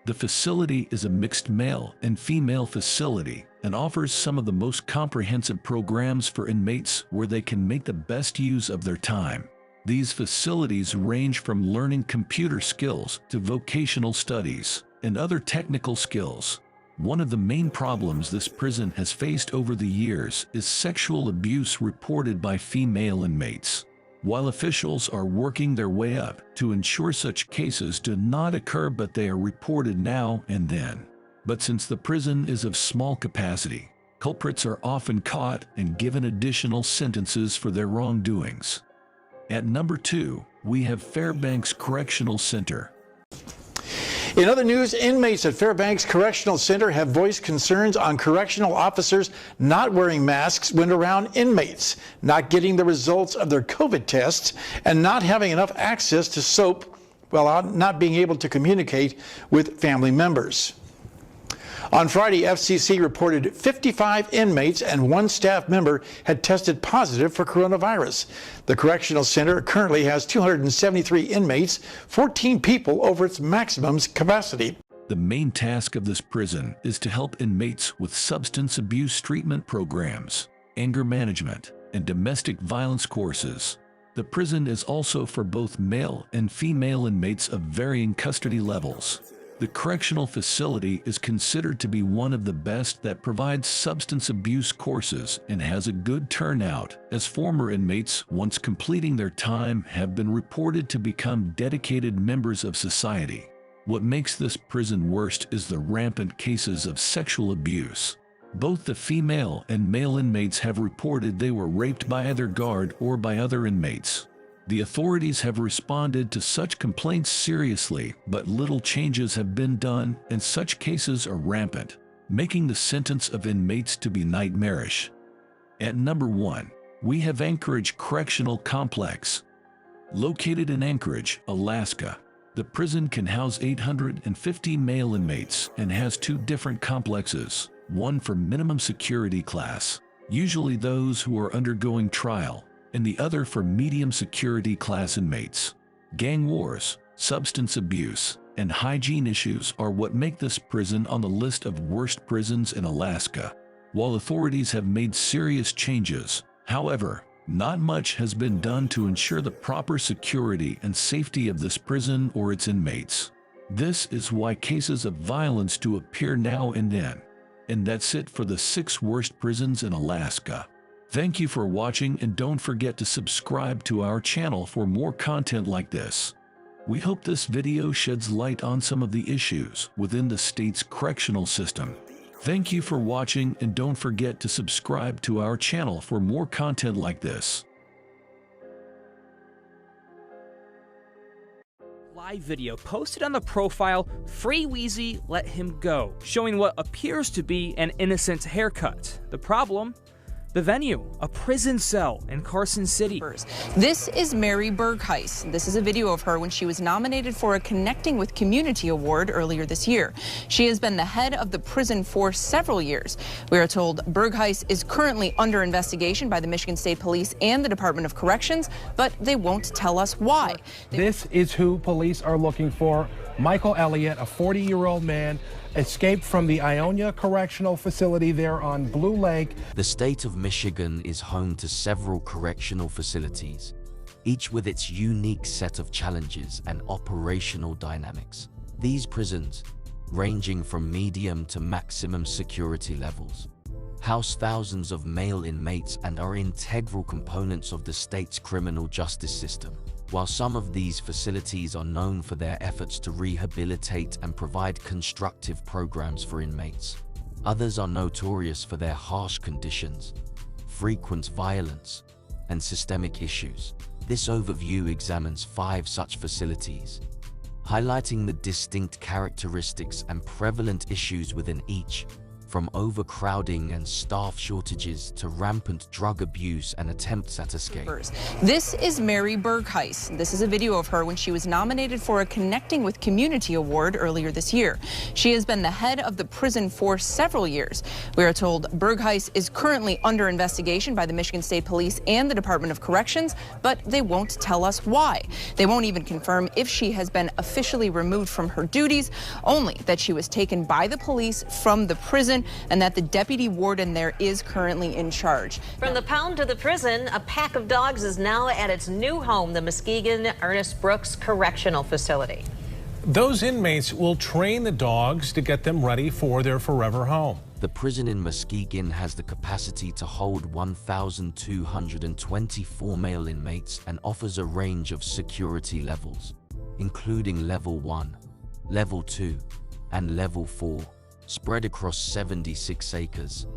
The facility is a mixed male and female facility and offers some of the most comprehensive programs for inmates where they can make the best use of their time. These facilities range from learning computer skills to vocational studies and other technical skills. One of the main problems this prison has faced over the years is sexual abuse reported by female inmates. While officials are working their way up to ensure such cases do not occur, but they are reported now and then. But since the prison is of small capacity, culprits are often caught and given additional sentences for their wrongdoings. At number 2, we have Fairbanks Correctional Center. In other news, inmates at Fairbanks Correctional Center have voiced concerns on correctional officers not wearing masks when around inmates, not getting the results of their COVID tests, and not having enough access to soap while not being able to communicate with family members. On Friday, FCC reported 55 inmates and 1 staff member had tested positive for coronavirus. The Correctional Center currently has 273 inmates, 14 people over its maximum capacity. The main task of this prison is to help inmates with substance abuse treatment programs, anger management, and domestic violence courses. The prison is also for both male and female inmates of varying custody levels. The correctional facility is considered to be one of the best that provides substance abuse courses and has a good turnout, as former inmates, once completing their time, have been reported to become dedicated members of society. What makes this prison worst is the rampant cases of sexual abuse. Both the female and male inmates have reported they were raped by either guard or by other inmates. The authorities have responded to such complaints seriously, but little changes have been done, and such cases are rampant, making the sentence of inmates to be nightmarish. At number 1, we have Anchorage Correctional Complex. Located in Anchorage, Alaska, the prison can house 850 male inmates and has 2 different complexes, one for minimum security class, usually those who are undergoing trial, and the other for medium security class inmates. Gang wars, substance abuse, and hygiene issues are what make this prison on the list of worst prisons in Alaska. While authorities have made serious changes, however, not much has been done to ensure the proper security and safety of this prison or its inmates. This is why cases of violence do appear now and then. And that's it for the 6 worst prisons in Alaska. Thank you for watching, and don't forget to subscribe to our channel for more content like this. We hope this video sheds light on some of the issues within the state's correctional system. Thank you for watching, and don't forget to subscribe to our channel for more content like this. Live video posted on the profile Free Wheezy Let Him Go, showing what appears to be an innocent haircut. The problem? The venue, a prison cell in Carson City. This is Mary Bergheis. This is a video of her when she was nominated for a Connecting with Community Award earlier this year. She has been the head of the prison for several years. We are told Bergheis is currently under investigation by the Michigan State Police and the Department of Corrections, but they won't tell us why. This is who police are looking for. Michael Elliott, a 40-year-old man, escaped from the Ionia Correctional Facility there on Blue Lake. The state of Michigan is home to several correctional facilities, each with its unique set of challenges and operational dynamics. These prisons, ranging from medium to maximum security levels, house thousands of male inmates and are integral components of the state's criminal justice system. While some of these facilities are known for their efforts to rehabilitate and provide constructive programs for inmates, others are notorious for their harsh conditions, frequent violence, and systemic issues. This overview examines 5 such facilities, highlighting the distinct characteristics and prevalent issues within each, from overcrowding and staff shortages to rampant drug abuse and attempts at escape. This is Mary Bergheis. This is a video of her when she was nominated for a Connecting with Community Award earlier this year. She has been the head of the prison for several years. We are told Bergheis is currently under investigation by the Michigan State Police and the Department of Corrections, but they won't tell us why. They won't even confirm if she has been officially removed from her duties, only that she was taken by the police from the prison and that the deputy warden there is currently in charge. From the pound to the prison, a pack of dogs is now at its new home, the Muskegon Ernest Brooks Correctional Facility. Those inmates will train the dogs to get them ready for their forever home. The prison in Muskegon has the capacity to hold 1,224 male inmates and offers a range of security levels, including Level 1, Level 2, and Level 4. Spread across 76 acres.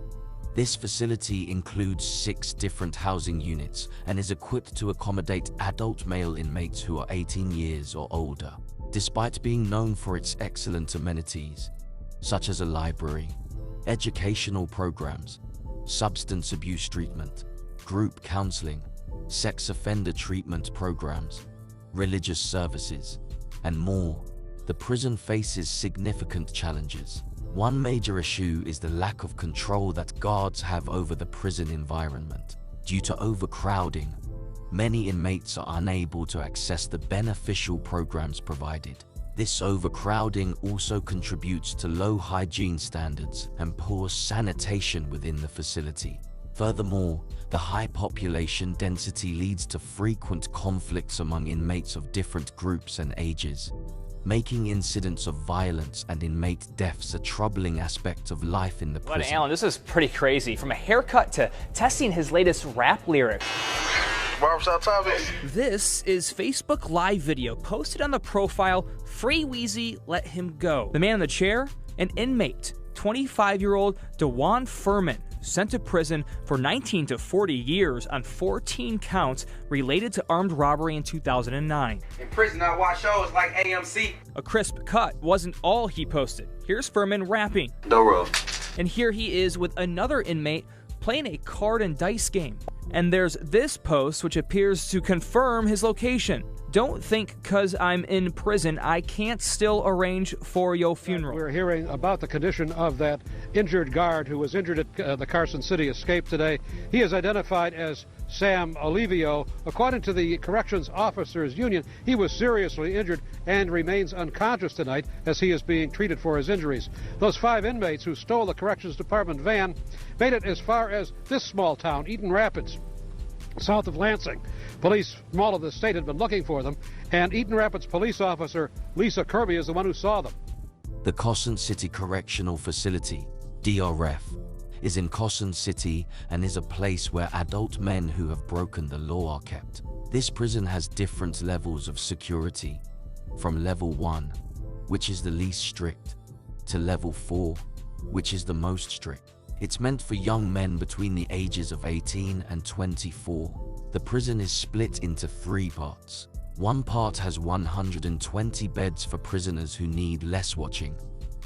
This facility includes 6 different housing units and is equipped to accommodate adult male inmates who are 18 years or older. Despite being known for its excellent amenities, such as a library, educational programs, substance abuse treatment, group counseling, sex offender treatment programs, religious services, and more, the prison faces significant challenges. One major issue is the lack of control that guards have over the prison environment. Due to overcrowding, many inmates are unable to access the beneficial programs provided. This overcrowding also contributes to low hygiene standards and poor sanitation within the facility. Furthermore, the high population density leads to frequent conflicts among inmates of different groups and ages, making incidents of violence and inmate deaths a troubling aspect of life in the prison. Alan, this is pretty crazy. From a haircut to testing his latest rap lyrics. This is Facebook Live video posted on the profile Free Wheezy Let Him Go. The man in the chair, an inmate, 25-year-old DeJuan Furman, sent to prison for 19 to 40 years on 14 counts related to armed robbery in 2009. In prison, I watch shows like AMC. A crisp cut wasn't all he posted. Here's Furman rapping. And here he is with another inmate playing a card and dice game. And there's this post which appears to confirm his location. Don't think 'cause I'm in prison, I can't still arrange for your funeral. We're hearing about the condition of that injured guard who was injured at the Carson City escape today. He is identified as Sam Olivio. According to the Corrections Officers Union, he was seriously injured and remains unconscious tonight as he is being treated for his injuries. Those 5 inmates who stole the Corrections Department van made it as far as this small town, Eaton Rapids, south of Lansing. Police from all of the state had been looking for them, and Eaton Rapids police officer Lisa Kirby is the one who saw them. The Carson City Correctional Facility, DRF, is in Carson City and is a place where adult men who have broken the law are kept. This prison has different levels of security, from Level 1, which is the least strict, to Level 4, which is the most strict. It's meant for young men between the ages of 18 and 24. The prison is split into 3 parts. One part has 120 beds for prisoners who need less watching,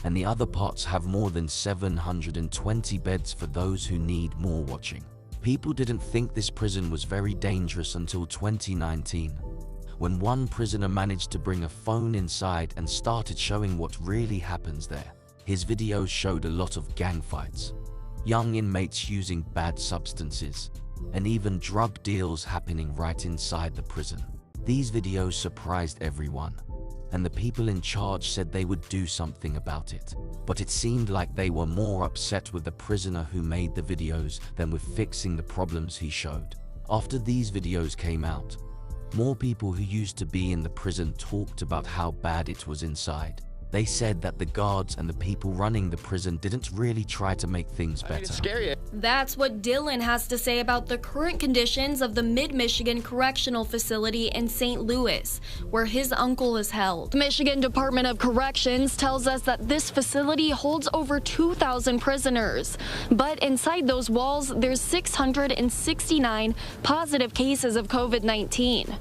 and the other parts have more than 720 beds for those who need more watching. People didn't think this prison was very dangerous until 2019, when one prisoner managed to bring a phone inside and started showing what really happens there. His videos showed a lot of gang fights, young inmates using bad substances, and even drug deals happening right inside the prison. These videos surprised everyone, and the people in charge said they would do something about it. But it seemed like they were more upset with the prisoner who made the videos than with fixing the problems he showed. After these videos came out, more people who used to be in the prison talked about how bad it was inside. They said that the guards and the people running the prison didn't really try to make things better. It's scary. That's what Dylan has to say about the current conditions of the Mid-Michigan Correctional Facility in St. Louis, where his uncle is held. The Michigan Department of Corrections tells us that this facility holds over 2,000 prisoners. But inside those walls, there's 669 positive cases of COVID-19.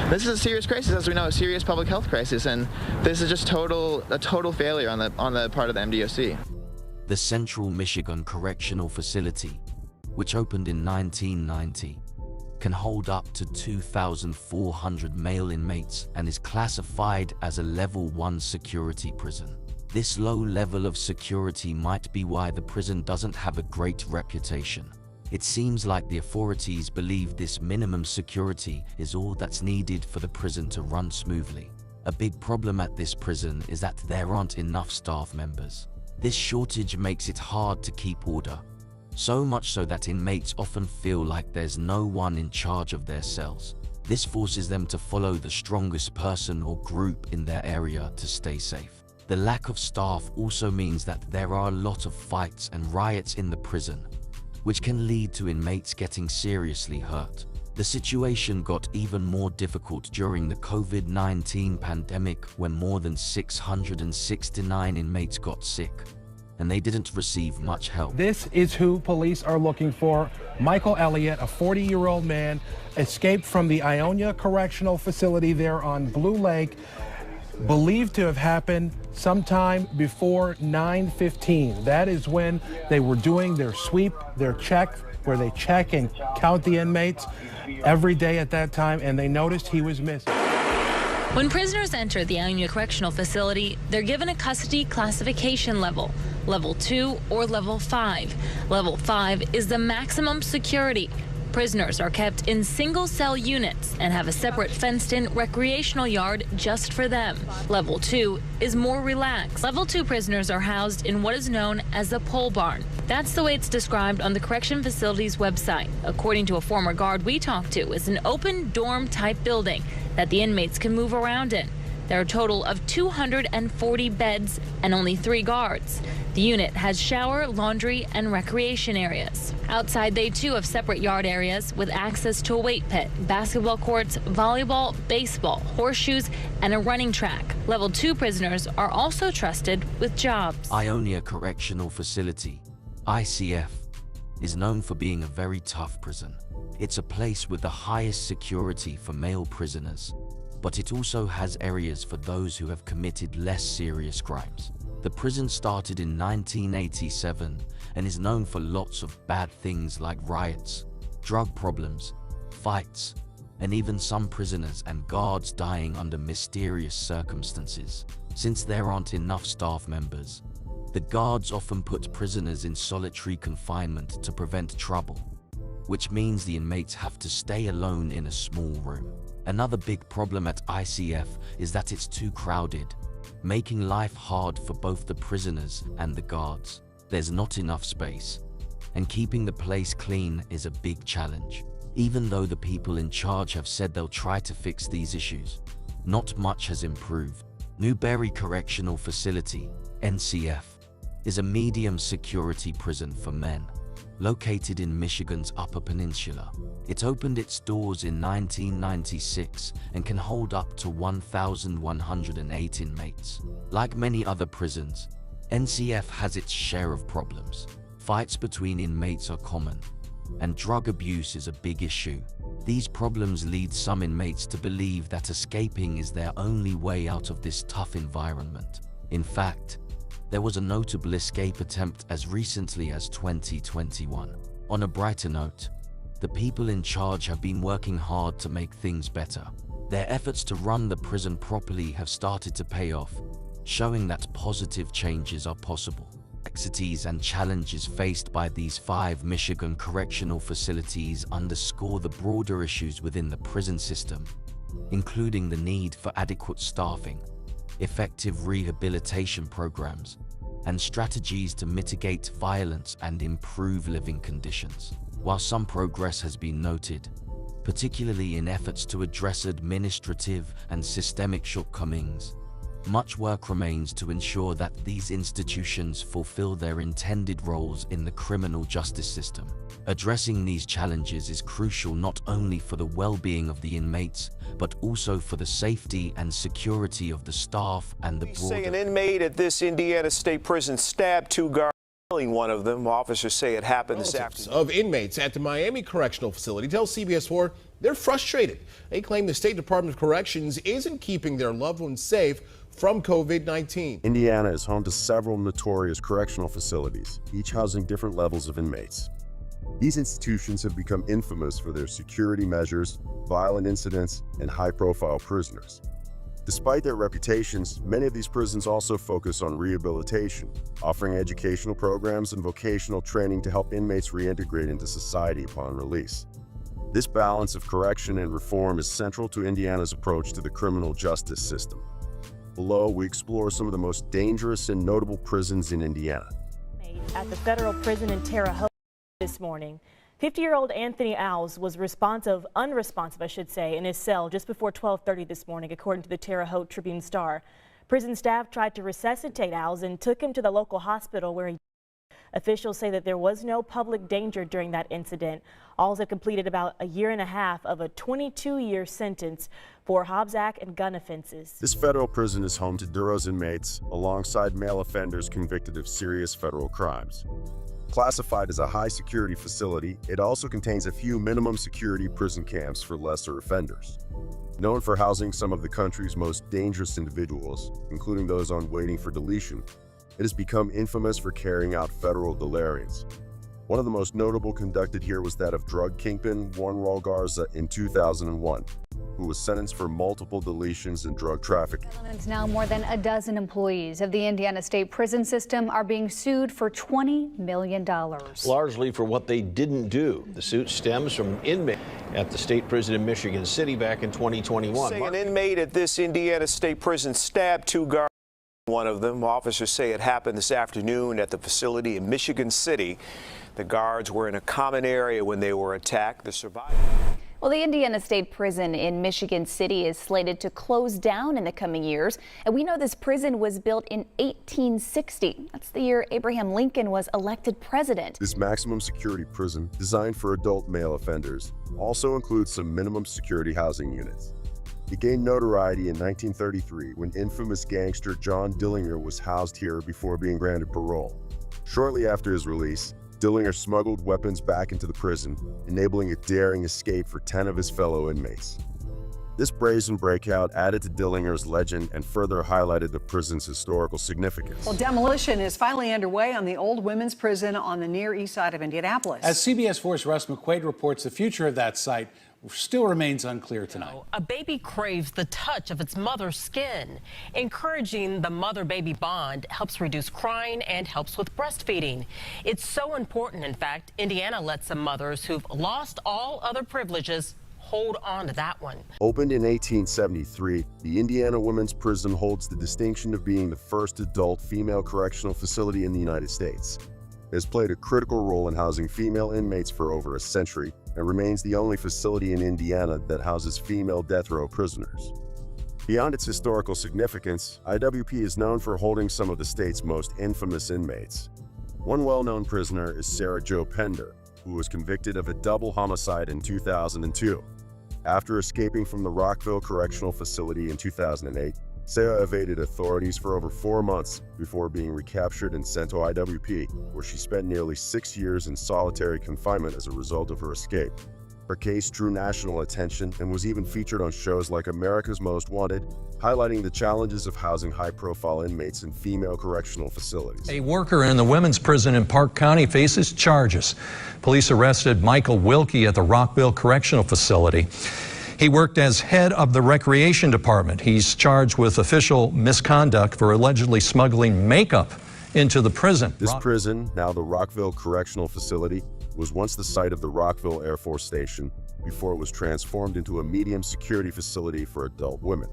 This is a serious crisis, as we know, a serious public health crisis, and this is just a total failure on the part of the MDOC. The Central Michigan Correctional Facility, which opened in 1990, can hold up to 2,400 male inmates and is classified as a Level 1 security prison. This low level of security might be why the prison doesn't have a great reputation. It seems like the authorities believe this minimum security is all that's needed for the prison to run smoothly. A big problem at this prison is that there aren't enough staff members. This shortage makes it hard to keep order, so much so that inmates often feel like there's no one in charge of their cells. This forces them to follow the strongest person or group in their area to stay safe. The lack of staff also means that there are a lot of fights and riots in the prison, which can lead to inmates getting seriously hurt. The situation got even more difficult during the COVID-19 pandemic when more than 669 inmates got sick, and they didn't receive much help. This is who police are looking for. Michael Elliott, a 40-year-old man, escaped from the Ionia Correctional Facility there on Blue Lake, believed to have happened sometime before 9:15. That is when they were doing their sweep, their check, where they check and count the inmates every day at that time, and they noticed he was missing. When prisoners enter the Ionia Correctional Facility, they're given a custody classification level, Level 2 or Level 5. Level 5 is the maximum security. Prisoners are kept in single-cell units and have a separate fenced-in recreational yard just for them. Level 2 is more relaxed. Level 2 prisoners are housed in what is known as a pole barn. That's the way it's described on the correction facility's website. According to a former guard we talked to, it's an open dorm-type building that the inmates can move around in. There are a total of 240 beds and only 3 guards. The unit has shower, laundry, and recreation areas. Outside, they too have separate yard areas with access to a weight pit, basketball courts, volleyball, baseball, horseshoes, and a running track. Level 2 prisoners are also trusted with jobs. Ionia Correctional Facility, ICF, is known for being a very tough prison. It's a place with the highest security for male prisoners, but it also has areas for those who have committed less serious crimes. The prison started in 1987 and is known for lots of bad things like riots, drug problems, fights, and even some prisoners and guards dying under mysterious circumstances. Since there aren't enough staff members, the guards often put prisoners in solitary confinement to prevent trouble, which means the inmates have to stay alone in a small room. Another big problem at ICF is that it's too crowded, making life hard for both the prisoners and the guards. There's not enough space, and keeping the place clean is a big challenge. Even though the people in charge have said they'll try to fix these issues, not much has improved. Newberry Correctional Facility, NCF, is a medium security prison for men, located in Michigan's Upper Peninsula. It opened its doors in 1996 and can hold up to 1,108 inmates. Like many other prisons, NCF has its share of problems. Fights between inmates are common, and drug abuse is a big issue. These problems lead some inmates to believe that escaping is their only way out of this tough environment. In fact, there was a notable escape attempt as recently as 2021. On a brighter note, the people in charge have been working hard to make things better. Their efforts to run the prison properly have started to pay off, showing that positive changes are possible. Complexities and challenges faced by these 5 Michigan correctional facilities underscore the broader issues within the prison system, including the need for adequate staffing, effective rehabilitation programs, and strategies to mitigate violence and improve living conditions. While some progress has been noted, particularly in efforts to address administrative and systemic shortcomings, much work remains to ensure that these institutions fulfill their intended roles in the criminal justice system. Addressing these challenges is crucial not only for the well-being of the inmates, but also for the safety and security of the staff and the broader... Say an inmate at this Indiana State Prison stabbed 2 guards, killing one of them. Officers say it happened this afternoon. Of inmates at the Miami Correctional Facility tell CBS 4 they're frustrated. They claim the State Department of Corrections isn't keeping their loved ones safe from COVID-19. Indiana is home to several notorious correctional facilities, each housing different levels of inmates. These institutions have become infamous for their security measures, violent incidents, and high-profile prisoners. Despite their reputations, many of these prisons also focus on rehabilitation, offering educational programs and vocational training to help inmates reintegrate into society upon release. This balance of correction and reform is central to Indiana's approach to the criminal justice system. Below, we explore some of the most dangerous and notable prisons in Indiana. At the federal prison in Terre Haute this morning, 50-year-old Anthony Owls was unresponsive, I should say, in his cell just before 12:30 this morning, according to the Terre Haute Tribune-Star. Prison staff tried to resuscitate Owls and took him to the local hospital where he died. Officials say that there was no public danger during that incident. Owls had completed about a year and a half of a 22-year sentence for Hobbs Act and gun offenses. This federal prison is home to Duros inmates alongside male offenders convicted of serious federal crimes. Classified as a high-security facility, it also contains a few minimum security prison camps for lesser offenders. Known for housing some of the country's most dangerous individuals, including those on waiting for deletion, it has become infamous for carrying out federal deliriums. One of the most notable conducted here was that of drug kingpin Juan Raul Garza in 2001, who was sentenced for multiple deletions and drug trafficking. Now more than a dozen employees of the Indiana State Prison System are being sued for $20 million. Largely for what they didn't do. The suit stems from an inmate at the state prison in Michigan City back in 2021. Say an inmate at this Indiana State Prison stabbed 2 guards. One of them. Officers say it happened this afternoon at the facility in Michigan City. The guards were in a common area when they were attacked. The survivor. Well, the Indiana State Prison in Michigan City is slated to close down in the coming years. And we know this prison was built in 1860. That's the year Abraham Lincoln was elected president. This maximum security prison, designed for adult male offenders, also includes some minimum security housing units. It gained notoriety in 1933 when infamous gangster John Dillinger was housed here before being granted parole. Shortly after his release, Dillinger smuggled weapons back into the prison, enabling a daring escape for 10 of his fellow inmates. This brazen breakout added to Dillinger's legend and further highlighted the prison's historical significance. Well, demolition is finally underway on the old women's prison on the Near East Side of Indianapolis. As CBS 4's Russ McQuaid reports, the future of that site still remains unclear tonight. A baby craves the touch of its mother's skin. Encouraging the mother-baby bond helps reduce crying and helps with breastfeeding. It's so important, in fact, Indiana lets some mothers who've lost all other privileges hold on to that one. Opened in 1873, the Indiana Women's Prison holds the distinction of being the first adult female correctional facility in the United States. It has played a critical role in housing female inmates for over a century and remains the only facility in Indiana that houses female death row prisoners. Beyond its historical significance, IWP is known for holding some of the state's most infamous inmates. One well-known prisoner is Sarah Jo Pender, who was convicted of a double homicide in 2002. After escaping from the Rockville Correctional Facility in 2008, Sarah evaded authorities for over 4 months before being recaptured and sent to IWP, where she spent nearly 6 years in solitary confinement as a result of her escape. Her case drew national attention and was even featured on shows like America's Most Wanted, highlighting the challenges of housing high-profile inmates in female correctional facilities. A worker in the women's prison in Park County faces charges. Police arrested Michael Wilkie at the Rockville Correctional Facility. He worked as head of the recreation department. He's charged with official misconduct for allegedly smuggling makeup into the prison. This prison, now the Rockville Correctional Facility, was once the site of the Rockville Air Force Station before it was transformed into a medium security facility for adult women.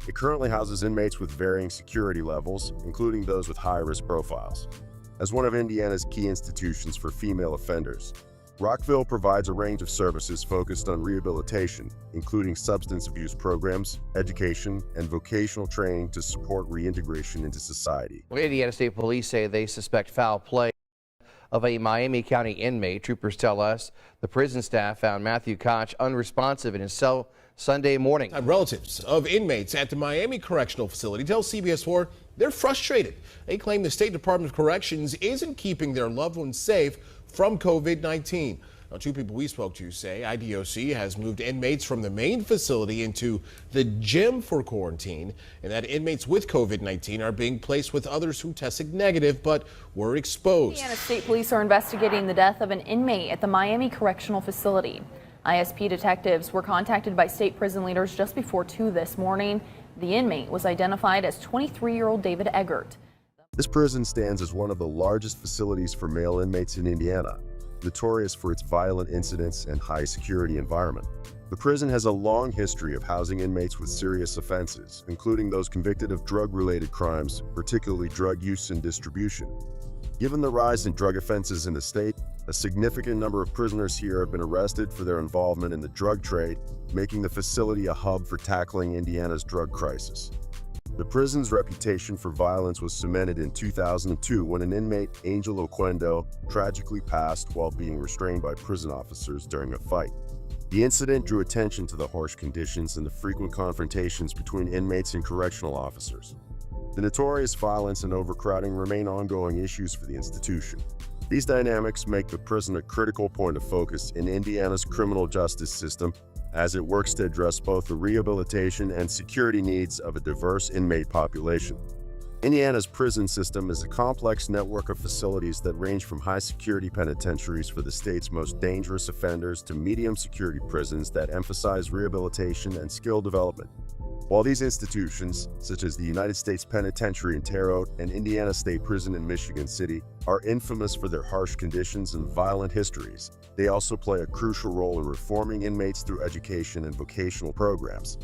It currently houses inmates with varying security levels, including those with high-risk profiles. As one of Indiana's key institutions for female offenders, Rockville provides a range of services focused on rehabilitation, including substance abuse programs, education, and vocational training to support reintegration into society. Well, Indiana State Police say they suspect foul play of a Miami County inmate. Troopers tell us the prison staff found Matthew Koch unresponsive in his cell Sunday morning. Relatives of inmates at the Miami Correctional Facility tell CBS 4 they're frustrated. They claim the State Department of Corrections isn't keeping their loved ones safe from COVID-19. Now, two people we spoke to say IDOC has moved inmates from the main facility into the gym for quarantine, and that inmates with COVID-19 are being placed with others who tested negative but were exposed. Indiana State Police are investigating the death of an inmate at the Miami Correctional Facility. ISP detectives were contacted by state prison leaders just before 2 this morning. The inmate was identified as 23-year-old David Eggert. This prison stands as one of the largest facilities for male inmates in Indiana, notorious for its violent incidents and high security environment. The prison has a long history of housing inmates with serious offenses, including those convicted of drug-related crimes, particularly drug use and distribution. Given the rise in drug offenses in the state, a significant number of prisoners here have been arrested for their involvement in the drug trade, making the facility a hub for tackling Indiana's drug crisis. The prison's reputation for violence was cemented in 2002 when an inmate, Angel Oquendo, tragically passed while being restrained by prison officers during a fight. The incident drew attention to the harsh conditions and the frequent confrontations between inmates and correctional officers. The notorious violence and overcrowding remain ongoing issues for the institution. These dynamics make the prison a critical point of focus in Indiana's criminal justice system as it works to address both the rehabilitation and security needs of a diverse inmate population. Indiana's prison system is a complex network of facilities that range from high-security penitentiaries for the state's most dangerous offenders to medium-security prisons that emphasize rehabilitation and skill development. While these institutions, such as the United States Penitentiary in Terre Haute and Indiana State Prison in Michigan City, are infamous for their harsh conditions and violent histories, they also play a crucial role in reforming inmates through education and vocational programs.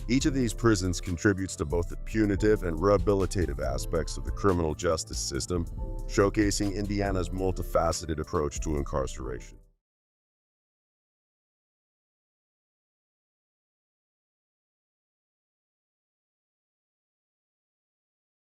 Each of these prisons contributes to both the punitive and rehabilitative aspects of the criminal justice system, showcasing Indiana's multifaceted approach to incarceration.